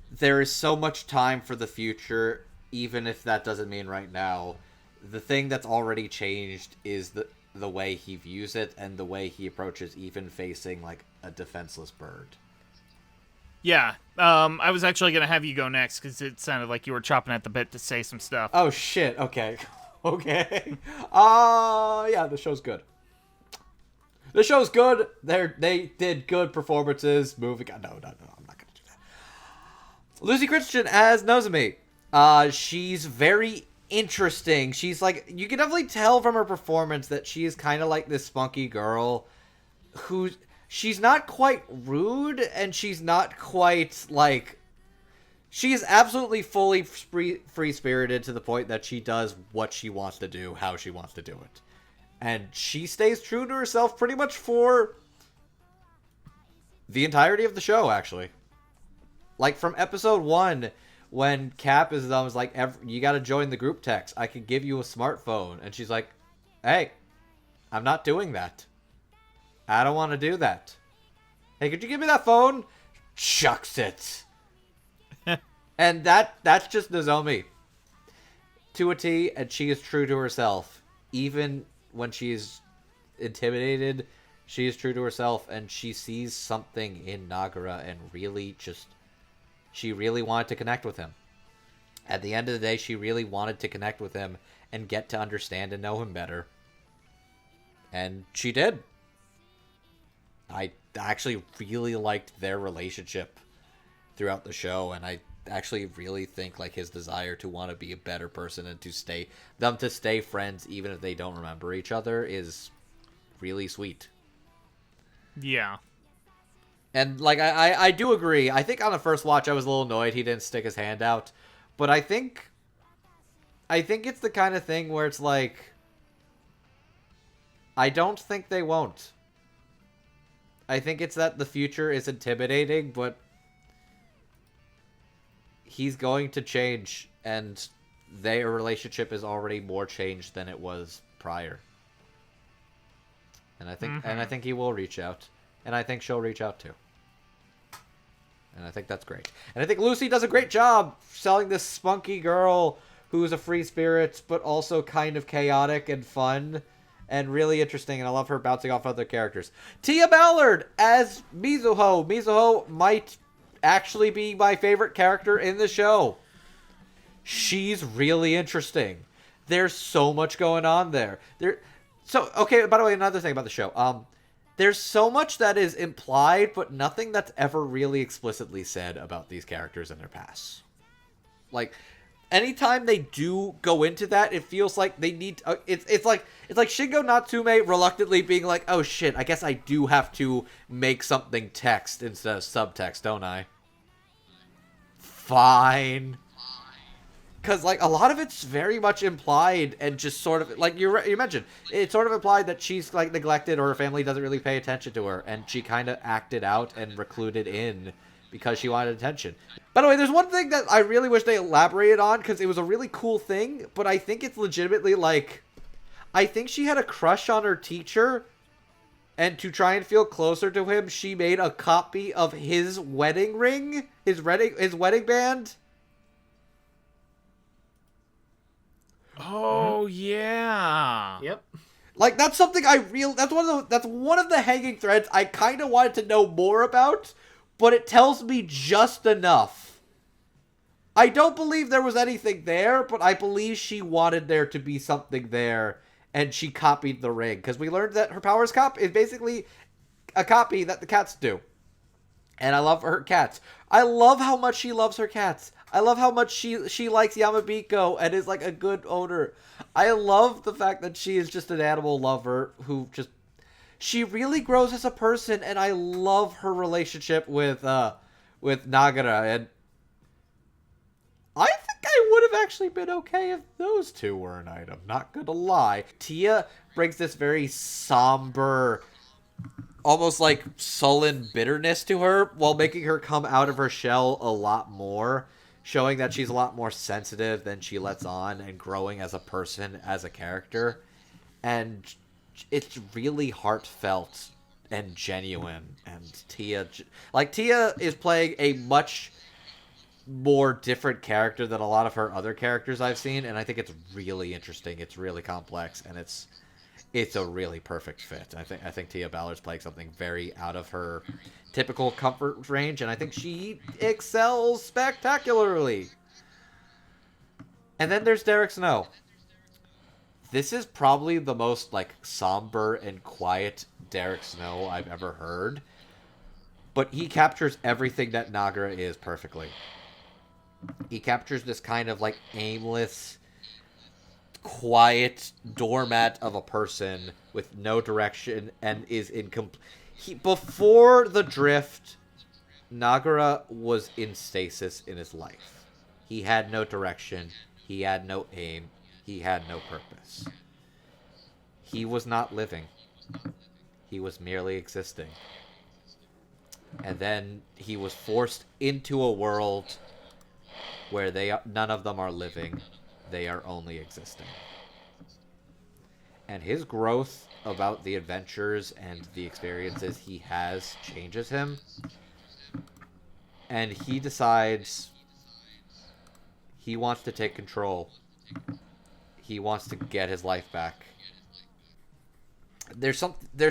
there is so much time for the future, even if that doesn't mean right now. The thing that's already changed is the way he views it and the way he approaches even facing like a defenseless bird. Yeah, I was actually going to have you go next because it sounded like you were chopping at the bit to say some stuff. Oh, shit. Okay. Okay. Yeah, the show's good. The show's good. They did good performances. Moving on. No, I'm not going to do that. Lucy Christian as Nozomi. She's very interesting. She's like, you can definitely tell from her performance that she is kind of like this spunky girl who's, she's not quite rude and she's not quite like, she is absolutely fully free-spirited to the point that she does what she wants to do, how she wants to do it. And she stays true to herself pretty much for the entirety of the show, actually. Like, from episode 1, when Cap is like, you gotta join the group text. I can give you a smartphone. And she's like, hey, I'm not doing that. I don't want to do that. Hey, could you give me that phone? Chucks it. And that's just Nozomi. To a T, and she is true to herself. Even when she's intimidated, she is true to herself, and she sees something in Nagara and she really wanted to connect with him. At the end of the day, she really wanted to connect with him and get to understand and know him better. And she did. I actually really liked their relationship throughout the show, and I actually really think like his desire to want to be a better person and to stay friends even if they don't remember each other is really sweet. Yeah. And, like, I do agree. I think on the first watch I was a little annoyed he didn't stick his hand out. But I think it's the kind of thing where it's like, I don't think they won't. I think it's that the future is intimidating, but he's going to change, and their relationship is already more changed than it was prior. And I think he will reach out, and I think she'll reach out too. And I think that's great. And I think Lucy does a great job selling this spunky girl who's a free spirit, but also kind of chaotic and fun. And really interesting, and I love her bouncing off other characters. Tia Ballard as Mizuho. Mizuho might actually be my favorite character in the show. She's really interesting. There's so much going on there. Okay, by the way, another thing about the show. There's so much that is implied, but nothing that's ever really explicitly said about these characters and their past. Like, anytime they do go into that, it feels like they need. It's like Shingo Natsume reluctantly being like, "Oh shit, I guess I do have to make something text instead of subtext, don't I?" Fine, because like a lot of it's very much implied and just sort of like you mentioned. It's sort of implied that she's like neglected or her family doesn't really pay attention to her, and she kind of acted out and recluded in because she wanted attention. By the way, there's one thing that I really wish they elaborated on, because it was a really cool thing, but I think it's legitimately, like, I think she had a crush on her teacher, and to try and feel closer to him, she made a copy of his wedding ring, his wedding band. Oh, yeah. Yep. Like, that's something that's one of the hanging threads I kind of wanted to know more about, but it tells me just enough. I don't believe there was anything there, but I believe she wanted there to be something there, and she copied the ring. Because we learned that her powers is basically a copy that the cats do. And I love her cats. I love how much she loves her cats. I love how much she likes Yamabiko and is like a good owner. I love the fact that she is just an animal lover who just... She really grows as a person, and I love her relationship with Nagara, and I think I would have actually been okay if those two were an item, not gonna lie. Tia brings this very somber, almost like sullen bitterness to her, while making her come out of her shell a lot more, showing that she's a lot more sensitive than she lets on, and growing as a person, as a character, and it's really heartfelt and genuine, and Tia is playing a much more different character than a lot of her other characters I've seen, and I think it's really interesting. It's really complex, and it's a really perfect fit. I think Tia Ballard's playing something very out of her typical comfort range, and I think she excels spectacularly. And then there's Derek Snow. This is probably the most, like, somber and quiet Derek Snow I've ever heard. But he captures everything that Nagara is perfectly. He captures this kind of, like, aimless, quiet doormat of a person with no direction and is incomplete. Before the drift, Nagara was in stasis in his life. He had no direction. He had no aim. He had no purpose. He was not living. He was merely existing. And then he was forced into a world where none of them are living. They are only existing. And his growth about the adventures and the experiences he has changes him. And he decides he wants to take control. He wants to get his life back. There's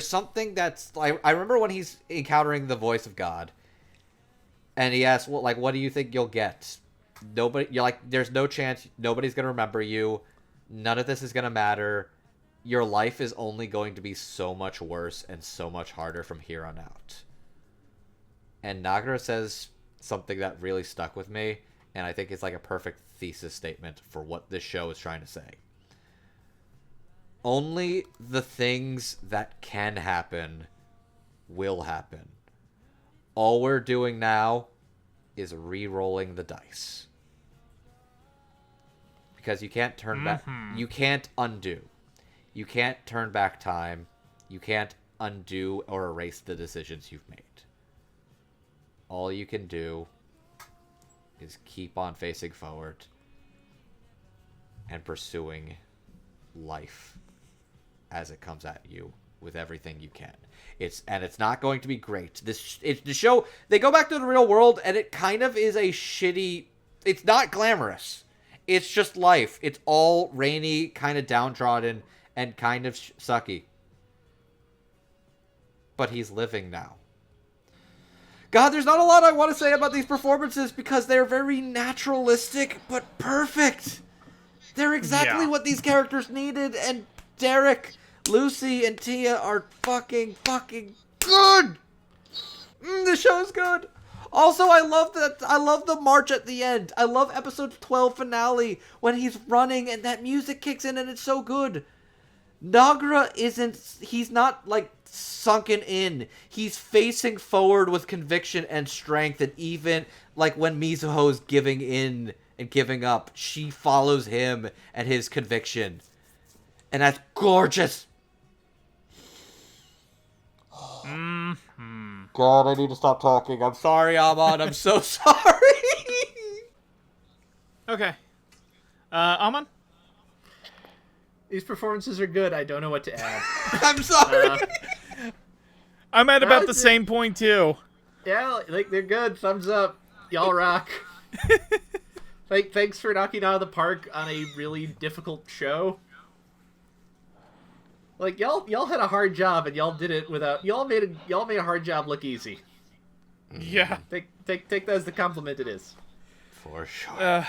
something that's... I remember when he's encountering the voice of God. And he asks, well, like, what do you think you'll get? You're like, there's no chance. Nobody's going to remember you. None of this is going to matter. Your life is only going to be so much worse and so much harder from here on out. And Nagara says something that really stuck with me. And I think it's like a perfect thesis statement for what this show is trying to say. Only the things that can happen will happen. all we're doing now is re-rolling the dice. Because you can't turn back. You can't undo. You can't turn back time. You can't undo or erase the decisions you've made. All you can do is keep on facing forward and pursuing life as it comes at you with everything you can. It's not going to be great. The show, they go back to the real world, and it kind of is a shitty. It's not glamorous. It's just life. It's all rainy, kind of downtrodden, and kind of sucky. But he's living now. God, there's not a lot I want to say about these performances because they're very naturalistic, but perfect. They're exactly what these characters needed, and Derek, Lucy, and Tia are fucking good. The show's good. Also, I love the march at the end. I love episode 12 finale when he's running and that music kicks in and it's so good. Nagra he's not like sunken in. He's facing forward with conviction and strength, and even like when Mizuho's giving in and giving up, she follows him and his conviction. And that's gorgeous. God, I need to stop talking. I'm sorry, Amon. I'm so sorry. Okay. Amon? These performances are good. I don't know what to add. I'm sorry. I'm at about the same point, too. Yeah, like, they're good. Thumbs up. Y'all rock. Thanks for knocking out of the park on a really difficult show. Like, y'all had a hard job, and y'all did it without... Y'all made a hard job look easy. Yeah. Take that as the compliment it is. For sure.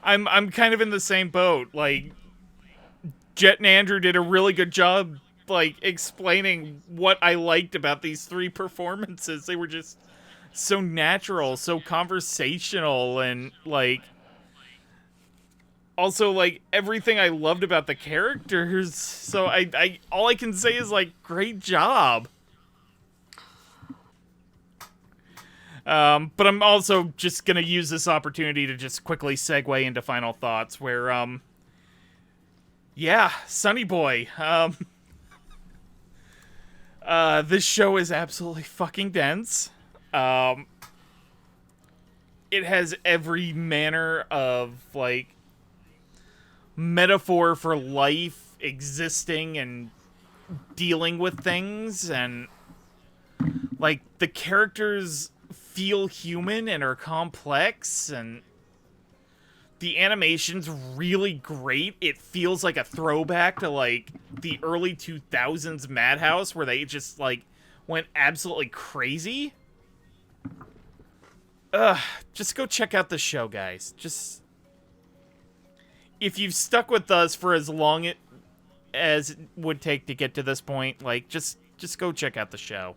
I'm kind of in the same boat. Like, Jet and Andrew did a really good job, like, explaining what I liked about these three performances. They were just so natural, so conversational, and, like... Also, like, everything I loved about the characters, so I all I can say is, like, great job. But I'm also just gonna use this opportunity to just quickly segue into final thoughts, where, yeah, Sonny Boy, this show is absolutely fucking dense. It has every manner of, like, metaphor for life existing and dealing with things, and like the characters feel human and are complex, and the animation's really great. It feels like a throwback to like the early 2000s Madhouse where they just like went absolutely crazy. Just go check out the show, guys. Just if you've stuck with us for as long as it would take to get to this point, like, just go check out the show.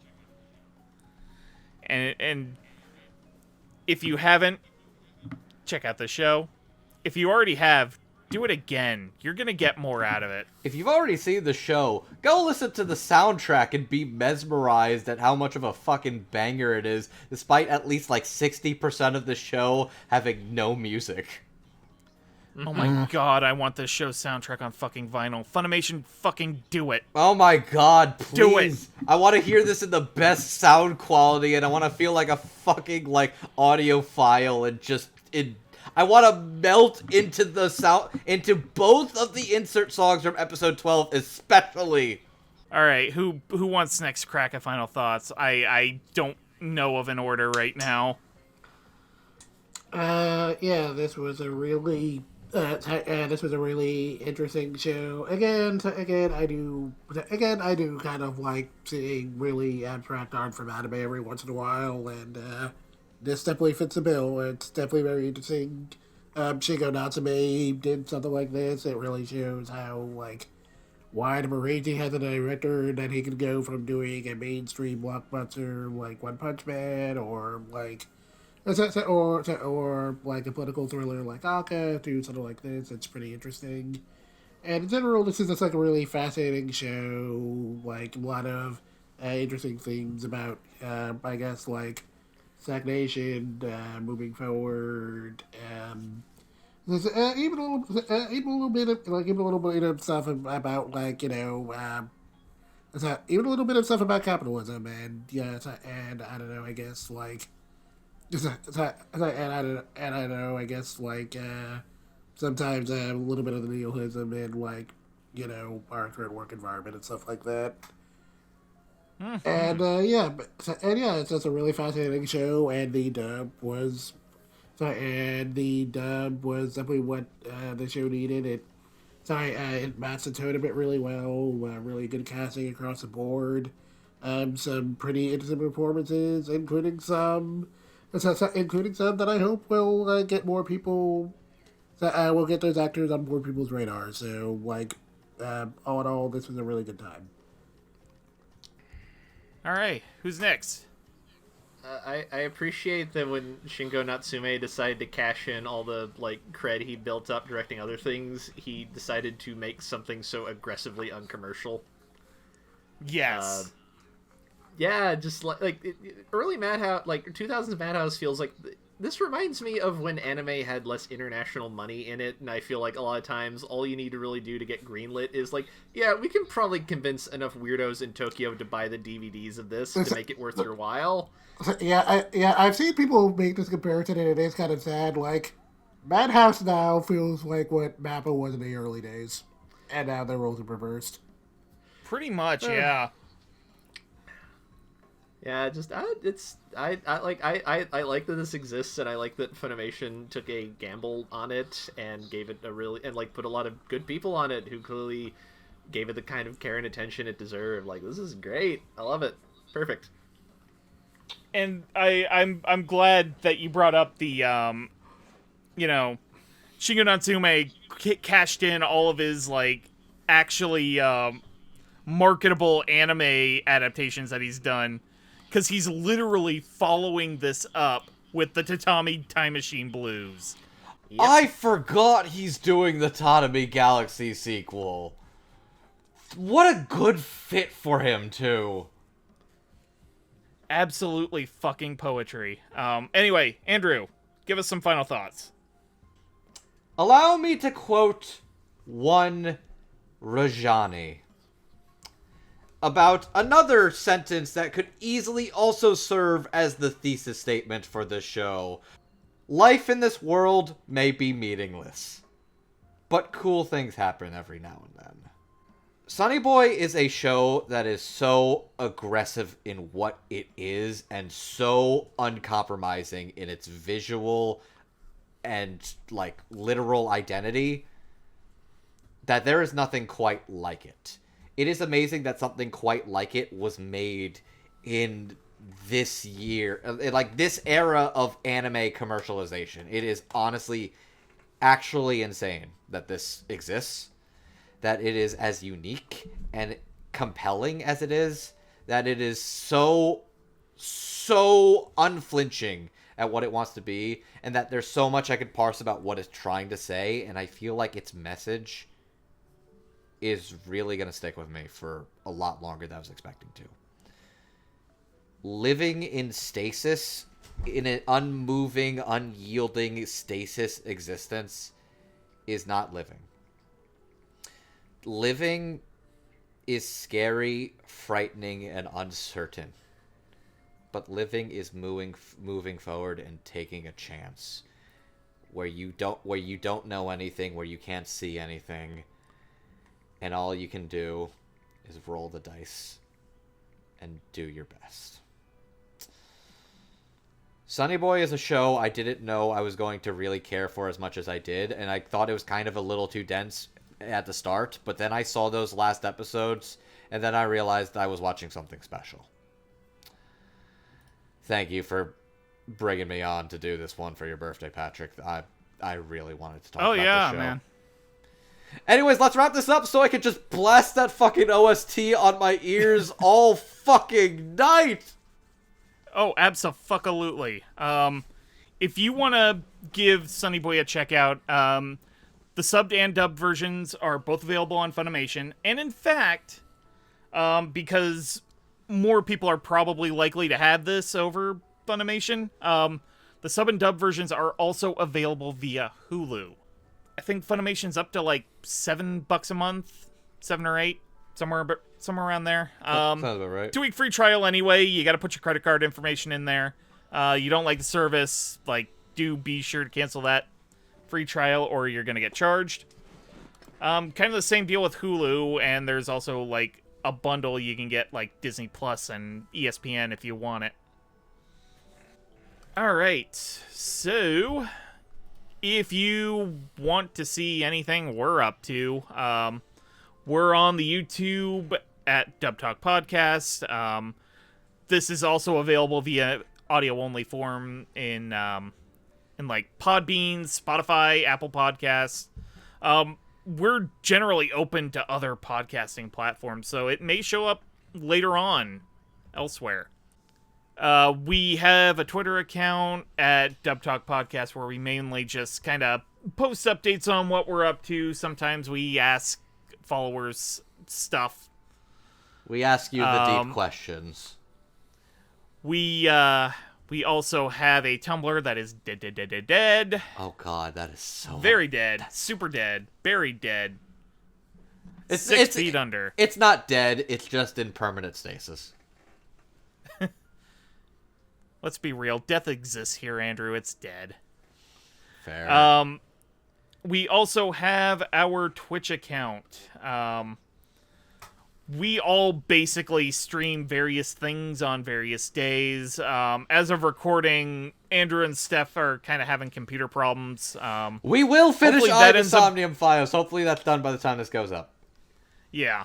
And if you haven't, check out the show. If you already have, do it again. You're gonna get more out of it. If you've already seen the show, go listen to the soundtrack and be mesmerized at how much of a fucking banger it is, despite at least like 60% of the show having no music. Oh my god, I want this show's soundtrack on fucking vinyl. Funimation, fucking do it. Oh my god, please. Do it. I want to hear this in the best sound quality, and I want to feel like a fucking, like, audiophile, and just... I want to melt into the sound... into both of the insert songs from episode 12, especially. Alright, who wants next crack at final thoughts? I don't know of an order right now. Yeah, this was a really... this was a really interesting show. Again, I do kind of like seeing really abstract art from anime every once in a while, and this definitely fits the bill. It's definitely very interesting. Shingo Natsume did something like this. It really shows how like wide of a range he has as a director, that he can go from doing a mainstream blockbuster like One Punch Man, or like. Or like a political thriller like Aka, to something like this. It's pretty interesting. And in general, this is just like a really fascinating show. Like a lot of interesting things about, I guess, like stagnation, moving forward. There's even a little bit of stuff about like even a little bit of stuff about capitalism and and I don't know, I guess like and I know, I guess like sometimes a little bit of the nihilism in like our current work environment and stuff like that. Mm-hmm. And it's just a really fascinating show, and the dub was definitely what the show needed. It matched the tone of it really well. Really good casting across the board. Some pretty interesting performances, including some that I hope will get more people. That will get those actors on more people's radar. So, like, all in all, this was a really good time. All right, who's next? I appreciate that when Shingo Natsume decided to cash in all the cred he built up directing other things, he decided to make something so aggressively uncommercial. Yes. Just early Madhouse, 2000s Madhouse feels like this reminds me of when anime had less international money in it, and I feel like a lot of times all you need to really do to get greenlit is we can probably convince enough weirdos in Tokyo to buy the DVDs of this to make it worth your while. I've seen people make this comparison, and it is kind of sad. Like, Madhouse now feels like what Mappa was in the early days, and now their roles are reversed. Pretty much, yeah. Yeah, I like that this exists, and I like that Funimation took a gamble on it and gave it put a lot of good people on it who clearly gave it the kind of care and attention it deserved. This is great. I love it. Perfect. And I'm glad that you brought up the Shingo Natsume cashed in all of his actually marketable anime adaptations that he's done. Because he's literally following this up with the Tatami Time Machine Blues. Yep. I forgot he's doing the Tatami Galaxy sequel. What a good fit for him, too. Absolutely fucking poetry. Anyway, Andrew, give us some final thoughts. Allow me to quote one Rajani about another sentence that could easily also serve as the thesis statement for this show. Life in this world may be meaningless, but cool things happen every now and then. Sonny Boy is a show that is so aggressive in what it is and so uncompromising in its visual and literal identity that there is nothing quite like it. It is amazing that something quite like it was made in this year, this era of anime commercialization. It is honestly actually insane that this exists, that it is as unique and compelling as it is, that it is so unflinching at what it wants to be, and that there's so much I could parse about what it's trying to say, and I feel like its message is really going to stick with me for a lot longer than I was expecting to. Living in stasis, in an unmoving, unyielding stasis existence, is not living. Living is scary, frightening, and uncertain. But living is moving forward and taking a chance. Where you don't know anything, where you can't see anything, and all you can do is roll the dice and do your best. Sonny Boy is a show I didn't know I was going to really care for as much as I did, and I thought it was kind of a little too dense at the start, but then I saw those last episodes, and then I realized I was watching something special. Thank you for bringing me on to do this one for your birthday, Patrick. I really wanted to talk about this show. Man. Anyways, let's wrap this up so I can just blast that fucking OST on my ears all fucking night. Oh, abso-fucka-lutely. If you want to give Sonny Boy a check out, the subbed and dubbed versions are both available on Funimation. And in fact, because more people are probably likely to have this over Funimation. The sub and dub versions are also available via Hulu. I think Funimation's up to like $7 a month, 7 or 8, somewhere around there. Sounds about right. 2-week free trial anyway. You got to put your credit card information in there. You don't like the service, like, do be sure to cancel that free trial or you're gonna get charged. Kind of the same deal with Hulu, and there's also like a bundle you can get like Disney Plus and ESPN if you want it. Alright, so if you want to see anything we're up to, we're on the YouTube at dubtalkpodcast. This is also available via audio-only form in like Podbean, Spotify, Apple Podcasts. We're generally open to other podcasting platforms, so it may show up later on elsewhere. We have a Twitter account at dubtalkpodcast where we mainly just kind of post updates on what we're up to. Sometimes we ask followers stuff. We ask you the deep questions. We also have a Tumblr that is dead. Oh god, that is so very dead, super dead, buried dead. It's 6 feet under. It's not dead. It's just in permanent stasis. Let's be real. Death exists here, Andrew. It's dead. Fair. We also have our Twitch account. We all basically stream various things on various days. As of recording, Andrew and Steph are kind of having computer problems. We will finish Insomnium Files. Hopefully that's done by the time this goes up. Yeah.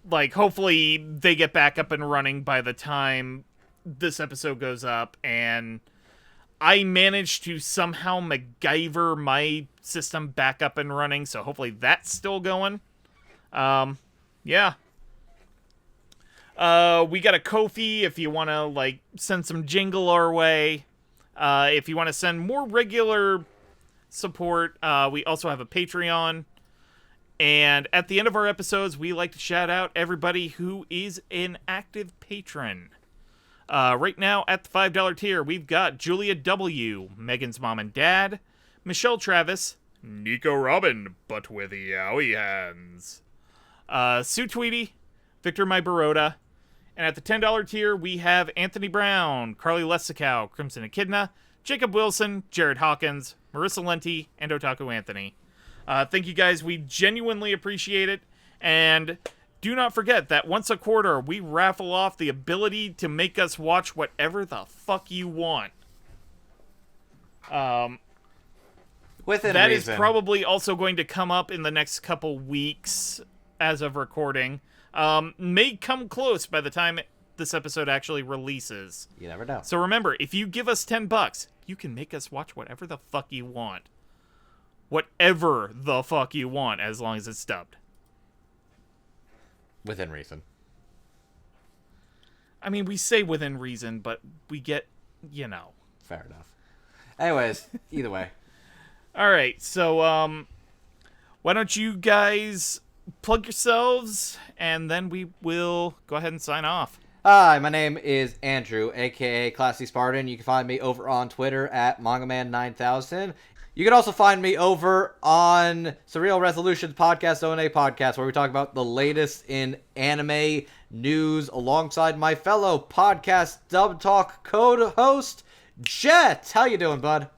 Like, hopefully they get back up and running by the time this episode goes up, and I managed to somehow MacGyver my system back up and running, so hopefully that's still going. Yeah. We got a Ko-fi if you want to, like, send some jingle our way. If you want to send more regular support, we also have a Patreon. And at the end of our episodes, we like to shout out everybody who is an active patron. Right now, at the $5 tier, we've got Julia W., Megan's mom and dad, Michelle Travis, Nico Robin, but with yowie hands, Sue Tweedy, Victor My Baroda, and at the $10 tier, we have Anthony Brown, Carly Lessicow, Crimson Echidna, Jacob Wilson, Jared Hawkins, Marissa Lenti, and Otaku Anthony. Thank you guys, we genuinely appreciate it, and do not forget that once a quarter, we raffle off the ability to make us watch whatever the fuck you want. Within that reason. Is probably also going to come up in the next couple weeks as of recording. May come close by the time this episode actually releases. You never know. So remember, if you give us $10, you can make us watch whatever the fuck you want. Whatever the fuck you want, as long as it's dubbed. Within reason. I mean, we say within reason, but we get, Fair enough. Anyways, either way. Alright, so, why don't you guys plug yourselves, and then we will go ahead and sign off. Hi, my name is Andrew, a.k.a. Classy Spartan. You can find me over on Twitter at MangaMan9000. You can also find me over on Surreal Resolutions Podcast, O&A Podcast, where we talk about the latest in anime news alongside my fellow podcast Dub Talk co-host, Jet. How you doing, bud?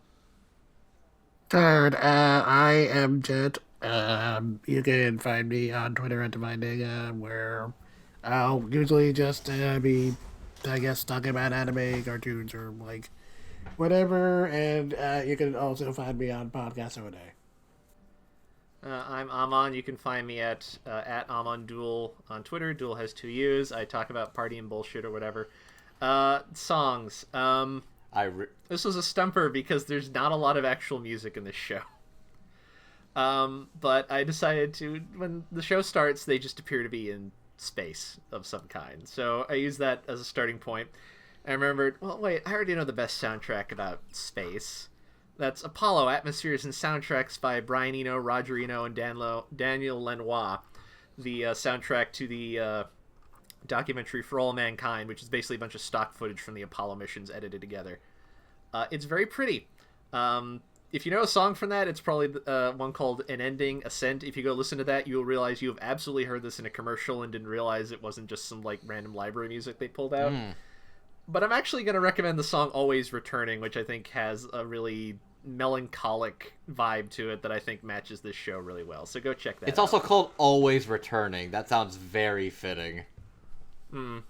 Third, I am Jet. You can find me on Twitter at DivineDinga, where I'll usually just be, I guess, talking about anime, cartoons, or like whatever. And you can also find me on Podcast O-Day. I'm Amon. You can find me at Amon Duel on Twitter. Duel has 2 U's. I talk about party and bullshit or whatever. Songs. This was a stumper because there's not a lot of actual music in this show. But I decided to, when the show starts, they just appear to be in space of some kind. So I used that as a starting point. I remembered, well, wait, I already know the best soundtrack about space. That's Apollo, Atmospheres and Soundtracks by Brian Eno, Roger Eno, and Daniel Lenoir. The soundtrack to the documentary For All Mankind, which is basically a bunch of stock footage from the Apollo missions edited together. It's very pretty. If you know a song from that, it's probably one called An Ending, Ascent. If you go listen to that, you'll realize you have absolutely heard this in a commercial and didn't realize it wasn't just some like random library music they pulled out. But I'm actually going to recommend the song Always Returning, which I think has a really melancholic vibe to it that I think matches this show really well. So go check that out. It's also called Always Returning. That sounds very fitting. All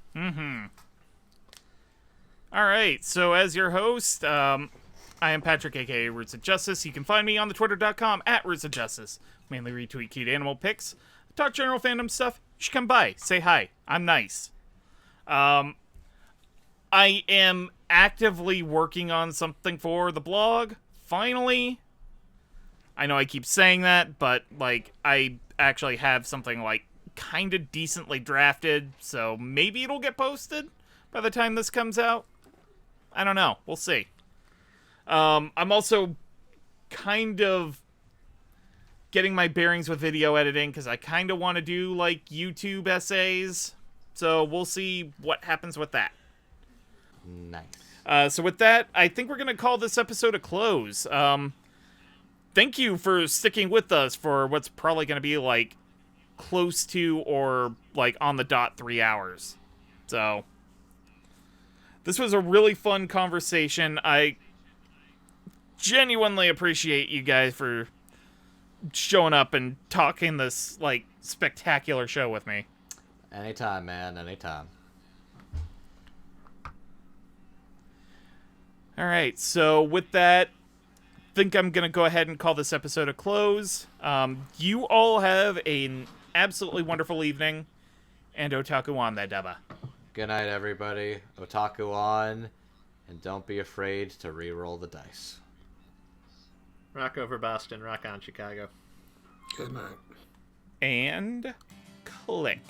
right, so as your host, I am Patrick, aka Roots of Justice. You can find me on the twitter.com at Roots of Justice. Mainly retweet cute animal pics. Talk general fandom stuff. You should come by. Say hi. I'm nice. I am actively working on something for the blog. Finally. I know I keep saying that, but, like, I actually have something, like, kind of decently drafted, so maybe it'll get posted by the time this comes out. I don't know. We'll see. I'm also kind of getting my bearings with video editing, because I kind of want to do, like, YouTube essays, so we'll see what happens with that. Nice. So with that, I think we're going to call this episode a close. Thank you for sticking with us for what's probably going to be, like, close to or, like, on the dot 3 hours. So, this was a really fun conversation. I genuinely appreciate you guys for showing up and talking this, like, spectacular show with me. Anytime, man. Anytime. Alright, so with that, I think I'm going to go ahead and call this episode a close. You all have an absolutely wonderful evening, and otaku on that daba. Good night, everybody. Otaku on, and don't be afraid to re-roll the dice. Rock over Boston, rock on Chicago. Good night. And click.